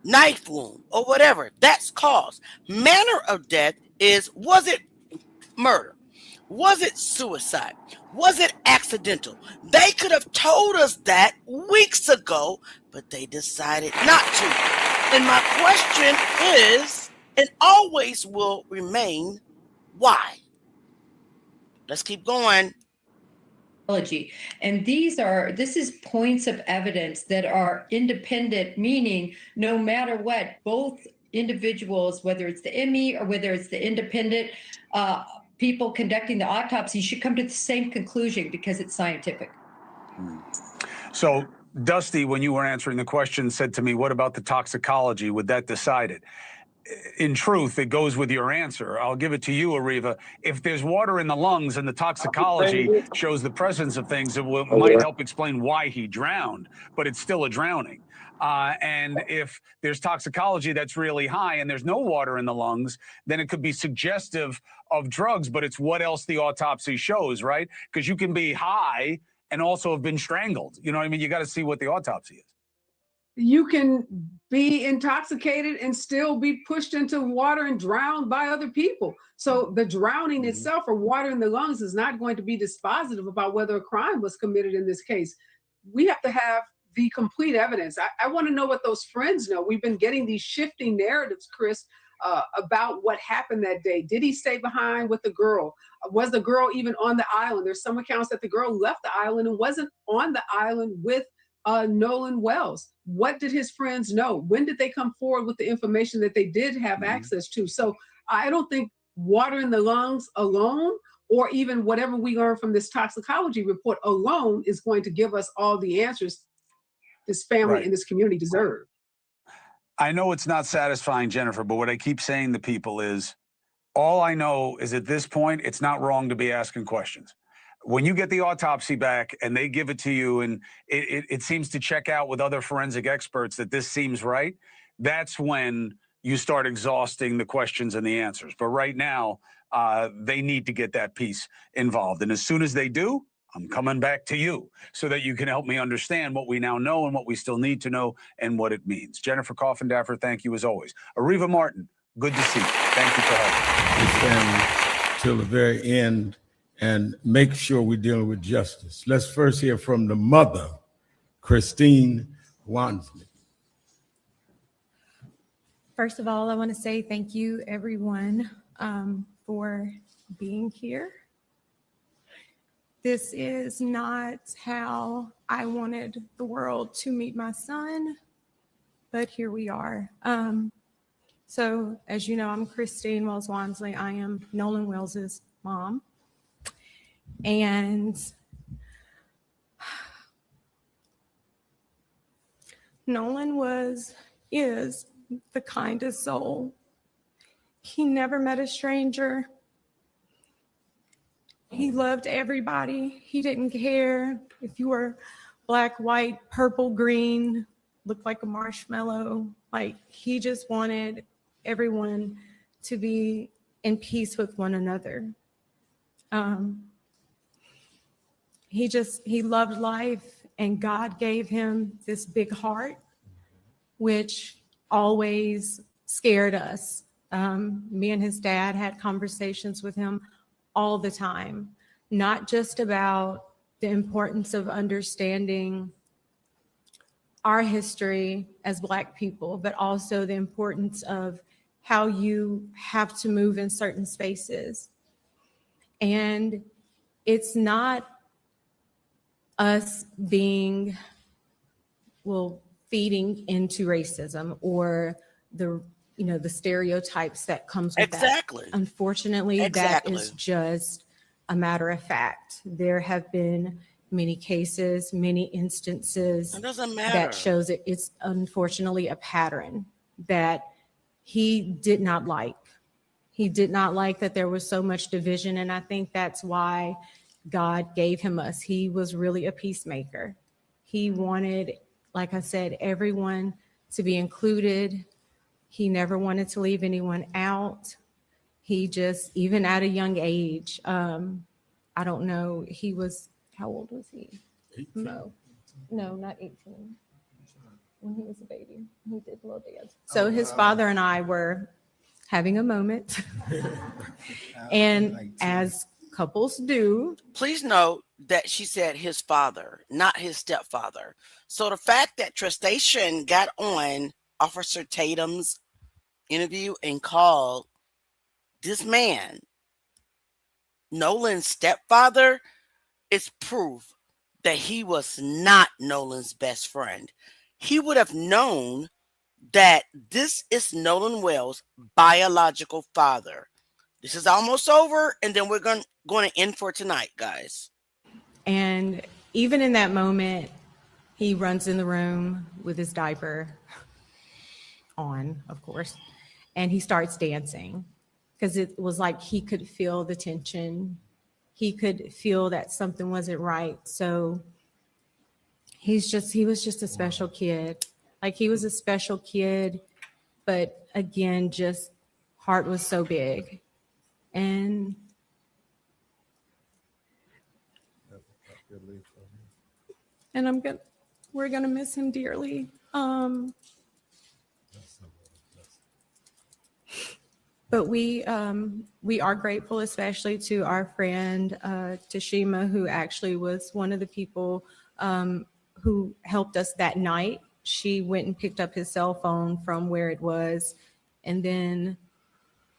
knife wound, or whatever. That's cause. Manner of death is, was it murder? Was it suicide? Was it accidental? They could have told us that weeks ago, but they decided not to. And my question is, and always will remain, why? Let's keep going. And this is points of evidence that are independent, meaning no matter what, both individuals, whether it's the ME or whether it's the independent people conducting the autopsy, should come to the same conclusion because it's scientific. So Dusty, when you were answering the question, said to me, what about the toxicology? Would that decide it? In truth, it goes with your answer. I'll give it to you, Ariva. If there's water in the lungs and the toxicology shows the presence of things, it might help explain why he drowned, but it's still a drowning. And if there's toxicology that's really high and there's no water in the lungs, then it could be suggestive of drugs, but it's what else the autopsy shows, right? Because you can be high and also have been strangled. You know what I mean? You got to see what the autopsy is. You can be intoxicated and still be pushed into water and drowned by other people. So the drowning itself or water in the lungs is not going to be dispositive about whether a crime was committed in this case. We have to have the complete evidence. I want to know what those friends know. We've been getting these shifting narratives, Chris, about what happened that day. Did he stay behind with the girl? Was the girl even on the island? There's some accounts that the girl left the island and wasn't on the island with Nolan Wells. What did his friends know? When did they come forward with the information that they did have access to? So I don't think water in the lungs alone, or even whatever we learn from this toxicology report alone, is going to give us all the answers this family and this community deserve. I know it's not satisfying, Jennifer, but what I keep saying to people is, all I know is at this point, it's not wrong to be asking questions. When you get the autopsy back and they give it to you and it seems to check out with other forensic experts that this seems right, that's when you start exhausting the questions and the answers. But right now, they need to get that piece involved. And as soon as they do, I'm coming back to you so that you can help me understand what we now know and what we still need to know and what it means. Jennifer Coffindaffer, thank you as always. Ariva Martin, good to see you. Thank you for helping. Till the very end and make sure we're dealing with justice. Let's first hear from the mother, Christine Wansley. First of all, I want to say thank you, everyone, for being here. This is not how I wanted the world to meet my son, but here we are. So as you know, I'm Christine Wells Wansley. I am Nolan Wells's mom. And Nolan is the kindest soul. He never met a stranger. He loved everybody. He didn't care if you were black, white, purple, green, looked like a marshmallow. Like, he just wanted everyone to be in peace with one another. He loved life, and God gave him this big heart, which always scared us. Me and his dad had conversations with him all the time, not just about the importance of understanding our history as Black people, but also the importance of how you have to move in certain spaces. And it's not us being, feeding into racism or the stereotypes that comes with Exactly. that. Unfortunately, that is just a matter of fact. There have been many cases, many instances It doesn't matter. that shows it's unfortunately a pattern that he did not like. He did not like that there was so much division, and I think that's why God gave him us. He was really a peacemaker. He wanted, like I said, everyone to be included. He never wanted to leave anyone out. He just, even at a young age, I don't know, he was, how old was he? 18. No, not 18. When he was a baby, he did little dance. So his father and I were having a moment. And as couples do. Please note that she said his father, not his stepfather. So the fact that Tristation got on Officer Tatum's interview and called this man Nolan's stepfather is proof that he was not Nolan's best friend. He would have known that this is Nolan Wells' biological father. This is almost over, and then we're going to end for tonight, guys. And even in that moment, he runs in the room with his diaper on, of course, and he starts dancing because it was like he could feel the tension. He could feel that something wasn't right. So he was just a special kid. Like, he was a special kid, but again, just heart was so big. And we're gonna miss him dearly. But we are grateful, especially to our friend Tashima, who actually was one of the people who helped us that night. She went and picked up his cell phone from where it was, and then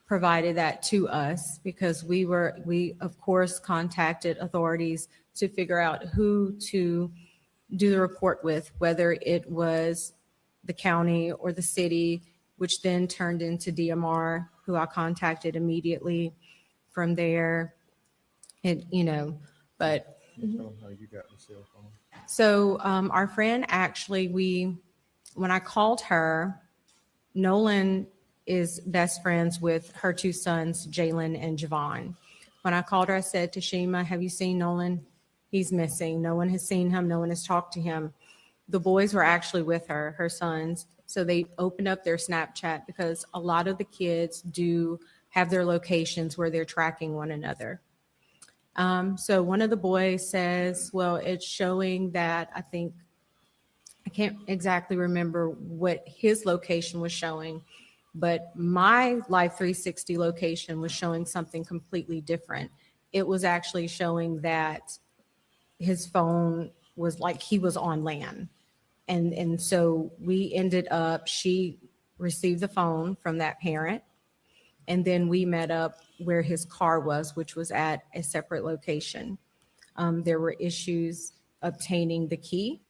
provided that to us, because we of course contacted authorities to figure out who to do the report with, whether it was the county or the city, which then turned into DMR, who I contacted immediately from there. And but How you got the cell phone? so our friend actually, when I called her, Nolan is best friends with her two sons, Jalen and Javon. When I called her, I said, Tashima, have you seen Nolan? He's missing. No one has seen him. No one has talked to him. The boys were actually with her sons. So they opened up their Snapchat, because a lot of the kids do have their locations where they're tracking one another. So one of the boys says, well, it's showing that, I can't exactly remember what his location was showing, but my Live 360 location was showing something completely different. It was actually showing that his phone was like he was on land. And so we ended up, she received the phone from that parent, and then we met up where his car was, which was at a separate location. There were issues obtaining the key.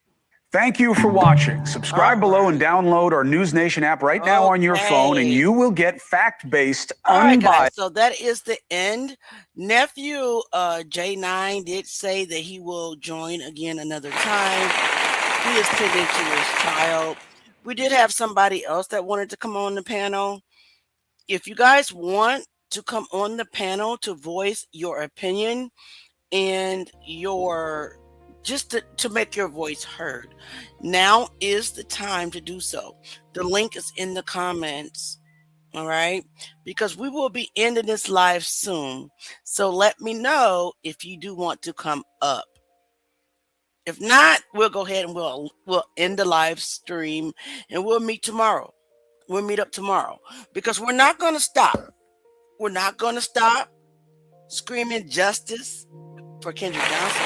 Thank you for watching. Subscribe below and download our News Nation app right now on your phone, and you will get fact-based, All right, guys, unbiased. so that is the end. Nephew J9 did say that he will join again another time. He is tending to his child. We did have somebody else that wanted to come on the panel. If you guys want to come on the panel to voice your opinion and just to make your voice heard, now is the time to do so. The link is in the comments. All right, because we will be ending this live soon. So let me know if you do want to come up. If not, we'll go ahead and we'll end the live stream, and we'll meet tomorrow. We'll meet up tomorrow, because we're not going to stop. We're not going to stop screaming justice for Kendrick Johnson.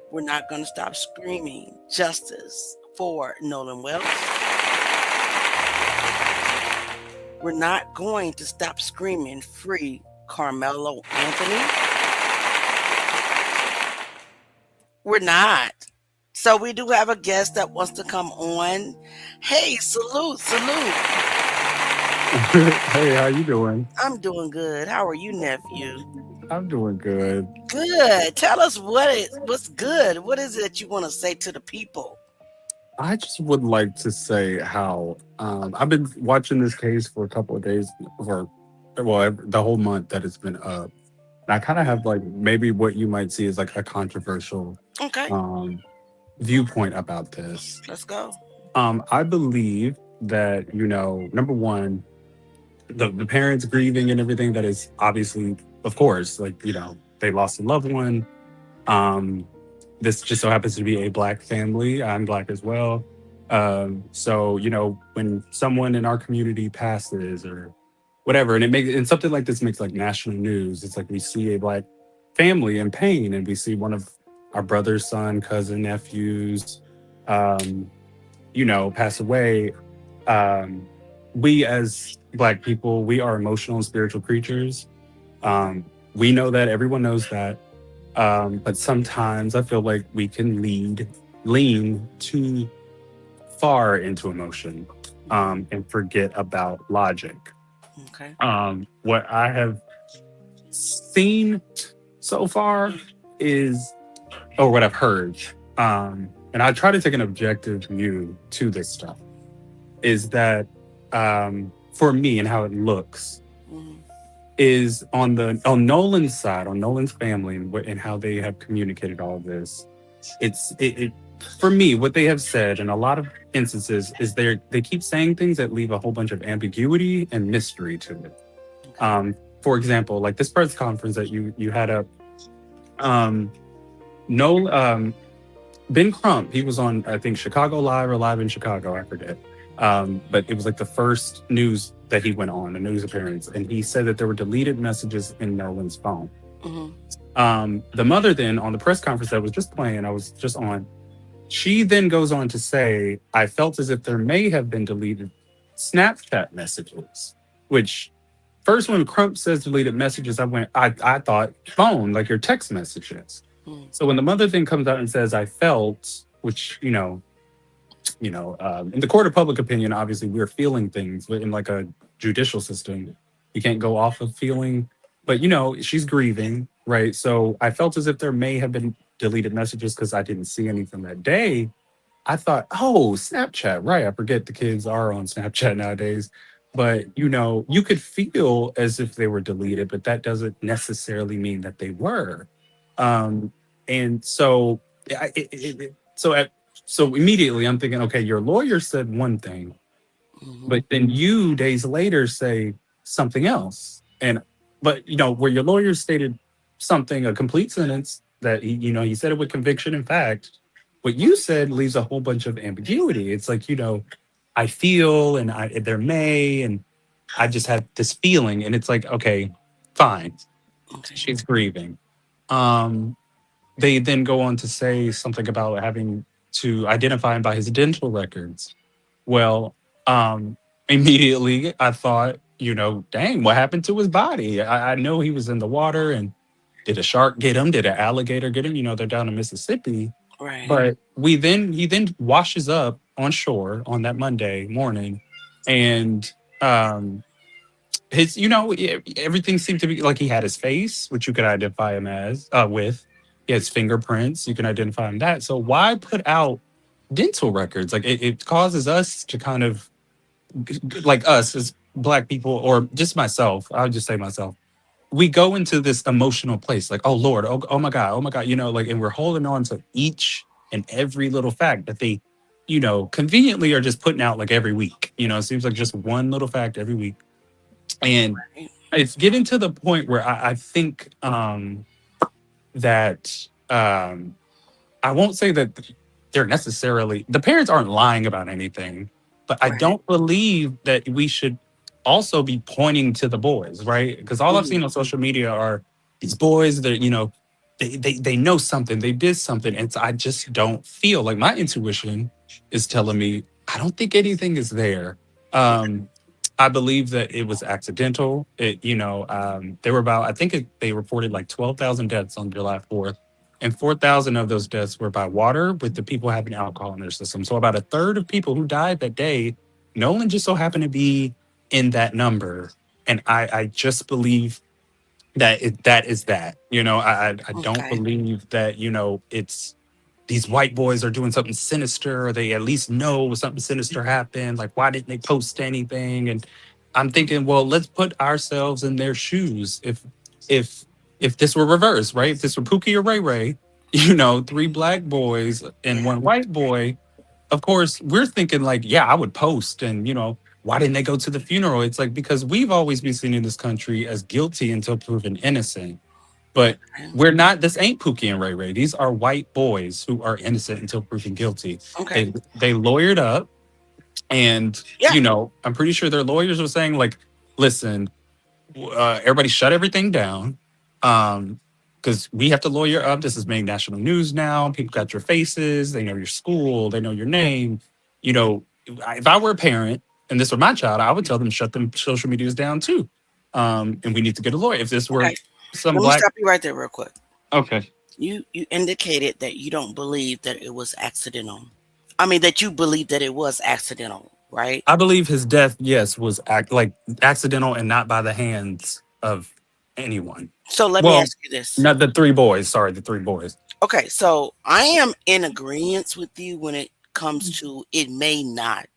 We're not going to stop screaming justice for Nolan Wells. we're not going to stop screaming free Carmelo Anthony. We're not. So we do have a guest that wants to come on. Hey, salute. Hey, how you doing? I'm doing good. How are you, nephew? I'm doing good. Good. Tell us what's good. What is it that you want to say to the people? I just would like to say how I've been watching this case for a couple of days, the whole month that it's been up. And I kind of have like maybe what you might see as like a controversial Okay, viewpoint about this. let's go. I believe that, number one, the parents grieving and everything that is obviously, of course, like, they lost a loved one. This just so happens to be a Black family. I'm Black as well. So, when someone in our community passes or whatever, and something like this makes like national news, it's like we see a Black family in pain and we see one of our brother's son, cousin, nephews, pass away. We as Black people, we are emotional and spiritual creatures. We know that, everyone knows that. But sometimes I feel like we can lean too far into emotion, and forget about logic. Okay. What I have seen so far or what I've heard, and I try to take an objective view to this stuff, is that for me and how it looks, is on Nolan's side, on Nolan's family, and how they have communicated all of this. It for me, what they have said in a lot of instances is they keep saying things that leave a whole bunch of ambiguity and mystery to it. For example, like this press conference that you had up, Ben Crump, he was on, I think, Chicago Live or Live in Chicago, I forget. But it was like the first news that he went on, a news appearance, and he said that there were deleted messages in Nolan's phone. The mother then, on the press conference that was just playing, I was just on, she then goes on to say, I felt as if there may have been deleted Snapchat messages, which first when Crump says deleted messages, I thought phone, like your text messages. So when the mother then comes out and says, I felt, which, in the court of public opinion, obviously we're feeling things, but in like a judicial system, you can't go off of feeling. But, she's grieving, right? So I felt as if there may have been deleted messages because I didn't see any from that day. I thought, oh, Snapchat, right? I forget the kids are on Snapchat nowadays. But, you could feel as if they were deleted, but that doesn't necessarily mean that they were. And so, so immediately I'm thinking, okay, your lawyer said one thing, but then you days later say something else. But where your lawyer stated something, a complete sentence that he said it with conviction and fact, what you said leaves a whole bunch of ambiguity. It's like, I feel and there may, and I just had this feeling, and it's like, okay, fine. She's grieving. They then go on to say something about having to identify him by his dental records. Well, immediately I thought, dang, what happened to his body? I know he was in the water, and did a shark get him? Did an alligator get him? They're down in Mississippi. Right. But he then washes up on shore on that Monday morning, and his, everything seemed to be like he had his face, which you could identify him with. He has fingerprints. You can identify him that. So why put out dental records? Like it causes us to kind of, like us as Black people, or just myself, I'll just say myself, we go into this emotional place like, oh Lord, oh my God, and we're holding on to each and every little fact that they, conveniently are just putting out like every week. It seems like just one little fact every week. And it's getting to the point where I think that I won't say that they're necessarily, the parents aren't lying about anything, but I don't believe that we should also be pointing to the boys, right? Because all I've seen on social media are these boys that, they know something, they did something. And so I just don't feel like, my intuition is telling me, I don't think anything is there. I believe that it was accidental. There were about, they reported like 12,000 deaths on July 4th, and 4,000 of those deaths were by water, with the people having alcohol in their system. So about a third of people who died that day, Nolan just so happened to be in that number. And I just believe that that is that. I don't Okay. believe that, it's these white boys are doing something sinister, or they at least know something sinister happened. Like, why didn't they post anything? And I'm thinking, well, let's put ourselves in their shoes. If if this were reversed, right? If this were Pookie or Ray Ray, 3 black boys and 1 white boy, of course, we're thinking like, yeah, I would post. And, why didn't they go to the funeral? It's like, because we've always been seen in this country as guilty until proven innocent. But we're not, this ain't Pookie and Ray Ray. These are white boys who are innocent until proven guilty. Okay. They lawyered up, and, I'm pretty sure their lawyers were saying, like, listen, everybody shut everything down. Because we have to lawyer up. This is making national news now. People got your faces. They know your school. They know your name. If I were a parent and this were my child, I would tell them shut them social medias down too. And we need to get a lawyer. If this were some Let me black, stop you right there real quick. okay, You indicated that you don't believe that it was accidental. I mean, that you believe that it was accidental, right? I believe his death, yes, was accidental and not by the hands of anyone. So let me ask you this. Not the 3 boys. Sorry, the 3 boys. Okay, so I am in agreement with you when it comes to it may not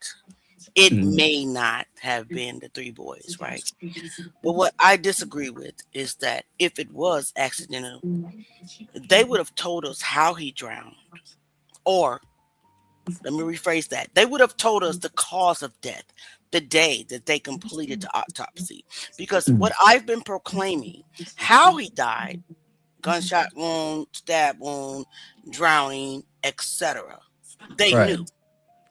have been the 3 boys, right? But what I disagree with is that if it was accidental, they would have told us how he drowned. Or, let me rephrase that. They would have told us the cause of death, the day that they completed the autopsy. Because what I've been proclaiming, how he died, gunshot wound, stab wound, drowning, etc., they knew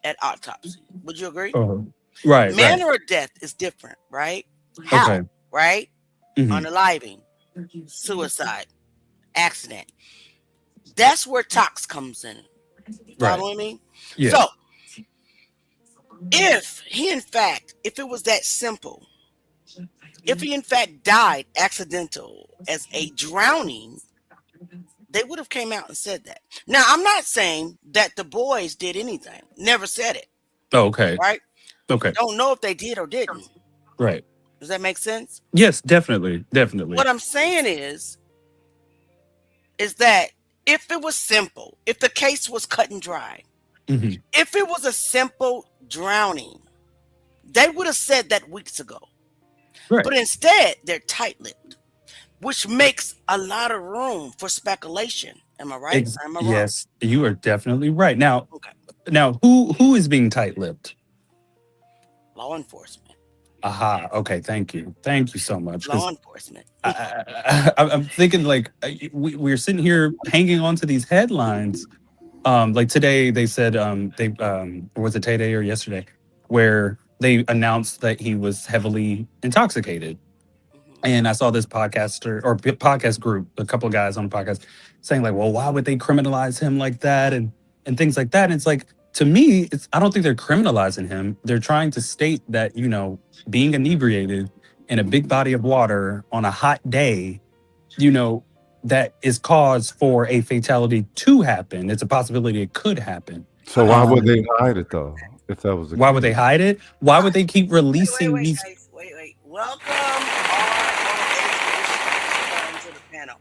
at autopsy. Would you agree? Right. Manner of death is different, right? How, Okay. right? Mhm. Unaliving, suicide, accident. That's where tox comes in. Following me? Yeah. So, if it was that simple, if he in fact died accidental as a drowning, they would have came out and said that. Now, I'm not saying that the boys did anything. Never said it. Okay. Right? Okay. Don't know if they did or didn't. Right. Does that make sense? Yes, definitely. What I'm saying is that if it was simple, if the case was cut and dry, Mhm. if it was a simple drowning, they would have said that weeks ago. Right. But instead, they're tight-lipped, which makes a lot of room for speculation. Am I right? Am I wrong? Yes, you are definitely right. Now, who is being tight-lipped? Law enforcement. Aha. Okay. Thank you. Thank you so much. 'Cause Law enforcement. I'm thinking like we're sitting here hanging on to these headlines. Like today they said or was it today or yesterday, where they announced that he was heavily intoxicated. And I saw this podcaster or podcast group, a couple of guys on the podcast saying like, well, why would they criminalize him like that? And things like that. And it's like, to me, I don't think they're criminalizing him. They're trying to state that, being inebriated in a big body of water on a hot day, that is cause for a fatality to happen. It's a possibility it could happen. So why would they hide it though? If that was the Why case? would they hide it? Why would they keep releasing these? Guys, wait. Welcome all to the panel.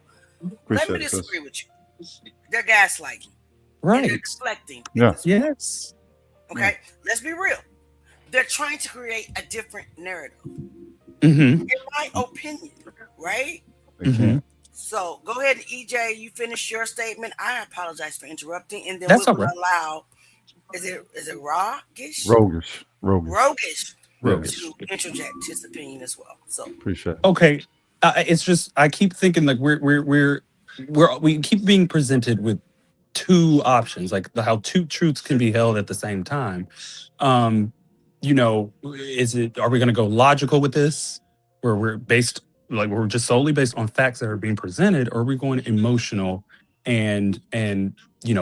Let me disagree with you. They're gaslighting. Right. And they're deflecting. Yeah. Yes. Okay. Let's be real. They're trying to create a different narrative. Mm-hmm. In my opinion, right? Mm-hmm. So go ahead, EJ. You finish your statement. I apologize for interrupting, and then That's we'll all right. allow. Is it roguish? Roguish. To interject his opinion as well. So Appreciate it. Okay. It's just I keep thinking like we keep being presented with 2 options, like how 2 truths can be held at the same time. Are we going to go logical with this, where we're just solely based on facts that are being presented, or are we going emotional and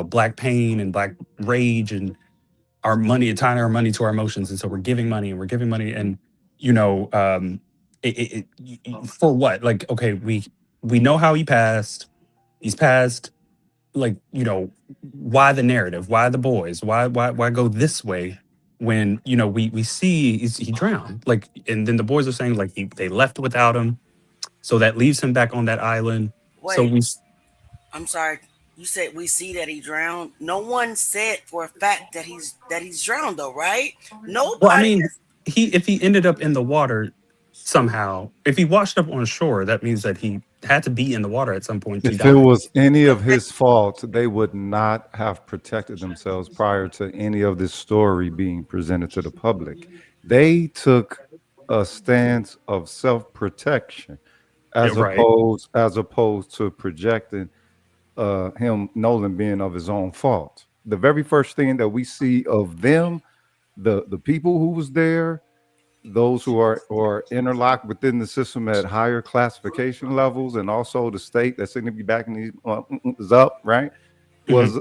black pain and black rage and our money, tying our money to our emotions, and so we're giving money and for what? Like, okay, we know how he passed. He's passed. Like, why the narrative? Why the boys? Why go this way when we see he drowned? Like, and then the boys are saying like they left without him, so that leaves him back on that island. So Wait, I'm sorry. You said we see that he drowned. No one said for a fact that he's drowned, though, right? Nobody. Well, I mean, if he ended up in the water somehow, if he washed up on shore, that means that he had to be in the water at some point to If die. it was any of his fault, they would not have protected themselves prior to any of this story being presented to the public. They took a stance of self-protection as Right. opposed to projecting Nolan being of his own fault. The very first thing that we see of them, the people who was there, those who are interlocked within the system at higher classification levels, and also the state that's going to be backing these is up, right? Was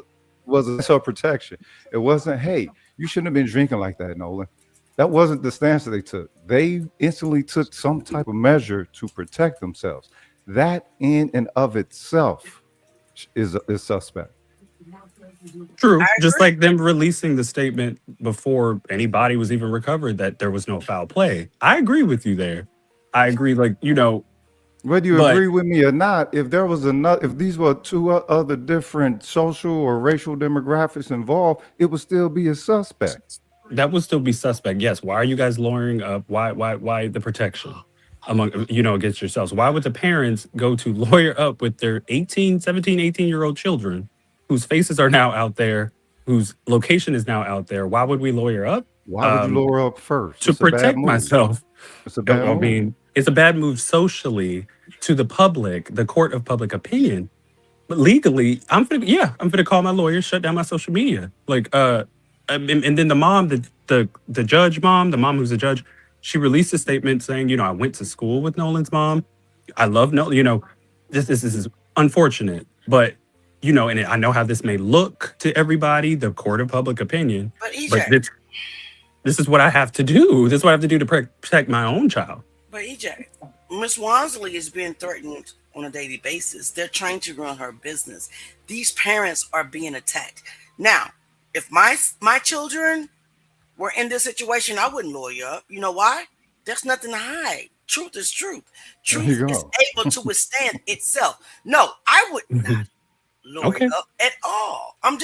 a self protection. It wasn't, hey, you shouldn't have been drinking like that, Nolan. That wasn't the stance that they took. They instantly took some type of measure to protect themselves. That in and of itself is suspect. True. Just like them releasing the statement before any body was even recovered that there was no foul play. I agree with you there. I agree, like, whether you agree with me or not, if there was if these were two other different social or racial demographics involved, it would still be a suspect. That would still be suspect. Yes. Why are you guys lawyering up? Why the protection among, against yourselves? Why would the parents go to lawyer up with their 18-year-old children whose faces are now out there, whose location is now out there? Why would we lawyer up? Why would you lawyer up first? To protect myself. It's a bad move. I mean, it's a bad move socially, to the public, the court of public opinion. But legally, I'm gonna call my lawyer, shut down my social media. Like, and then the mom, the judge mom, the mom who's a judge, she released a statement saying, I went to school with Nolan's mom. I love Nolan. This is unfortunate, but and I know how this may look to everybody, the court of public opinion. But this is what I have to do. This is what I have to do to protect my own child. But EJ, Miss Wansley is being threatened on a daily basis. They're trying to run her business. These parents are being attacked. Now, if my children were in this situation, I wouldn't lawyer up. You know why? There's nothing to hide. Truth is truth. Truth is able to withstand itself. No, I would not lawyer up at all. I'm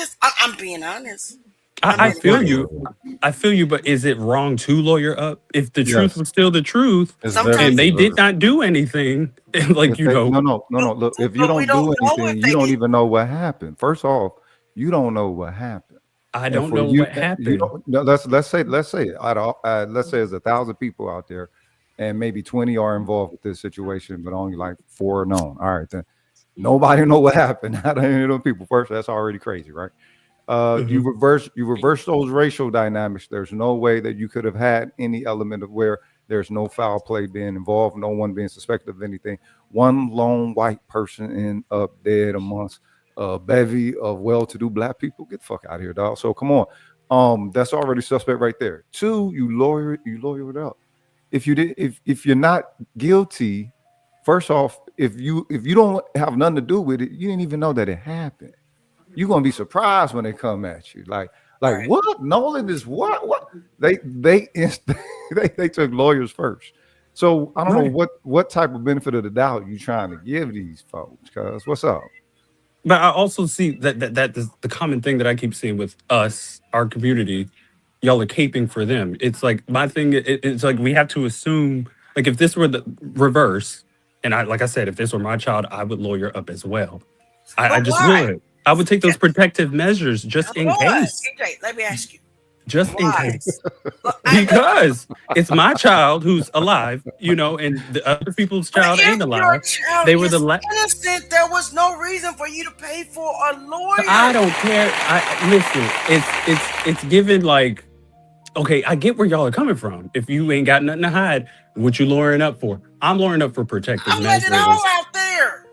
being honest. I feel you, but is it wrong to lawyer up if the truth was still the truth and they did not do anything? Like, No. Look, if you don't do anything, you don't even know what happened. First off, you don't know what happened. I don't know what happened. Let's say there's 1,000 people out there, and maybe 20 are involved with this situation, but only like 4 are known. All right, then nobody know what happened. Out of any of those people, first, that's already crazy, right? You reverse those racial dynamics. There's no way that you could have had any element of where there's no foul play being involved, no one being suspected of anything. One lone white person end up dead amongst a bevy of well-to-do black people. Get the fuck out of here, dog. So come on. That's already suspect right there. 2, you lawyer it up. If you're not guilty, first off, if you don't have nothing to do with it, you didn't even know that it happened. You're gonna be surprised when they come at you. Like what? Nolan is what? They took lawyers first. So I don't know what type of benefit of the doubt you trying to give these folks. Cause what's up? But I also see that is the common thing that I keep seeing with us, our community. Y'all are caping for them. It's like my thing. It's like we have to assume, like, if this were the reverse, and like I said, if this were my child, I would lawyer up as well. I just would. I would take those protective measures just in case. EJ, let me ask you. Just in case. Because it's my child who's alive, and the other people's child ain't alive. They were the innocent. There was no reason for you to pay for a lawyer. I don't care. Listen, it's given, like, okay, I get where y'all are coming from. If you ain't got nothing to hide, what you lawyering up for? I'm lawyering up for protective measures. I'm letting it all out there.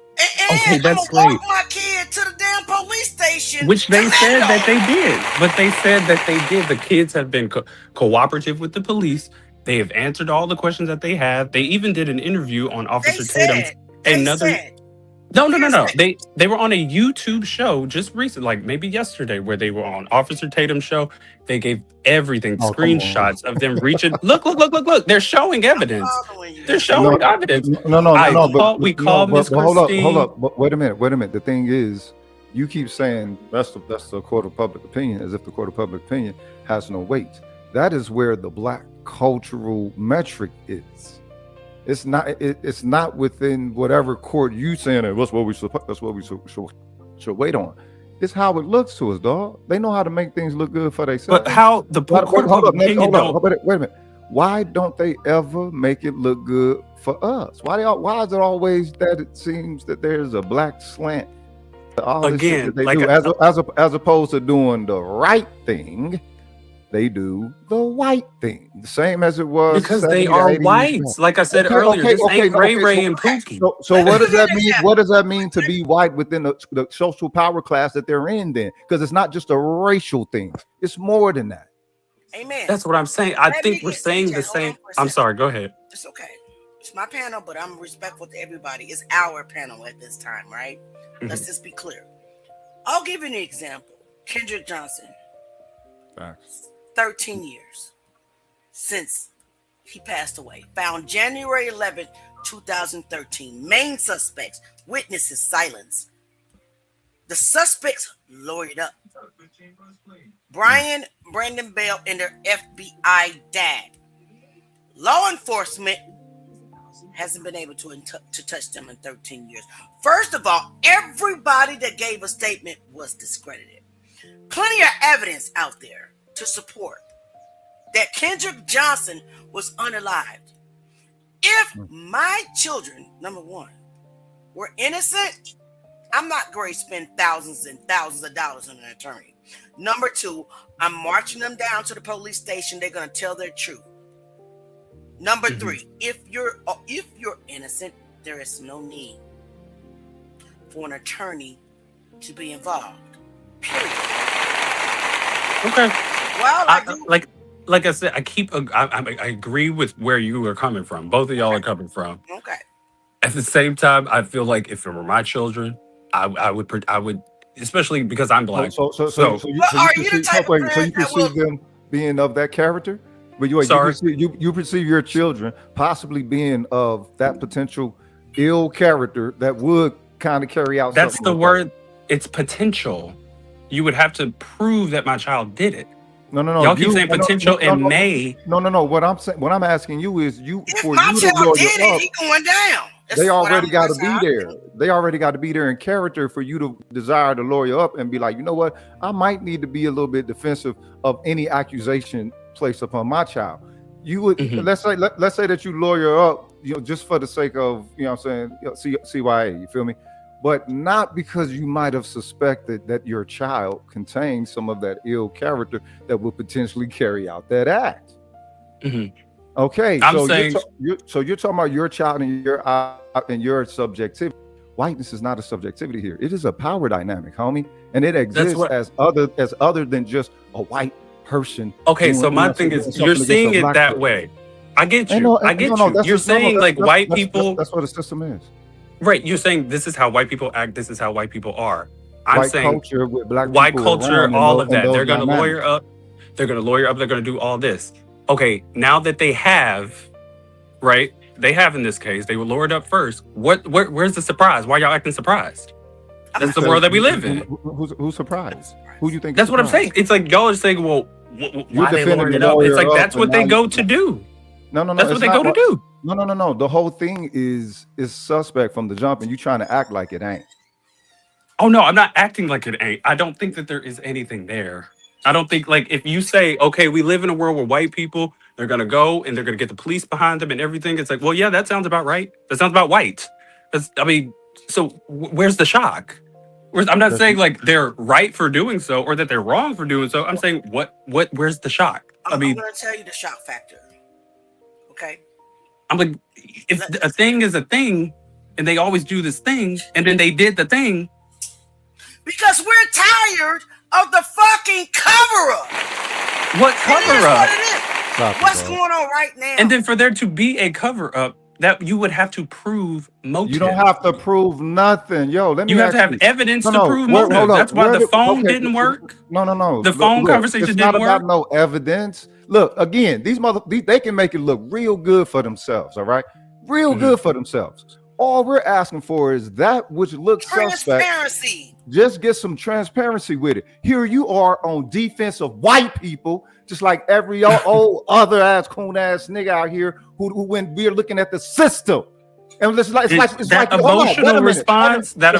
And okay, that's I'm gonna great. walk my kid to the damn police station. Which they said that they did. But they said that they did. The kids have been cooperative with the police. They have answered all the questions that they have. They even did an interview on Officer They Tatum's said, they another. said, No. here's that. They were on a YouTube show just recently, like maybe yesterday, where they were on Officer Tatum's show. They gave everything, Oh, come on. screenshots of them reaching. Look. They're showing evidence. following you. They're showing No, evidence. we called Miss hold Christine. up. But wait a minute. The thing is, you keep saying that's the court of public opinion, as if the court of public opinion has no weight. That is where the black cultural metric is. It's not within whatever court you saying that's what we should wait on. It's how it looks to us, dog. They know how to make things look good for themselves. But how the court of public opinion don't. Wait a minute. Why don't they ever make it look good for us? Why is it always that it seems that there's a black slant to all this shit that they Again, do, as opposed to doing the right thing? They do the white thing, the same as it was Because 70 they to are 80 years whites. ago. Like I said earlier, this ain't Ray and Pookie. So what does that mean? What does that mean to be white within the social power class that they're in then? Because it's not just a racial thing. It's more than that. Amen. That's what I'm saying. I think we're saying the same. I'm sorry, go ahead. It's okay. It's my panel, but I'm respectful to everybody. It's our panel at this time, right? Let's just be clear. I'll give you an example. Kendrick Johnson. Facts. 13 years since he passed away. Found January 11th, 2013. Main suspects, witnesses silence. The suspects lawyered up. Brian Brandon Bell and their FBI dad. Law enforcement hasn't been able to touch them in 13 years. First of all, everybody that gave a statement was discredited. Plenty of evidence out there to support that Kendrick Johnson was unalived. If my children, number one, were innocent, I'm not going to spend thousands and thousands of dollars on an attorney. Number two, I'm marching them down to the police station. They're going to tell their truth. Number three, if you're innocent, there is no need for an attorney to be involved. Period. Okay. Well, like I said, I agree with where you are coming from. Both of y'all are coming from. Okay. Mm-hmm. At the same time, I feel like if it were my children, I would, especially because I'm black. So you perceive them being of that character? But you perceive your children possibly being of that potential ill character that would kind of carry out. That's the word. It's potential. You would have to prove that my child did it. No. Y'all keep saying potential and may. No. What I'm saying, what I'm asking you is, If my child did it, he going down. They already got to be there. They already got to be there in character for you to desire to lawyer up and be like, you know what? I might need to be a little bit defensive of any accusation placed upon my child. You would let's say that you lawyer up, just for the sake of, what I'm saying, CYA, you feel me? But not because you might have suspected that your child contains some of that ill character that would potentially carry out that act. Okay, so you're talking about your child and your subjectivity. Whiteness is not a subjectivity here. It is a power dynamic, homie, and it exists as other than just a white person. Okay, so my thing is, you're seeing it that way. I get you. I get you. You're saying like white people. That's what the system is. Right. You're saying this is how white people act. This is how white people are. I'm white saying culture with black white people culture, all of that. They're going to dynamics. lawyer up. They're going to lawyer up. They're going to do all this. Okay. Now that they have, right? They have in this case. They were lawyered up first. Where's the surprise? Why y'all acting surprised? That's the world that we live in. Who's surprised? Who do you think? That's what I'm saying. It's like y'all are saying, well, why they lawyered it up? It's like that's what they go to do. No. That's what they go to do. No. The whole thing is suspect from the jump, and you trying to act like it ain't. Oh no, I'm not acting like it ain't. I don't think that there is anything there. I don't think, like, if you say, okay, we live in a world where white people, they're gonna go and they're gonna get the police behind them and everything. It's like, well, yeah, that sounds about right. That sounds about white. So where's the shock? I'm not saying like they're right for doing so or that they're wrong for doing so. I'm saying where's the shock? I'm going to tell you the shock factor. Okay. I'm like, if a thing is a thing and they always do this thing and then they did the thing. Because we're tired of the fucking cover up. What cover up? What's going on right now? And then for there to be a cover up, that you would have to prove motive. You don't have to prove nothing. Yo, let me You have to ask have evidence to prove hold motive. up. That's why Where the phone okay, didn't work. No. The phone conversation it's didn't not work. about no evidence. Look, again, they can make it look real good for themselves, all right? Real good for themselves. All we're asking for is that which looks suspect. Transparency. Just get some transparency with it. Here you are on defense of white people, just like every old other ass coon ass nigga out here who when we're looking at the system. And it's like that emotional response that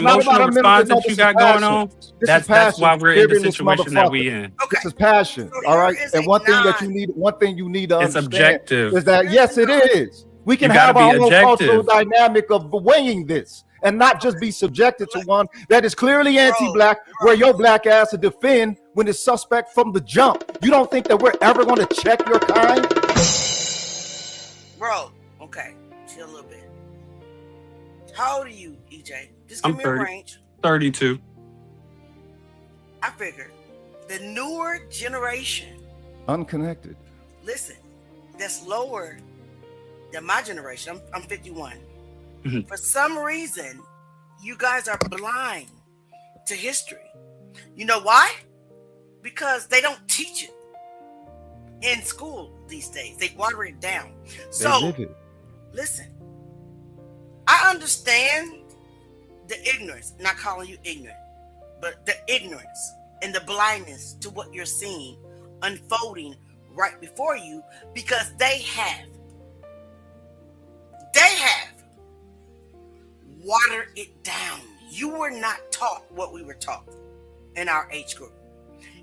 you got going on. That's why we're in the situation that we in. This is passion. All right. And one thing you need to it's understand objective. is that yes, it is. We can You gotta have our be own cultural objective. dynamic of weighing this and not just be subjected to one that is clearly anti-black, where your black ass to defend when it's suspect from the jump. You don't think that we're ever going to check your kind? Bro, okay, chill a little bit. How old are you, EJ? Just give I'm me 30, a range. 32. I figured the newer generation, Unconnected. listen, that's lower than my generation. I'm 51. For some reason, you guys are blind to history. You know why? Because they don't teach it in school these days. They water it down. So, listen, I understand the ignorance, not calling you ignorant, but the ignorance and the blindness to what you're seeing unfolding right before you, because they have watered it down. You were not taught what we were taught in our age group.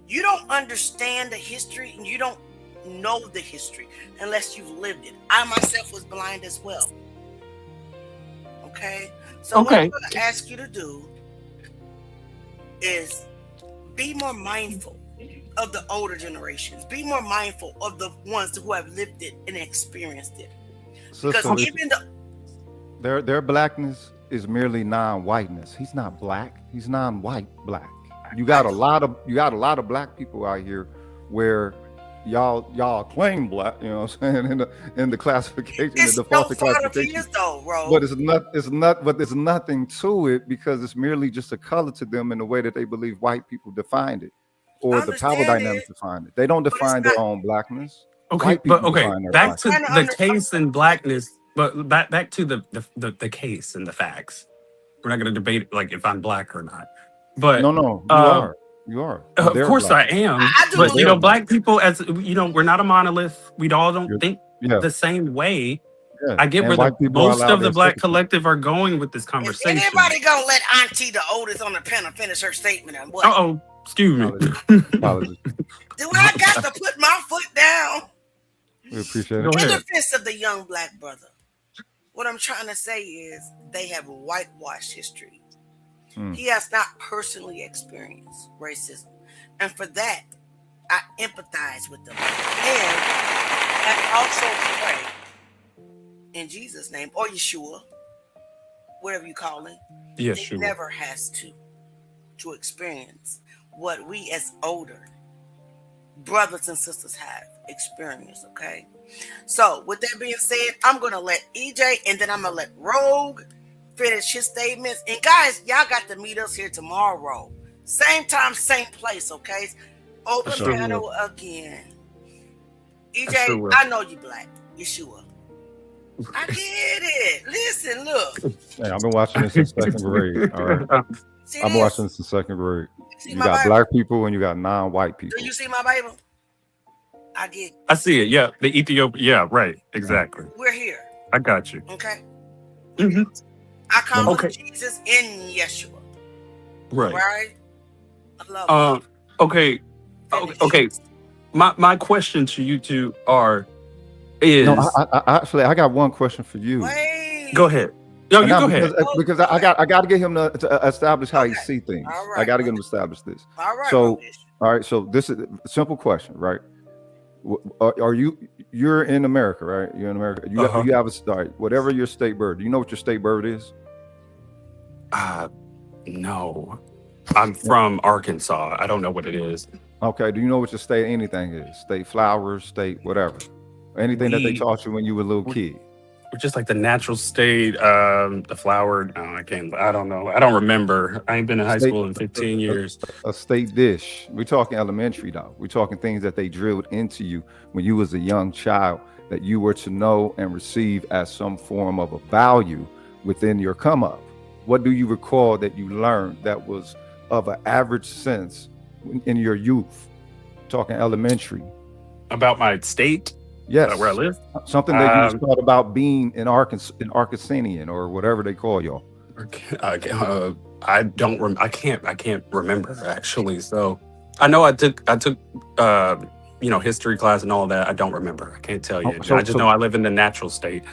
You don't understand the history, and you don't know the history unless you've lived it. I myself was blind as well. Okay? So what I'm going to ask you to do is be more mindful of the older generations. Be more mindful of the ones who have lived it and experienced it. Because even their blackness is merely non-whiteness. He's not black. He's non-white black. You got a lot of black people out here where y'all claim black, you know what I'm saying, in the classification, the default classification. But there's nothing to it, because it's merely just a color to them in the way that they believe white people defined it, or the power dynamics define it. They don't define their own blackness. Okay, but back to the case and blackness, but back to the case and the facts. We're not going to debate like if I'm black or not. But no, you are. Of course black. I am. But you know, black people, as you know, we're not a monolith. We all don't think the same way. Yeah. I get where most of the black collective are going with this conversation. Is anybody gonna let Auntie, the oldest on the panel, finish her statement? And what? Excuse me. Apologies. Do I got to put my foot down? We appreciate it. In defense of the young black brother, what I'm trying to say is they have whitewashed history. He has not personally experienced racism. And for that, I empathize with them. And I also pray in Jesus' name, or Yeshua, whatever you call him, he never has to experience what we as older brothers and sisters have experienced, okay? So with that being said, I'm going to let EJ and then I'm going to let Rogue finish his statements. And guys, y'all got to meet us here tomorrow. Same time, same place, okay? Open panel again. EJ, I know you black. Yeshua. I get it. Listen, look. Hey, I've been watching this in second grade. All right. I've been watching this in second grade. You got black people and you got non-white people. Do you see my Bible? I get it. I see it. Yeah. The Ethiopian. Yeah, right. Exactly. We're here. I got you. Okay. I call him Jesus in Yeshua. Right. Right? I love okay. Okay. My question to you two is I got one question for you. Go ahead. No, you go ahead. Because I got to get him to establish how he see things. Right, I got to get him to establish this. All right. So, all right. So this is a simple question, right? Are you're in America, right? You're in America. You have a whatever your state bird. Do you know what your state bird is? No. I'm from Arkansas. I don't know what it is. Okay. Do you know what your state anything is? State flowers, state whatever. Anything that they taught you when you were a little kid? Or just like the natural state, the flower. No, I don't know. I don't remember. I ain't been in high school in 15 years. A state dish. We're talking elementary though. We're talking things that they drilled into you when you was a young child that you were to know and receive as some form of a value within your come up. What do you recall that you learned that was of an average sense in your youth? Talking elementary. About my state? Yes. Where I live? Something that you just thought about being in Arkansanian or whatever they call y'all. I can't remember actually. So I know I took history class and all that. I don't remember. I can't tell you. I just know I live in the natural state.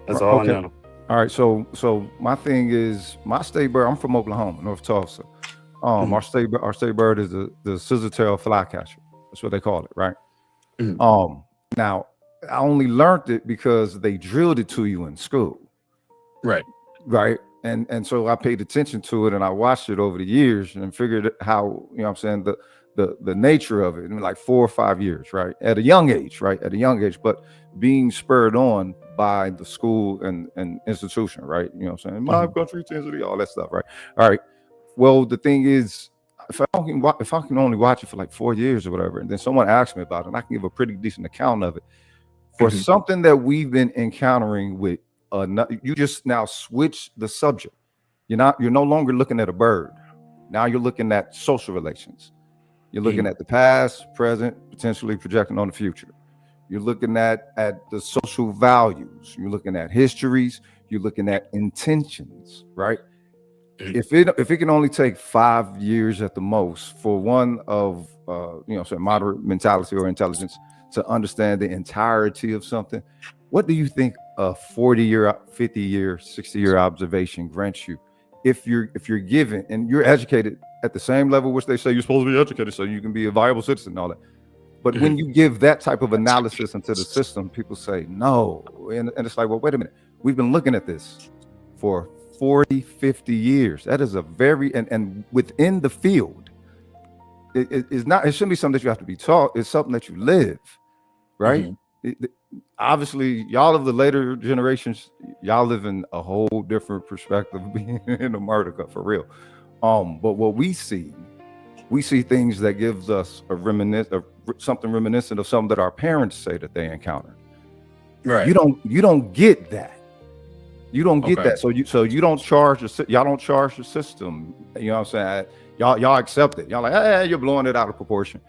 That's all I know. All right. So my thing is my state bird. I'm from Oklahoma, North Tulsa. Our state bird is the scissortail flycatcher. That's what they call it, right? Now I only learned it because they drilled it to you in school. Right. And so I paid attention to it and I watched it over the years and figured how, you know what I'm saying, the nature of it in like 4 or 5 years, right? At a young age, but being spurred on by the school and institution, right? You know what I'm saying? My country, intensity, all that stuff, right? All right. Well, the thing is, if I can only watch it for like 4 years or whatever, and then someone asks me about it, and I can give a pretty decent account of it. For something that we've been encountering with, you just now switch the subject. You're no longer looking at a bird. Now you're looking at social relations. You're looking at the past, present, potentially projecting on the future. You're looking at the social values. You're looking at histories. You're looking at intentions, right? If it can only take 5 years at the most for one of moderate mentality or intelligence to understand the entirety of something, what do you think a 40-year, 50-year, 60-year observation grants you if you're given and you're educated at the same level which they say you're supposed to be educated so you can be a viable citizen and all that? But when you give that type of analysis into the system, people say no. And it's like, well, wait a minute. We've been looking at this for 40, 50 years. That is a very, and within the field, it shouldn't be something that you have to be taught. It's something that you live, right? Obviously, y'all of the later generations, y'all live in a whole different perspective of being in America, for real. But what we see things that gives us something reminiscent of something that our parents say that they encountered. Right. You don't get that. You don't get that. So you don't charge y'all don't charge the system. You know what I'm saying? Y'all accept it. Y'all like, hey, you're blowing it out of proportion.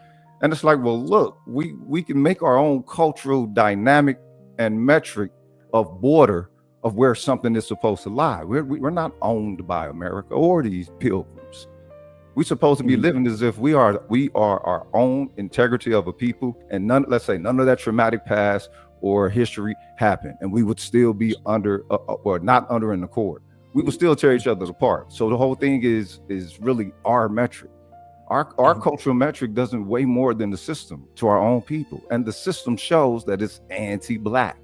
And it's like, well, look, we can make our own cultural dynamic and metric of border of where something is supposed to lie. We're not owned by America or these pilgrims. We're supposed to be living as if we are our own integrity of a people, and none of that traumatic past or history happened, and we would still be under or not under in the court. We would still tear each other apart. So the whole thing is really our metric. Our cultural metric doesn't weigh more than the system to our own people, and the system shows that it's anti-black.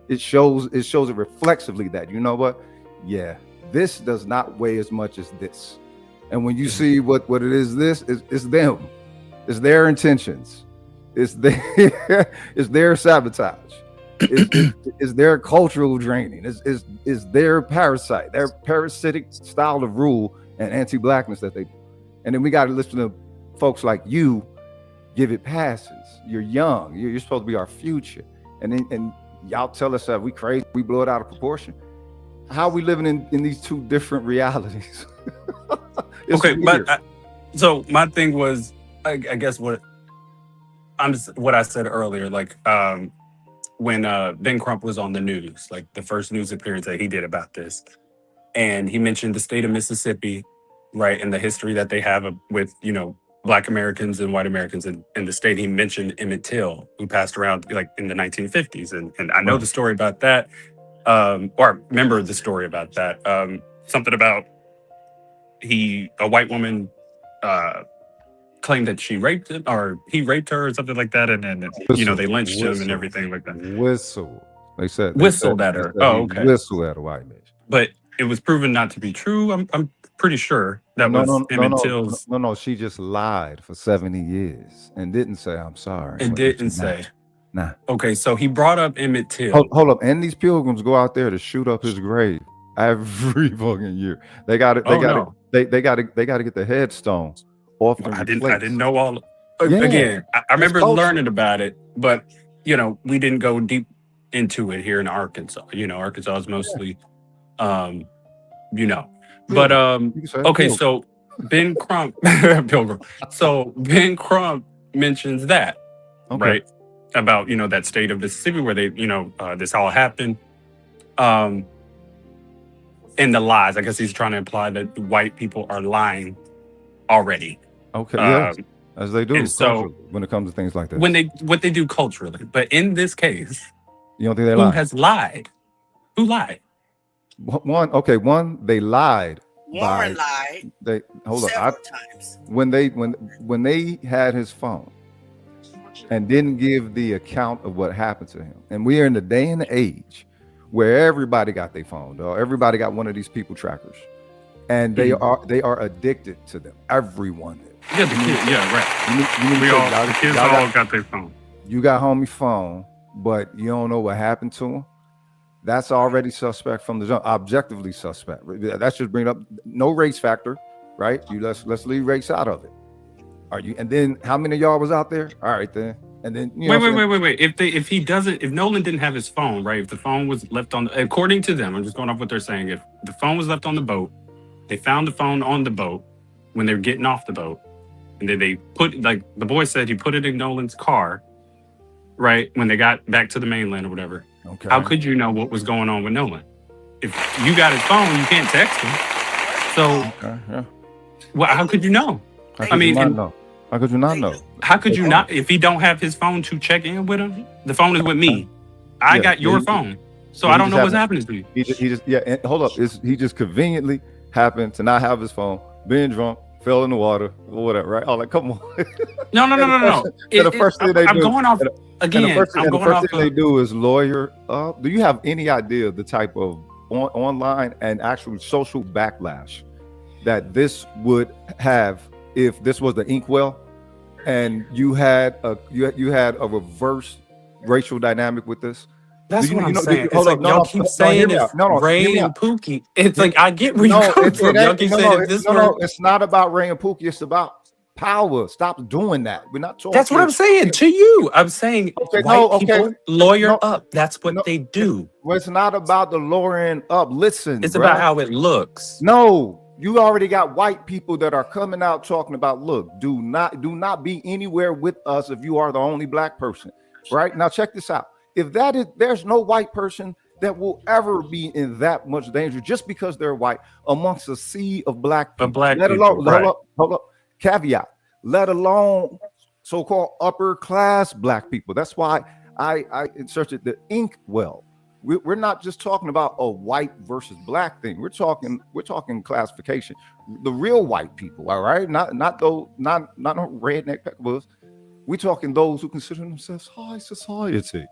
It shows it reflexively that, you know what? Yeah, this does not weigh as much as this. And when you see what it is, it's them. It's their intentions. It's their sabotage. It's their cultural draining. It's their parasite, their parasitic style of rule and anti-blackness that they do. And then we got to listen to folks like you give it passes. You're young. You're supposed to be our future. And y'all tell us that we crazy, we blow it out of proportion. How are we living in these two different realities? Okay, weird. But so my thing was, I guess what I said earlier, like when Ben Crump was on the news, like the first news appearance that he did about this, and he mentioned the state of Mississippi, right, and the history that they have with, Black Americans and white Americans in the state. He mentioned Emmett Till, who passed around like in the 1950s, and I know the story about that, or I remember the story about that. Something about a white woman claimed that she raped him, or he raped her, or something like that, and then they lynched him and everything like that. They said whistled at her. Oh, okay. Whistled at a white man. But it was proven not to be true. I'm pretty sure that was Emmett Till's. No, she just lied for 70 years and didn't say I'm sorry. And didn't say. Nah. Okay, so he brought up Emmett Till. Hold up. And these pilgrims go out there to shoot up his grave every fucking year. They got it. They got to get the headstone off. I didn't know all. Yeah. Again, I remember culture. learning about it, but we didn't go deep into it here in Arkansas. Arkansas is mostly, But okay, so Ben Crump, Pilgrim. So Ben Crump mentions that, right? About that state of Mississippi where they this all happened, and the lies. I guess he's trying to imply that white people are lying already. Okay, yes, as they do. And so when it comes to things like that, what they do culturally, but in this case, you don't think they who lied? has lied? Who lied? One, they lied. Warren lied. They hold several up. times. When they had his phone and didn't give the account of what happened to him, and we are in the day and age where everybody got their phone, dog. Everybody got one of these people trackers, and they are addicted to them. Everyone is. Yeah, the kids. Yeah, right. The kids all got their phone. You got homie phone, but you don't know what happened to him. That's already suspect from the jump. Objectively suspect. That's just bringing up no race factor, right? Let's leave race out of it. Are you? And then how many of y'all was out there? All right, then. And then wait. If Nolan didn't have his phone, right? If the phone was left on, according to them, I'm just going off what they're saying. If the phone was left on the boat, they found the phone on the boat when they were getting off the boat, and then they put, like the boy said, he put it in Nolan's car, right? When they got back to the mainland or whatever. Okay. How could you know what was going on with Nolan? If you got his phone, you can't text him. So, how could you know? How could you not know? How could you not know? How could you not? If he don't have his phone to check in with him, the phone is with me. I got your phone, so I don't know what's happening to you. He just and hold up. He just conveniently happened to not have his phone, being drunk, fell in the water or whatever, right? Oh, like come on. No. The first thing they do. I'm going off again. The first thing they do is lawyer up. Do you have any idea the type of online and actual social backlash that this would have if this was the inkwell and you had a reverse racial dynamic with this? That's what I'm saying. It's like y'all keep saying it's Ray and Pookie. It's like I get where you come from. Y'all keep saying this. No, it's not about Ray and Pookie. It's about power. Stop doing that. We're not talking. That's what I'm saying to you. I'm saying people lawyer up. That's what they do. Well, it's not about the lawyering up. Listen, it's about how it looks. No. You already got white people that are coming out talking about, look, do not be anywhere with us if you are the only black person. Right? Now check this out. If there's no white person that will ever be in that much danger just because they're white amongst a sea of black people. Hold up. Caveat. Let alone so-called upper class black people. That's why I inserted the ink well. We're not just talking about a white versus black thing. We're talking classification. The real white people, all right? Not no redneck peckables. We're talking those who consider themselves high society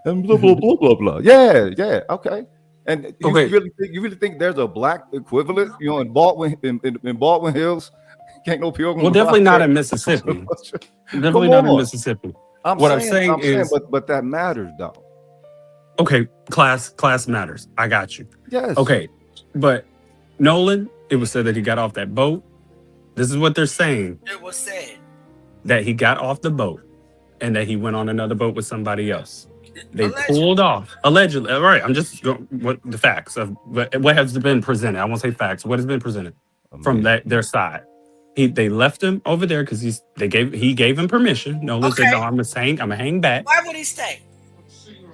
and blah blah blah blah blah. Yeah, okay. And you really think there's a black equivalent, in Baldwin in Baldwin Hills? Can't no pilgrim. Well, definitely not in Mississippi. Definitely not in Mississippi. I'm saying, but that matters though. Okay, class matters. I got you. Yes. Okay, but Nolan, it was said that he got off that boat. This is what they're saying. It was said that he got off the boat and that he went on another boat with somebody else. They pulled off allegedly. All right, I'm just going what the facts of what has been presented. I won't say facts. What has been presented from their side. They left him over there because he gave him permission. Nolan said, "No, I'm gonna hang back." Why would he stay?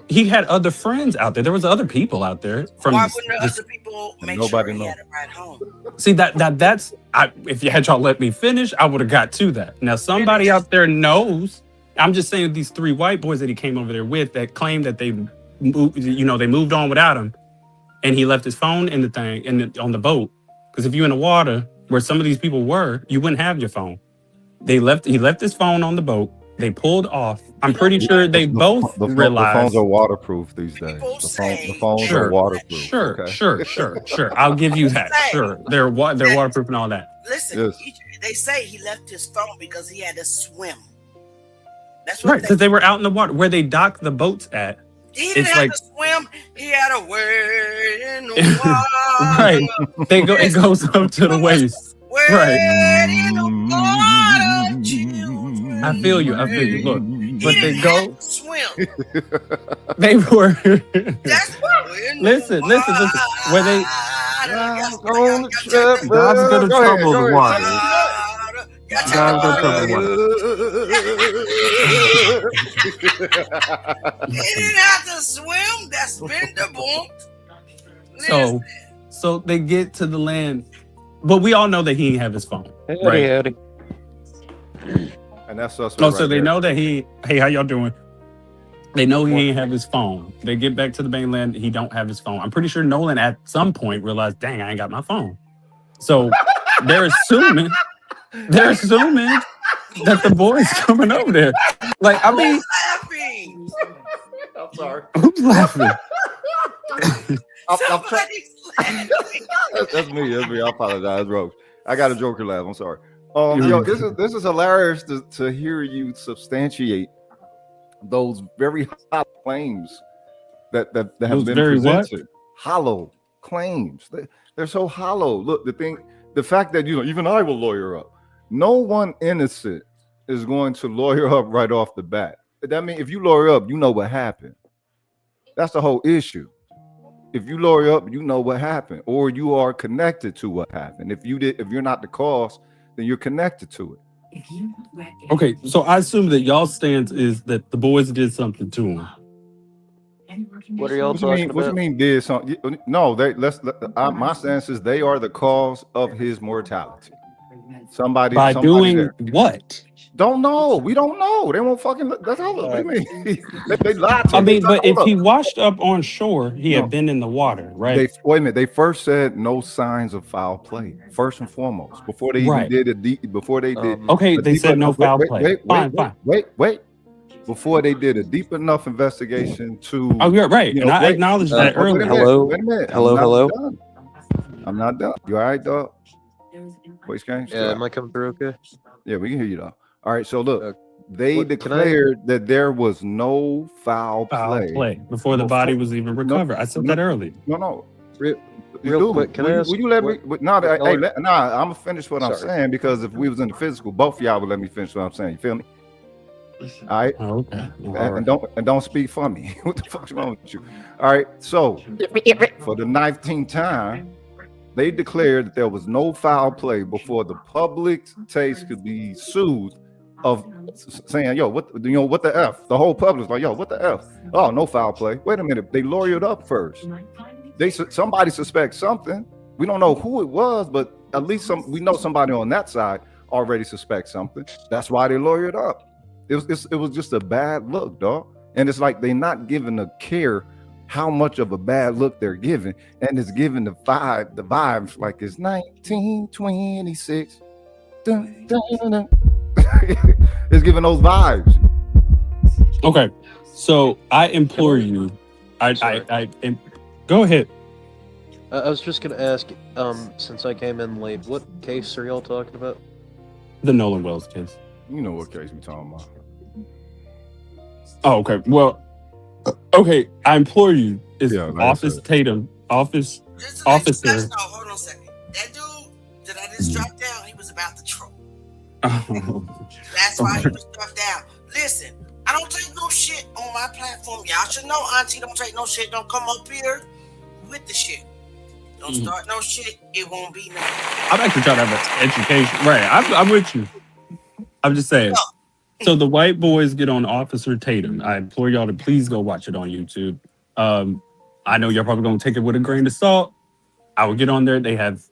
He had other friends out there. There was other people out there. Why wouldn't the other people make sure he had a ride home? See that's if you had y'all let me finish, I would have got to that. Now somebody out there knows. I'm just saying these three white boys that he came over there with that claimed that they moved on without him, and he left his phone in the thing on the boat. Because if you're in the water where some of these people were, you wouldn't have your phone. He left his phone on the boat. They pulled off. I'm pretty sure they both realized the phones are waterproof these days. The phones are waterproof. Sure. I'll give you that. Sure, they're waterproof and all that. Listen, they say he left his phone because he had to swim. That's Right, what because they were out in the water where they dock the boats at. he didn't It's have like to swim. He had a word in the water. right. They go. It goes up to the waist. Right. Word in the water, children. I feel you. Look, He but they didn't go. have to swim. They were. That's what. listen. Where they. God's gonna trouble the water. God's gonna trouble the water. He didn't have to swim. That's been the boom. So they get to the land, but we all know that he didn't have his phone, right? And that's suspect. No, so they know that he. Hey, how y'all doing? They know he ain't have his phone. They get back to the mainland. He don't have his phone. I'm pretty sure Nolan at some point realized, dang, I ain't got my phone. So they're assuming that the boy's coming over there. Like, I mean, laughing? I'm sorry. Who's laughing? Somebody's laughing. That's me. I apologize, bro. I got a joker laugh. I'm sorry. Yo, this is hilarious to hear you substantiate those very hollow claims that have been presented. Hollow claims. They're so hollow. Look, the fact that even I will lawyer up. No one innocent is going to lawyer up right off the bat. That means if you lawyer up, you know what happened. That's the whole issue. If you lawyer up, you know what happened, or you are connected to what happened. If you're not the cause, then you're connected to it. Okay, so I assume that y'all's stance is that the boys did something to him. What are y'all talking about? What you mean did something? No, my stance is they are the cause of his mortality. Somebody doing there. What? Don't know. We don't know. They won't fucking. That's all. What do you mean? they lied to I him. mean, but if he washed up on shore, he had been in the water, right? Wait a minute. They first said no signs of foul play. First and foremost, before they even did it. Before they did. Okay, they said no foul play. Fine. Wait. Before they did a deep enough investigation to. Oh, you're right. And I acknowledged that earlier. Wait a minute. Hello. I'm not done. You all right, dog? Voice change? Yeah, am I coming through okay? Yeah, we can hear you, though. All right, so look. They declared that there was no foul play before the body was even recovered. I said that earlier. No. Real quick, can I ask? Will you let me? I'm gonna finish what I'm saying, because if we was in the physical, both of y'all would let me finish what I'm saying. You feel me? All right. Oh, okay. And don't speak for me. What the fuck's wrong with you? All right. So for the 19th time, they declared that there was no foul play before the public taste could be soothed of saying, yo, what the F? The whole public's like, yo, what the F? Oh, no foul play. Wait a minute. They lawyered up first. Somebody suspects something. We don't know who it was, but at least we know somebody on that side already suspects something. That's why they lawyered up. It was just a bad look, dog. And it's like they're not giving a care how much of a bad look they're giving, and it's giving the vibes like it's 1926. Dun, dun, dun. It's giving those vibes. Okay, so I implore you. I go ahead. I was just gonna ask, since I came in late, what case are y'all talking about? The Nolan Wells case. You know what case we talking about. Oh, okay. Well, okay. I implore you. Is Officer Tatum, officer? Hold on a second. That dude that I just dropped down, he was about to troll. That's why he was dropped down. Listen, I don't take no shit on my platform. Y'all should know, Auntie don't take no shit. Don't come up here with the shit. Don't start no shit. It won't be nothing. I'm actually trying to have an education. Right. I'm with you. I'm just saying. So the white boys get on Officer Tatum. I implore y'all to please go watch it on YouTube. I know y'all probably gonna take it with a grain of salt. I will get on there. They have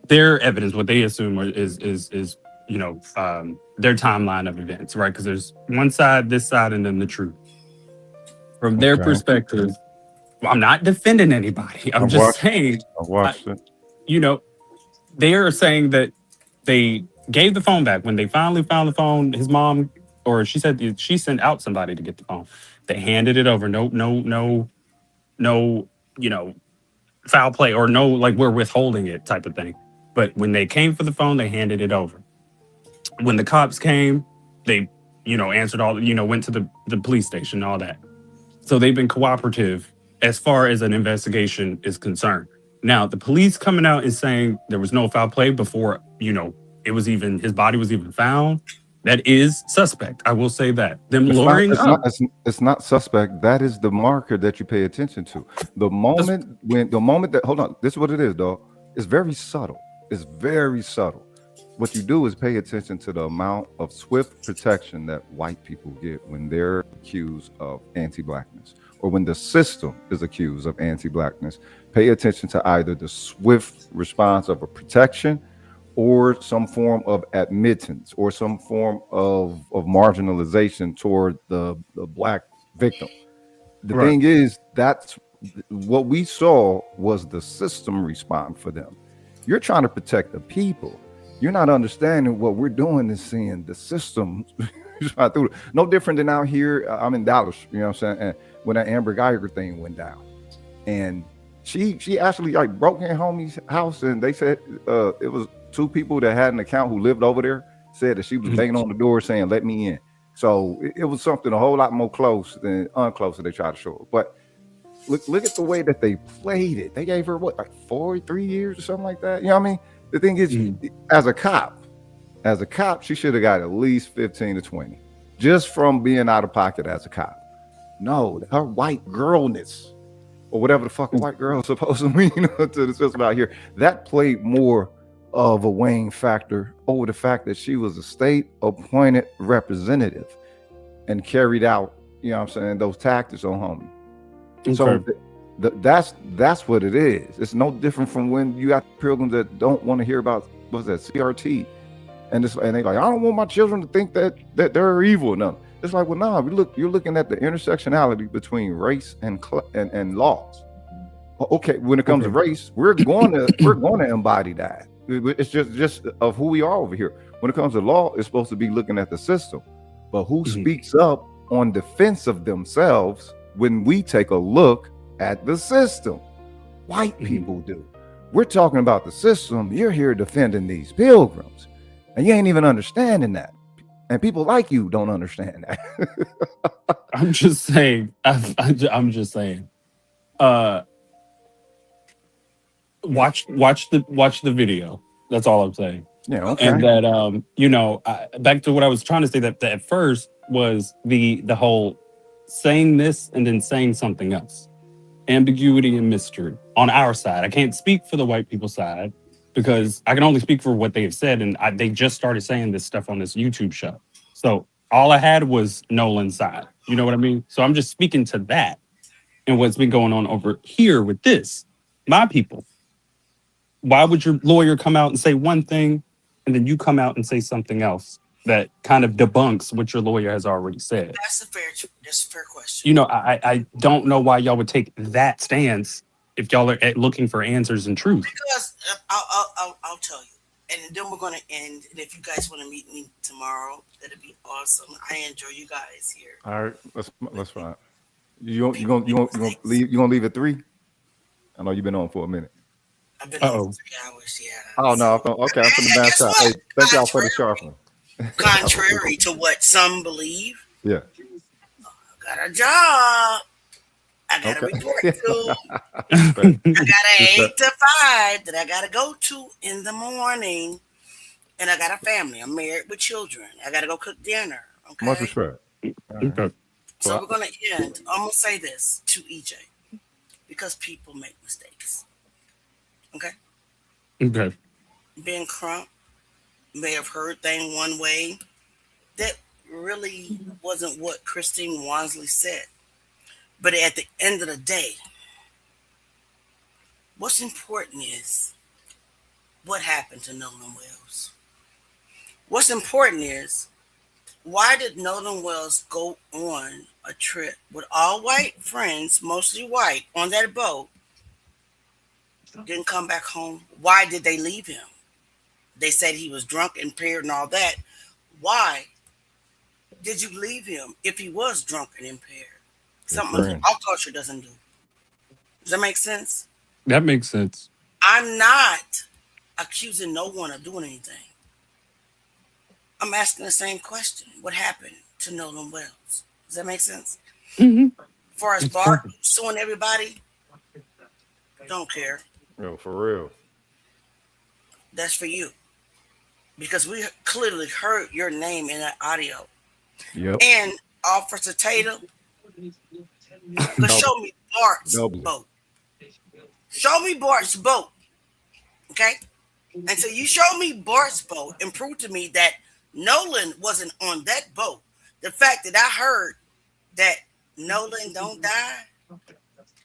their evidence, what they assume is their timeline of events, right? Because there's one side, this side, and then the truth. From their perspective, I'm not defending anybody. I'm just saying. I watched it. They are saying that they gave the phone back when they finally found the phone. His mom, or she said she sent out somebody to get the phone. They handed it over. No, foul play, or no, like we're withholding it type of thing. But when they came for the phone, they handed it over. When the cops came, they answered all, went to the police station, all that. So they've been cooperative as far as an investigation is concerned. Now, the police coming out and saying there was no foul play before, his body was even found. That is suspect. I will say that. Them lowering up. It's not suspect. That is the marker that you pay attention to. The moment that, hold on, this is what it is, though. It's very subtle. It's very subtle. What you do is pay attention to the amount of swift protection that white people get when they're accused of anti-blackness, or when the system is accused of anti-blackness. Pay attention to either the swift response of a protection or some form of admittance or some form of marginalization toward the black victim. The thing is, that's what we saw was the system respond for them. You're trying to protect the people. You're not understanding what we're doing is seeing the system. No different than out here. I'm in Dallas, you know what I'm saying? And when that Amber Geiger thing went down, and she actually like broke in homie's house, and they said it was 2 people that had an account who lived over there, said that she was banging on the door saying, "Let me in." So it was something a whole lot more close than unclose that they tried to show her. But look at the way that they played it. They gave her what, like 3 years or something like that. You know what I mean? The thing is, as a cop, she should have got at least 15 to 20 just from being out of pocket as a cop. No, her white girlness, or whatever the fuck a white girl is supposed to mean to the system out here, that played more of a weighing factor over the fact that she was a state appointed representative and carried out, those tactics on homie. Okay. So that's what it is. It's no different from when you got pilgrims that don't want to hear about what's that, CRT, and they like, I don't want my children to think that they're evil enough. It's like, well, no, you're looking at the intersectionality between race and law. Okay, when it comes to race, we're going to embody that. It's just of who we are over here. When it comes to law, it's supposed to be looking at the system, but who speaks up on defense of themselves when we take a look at the system? White people do. We're talking about the system. You're here defending these pilgrims, and you ain't even understanding that. And people like you don't understand that. I'm just saying. I'm just saying. Watch the video. That's all I'm saying. Yeah. Okay. And that back to what I was trying to say, that at first was the whole saying this and then saying something else. Ambiguity and mystery on our side. I can't speak for the white people side because I can only speak for what they have said, and they just started saying this stuff on this YouTube show. So all I had was Nolan's side. You know what I mean? So I'm just speaking to that and what's been going on over here with this. My people. Why would your lawyer come out and say one thing and then you come out and say something else that kind of debunks what your lawyer has already said? That's a fair question. I don't know why y'all would take that stance if y'all are looking for answers and truth. Because I'll tell you, and then we're gonna end. And if you guys want to meet me tomorrow, that'd be awesome. I enjoy you guys here. All right, let's fine. You gonna leave at 3? I know you've been on for a minute. I've been on 3 hours. Yeah. Oh no. Okay, I'm from the bad side. Hey, thank y'all for the sharp one. Contrary to what some believe, yeah, I got a job. I got to report to. I got an 8 to 5 that I got to go to in the morning, and I got a family. I'm married with children. I got to go cook dinner. Okay. Much respect. Okay. So we're gonna end. I'm gonna say this to EJ because people make mistakes. Okay. Okay. Ben Crump may have heard things one way. That really wasn't what Christine Wansley said. But at the end of the day, what's important is what happened to Nolan Wells. What's important is, why did Nolan Wells go on a trip with all white friends, mostly white, on that boat, didn't come back home? Why did they leave him? They said he was drunk, impaired, and all that. Why did you leave him if he was drunk and impaired? Something our culture doesn't do. Does that make sense? That makes sense. I'm not accusing no one of doing anything. I'm asking the same question. What happened to Nolan Wells. Does that make sense? Mm-hmm. As far as Bart suing everybody, don't care. Yo, for real. That's for you. Because we clearly heard your name in that audio. Yep. And Officer Tatum, show me Bart's boat. Show me Bart's boat. Okay? And so you show me Bart's boat and prove to me that Nolan wasn't on that boat. The fact that I heard that Nolan don't die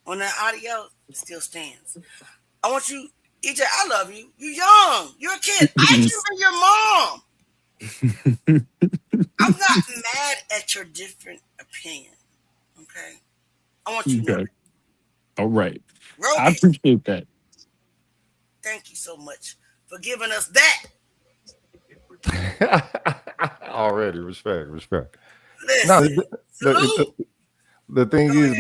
on that audio still stands. I want you, EJ, I love you. You're young. You're a kid. I can be your mom. I'm not mad at your different opinion. Okay? I want you to know that. All right. Roby, I appreciate that. thank you so much for giving us that. Already, respect. Listen, No, salute. the thing is,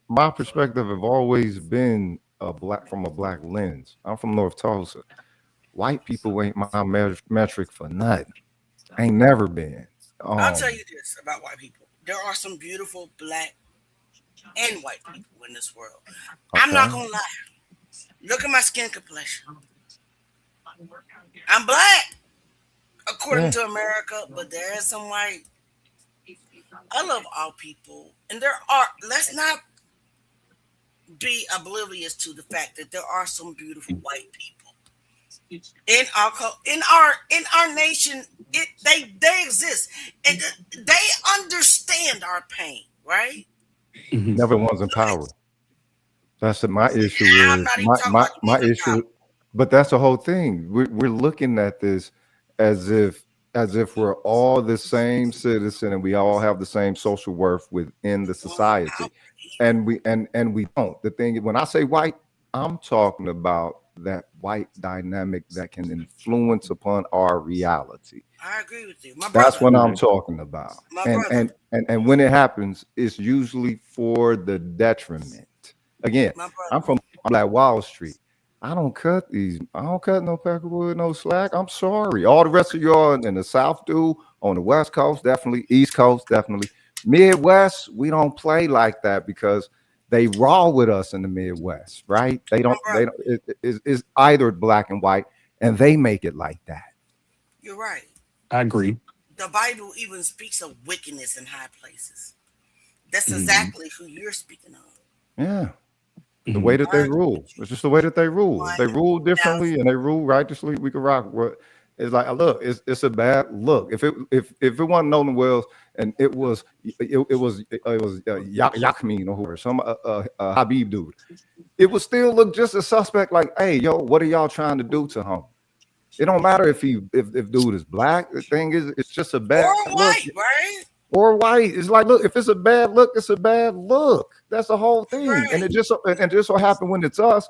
my perspective have always been from a black lens. I'm from North Tulsa. White people ain't my metric for nothing. Ain't never been. I'll tell you this about white people. There are some beautiful black and white people in this world. I'm not gonna lie. Look at my skin complexion. I'm black, according to America, but there is some white. I love all people, and let's not be oblivious to the fact that there are some beautiful white people in our nation. They exist, and they understand our pain, right? Never one's in power. That's my issue. My issue, but that's the whole thing. We're looking at this as if we're all the same citizen and we all have the same social worth within the society, and we don't. The thing, when I say white, I'm talking about that white dynamic that can influence upon our reality. I agree with you. That's what I'm talking about. And when it happens, it's usually for the detriment. Again, I'm from Black Wall Street. I don't cut no peckerwood, no slack. I'm sorry. All the rest of y'all in the South do. On the West Coast, definitely. East Coast, definitely. Midwest, we don't play like that because they raw with us in the Midwest, right? It's either black and white, and they make it like that. You're right. I agree. The Bible even speaks of wickedness in high places. That's exactly who you're speaking of. Yeah. The way that they rule. It's just the way that they rule. If they rule differently and they rule righteously, we can rock. It's like, look, it's a bad look. If it wasn't Nolan Wells and it was Yakhmin or some Habib dude, it would still look just as suspect. Like, hey, yo, what are y'all trying to do to him? It don't matter if dude is black. The thing is, it's just a bad or white, look. right? Or white. It's like, look, if it's a bad look, it's a bad look. That's the whole thing. Right. And it just so happened when it's us,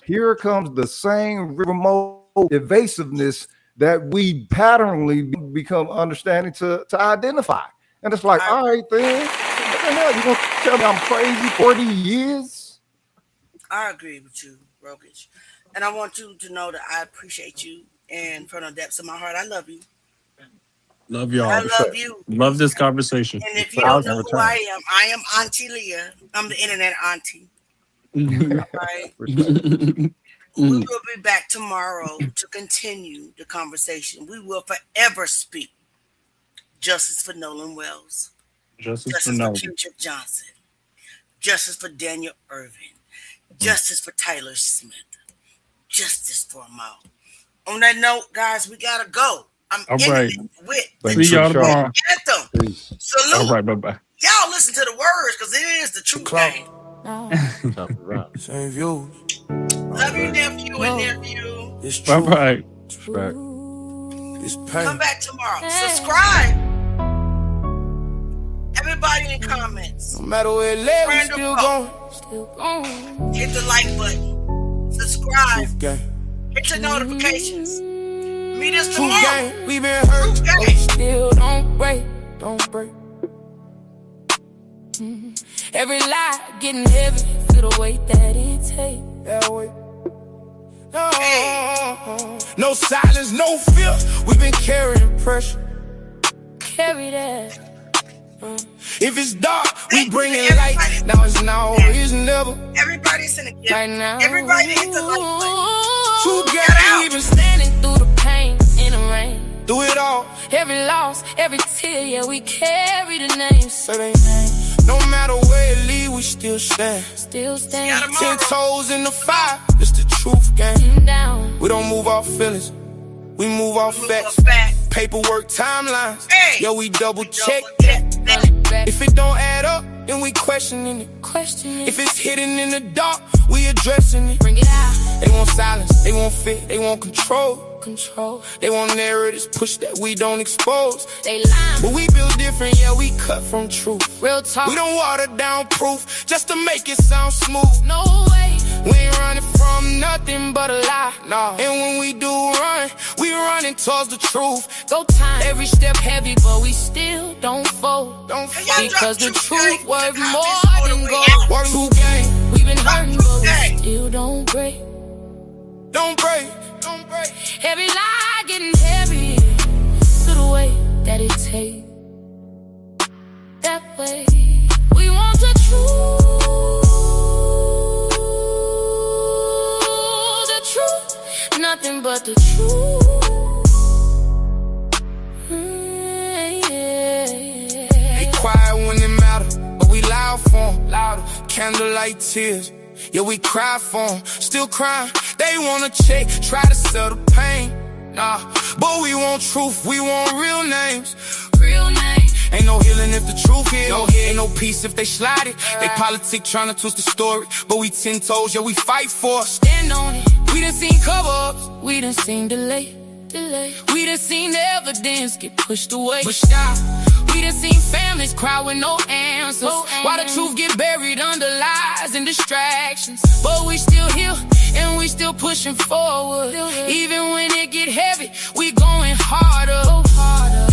here comes the same remote evasiveness that we patternly become understanding to identify. And it's like, all right, then, what the hell? You gonna tell me I'm crazy 40 years? I agree with you, Rogic. And I want you to know that I appreciate you, and from the depths of my heart, I love you. Love y'all. I love you. Love this conversation. And if you don't know who I am Auntie Leah. I'm the internet auntie. Right? We will be back tomorrow to continue the conversation. We will forever speak justice for Nolan Wells. Justice for Kendrick Johnson. Justice for Daniel Irvin. Justice for Tyler Smith. Justice for Mo. On that note, guys, we gotta go. I'm See y'all tomorrow. Anthem. Salute. All right, bye-bye. Y'all listen to the words because it is the truth game. Same views. Love you, nephew and nephew. Bye-bye. Come back tomorrow. Subscribe. Everybody in comments. No matter where it led, we still going. Hit the like button. Subscribe. Hit the notifications. Meet us tomorrow. We been hurt, but we still don't break. Every lie getting heavy, feel the weight that it takes. No silence, no fear. We've been carrying pressure. Carry that. If it's dark, we bring it light. Now it's now, it's never. Everybody's in a gift. Right now. Everybody hit the like button. True gang, we been standing through the pain in the rain. Through it all. Every loss, every tear, yeah, we carry the names. Say they name. No matter where it lead, we still stand. Still stand. 10 toes in the fire, it's the truth game. Down. We don't move off feelings, we move off facts. Paperwork, timelines, yo, we double check that. If it don't add up, then we questioning it. If it's hidden in the dark, we addressing it. Bring it out. They want silence, they want fear, they want control. They want narratives, push that we don't expose. They lie, but we build different, yeah, we cut from truth. Real talk. We don't water down proof just to make it sound smooth. No way. We ain't running from nothing but a lie. Nah. And when we do run, we running towards the truth. Go time. Every step heavy, but we still don't fold. Because the truth worth more than gold. True game. We been hurting, but we still don't break. Don't break. Don't break. Every lie getting heavy to the way that it takes. That way. We want the truth. The truth. Nothing but the truth. They quiet when it matter, but we loud for 'em. Louder. Candlelight tears. Yeah, we cry for 'em, still crying. They wanna check, try to sell the pain. Nah, but we want truth, we want real names. Real names. Ain't no healing if the truth is. No head, ain't no peace if they slide it. They politic trying to twist the story, but we 10 toes, yeah, we fight for it. Stand on it. We done seen cover-ups, we done seen delay. We done seen the evidence get pushed away. Pushed out. We done seen families cry with no answers. While the truth get buried under lies and distractions. But we still here and we still pushing forward. Even when it get heavy, we going harder.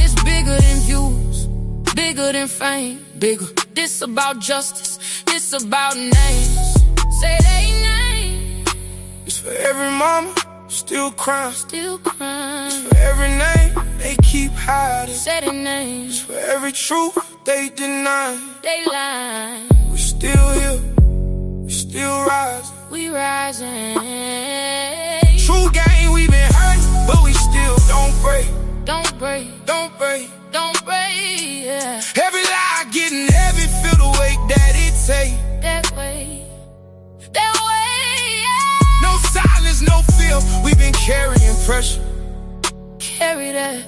It's bigger than views, bigger than fame, bigger. This about justice, this about names. Say they name. It's for every mama still crying. Still crying. It's for every name they keep hiding. Say their names. It's for every truth they deny. They lie. We still here. We still rising. We rising. True game, we been hurt, but we still don't break. Don't break. Don't break. Don't break. Yeah. Every lie getting heavy, feel the weight that it take. That way. That way. Yeah. No silence, no fear. We been carrying pressure. Carry that.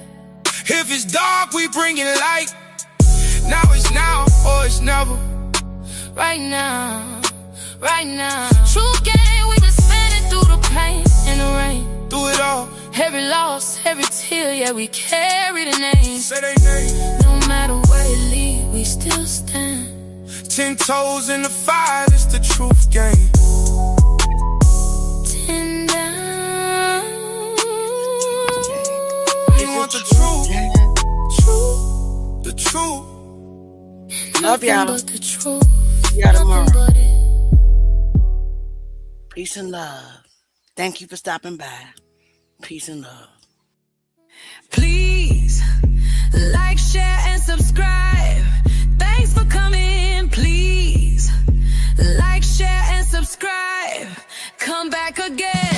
If it's dark, we bring it light. Now it's now or it's never. Right now, right now. True game, we been standing through the pain and the rain. Through it all. Every loss, every tear, yeah, we carry the name. Say they name. No matter where it lead, we still stand. 10 toes in the fire, it's the truth game. 10 down. We want the truth. Truth. The truth. Love y'all. The truth. See y'all tomorrow. Peace and love. Thank you for stopping by. Peace and love. Please like, share, and subscribe. Thanks for coming. Please like, share, and subscribe. Come back again.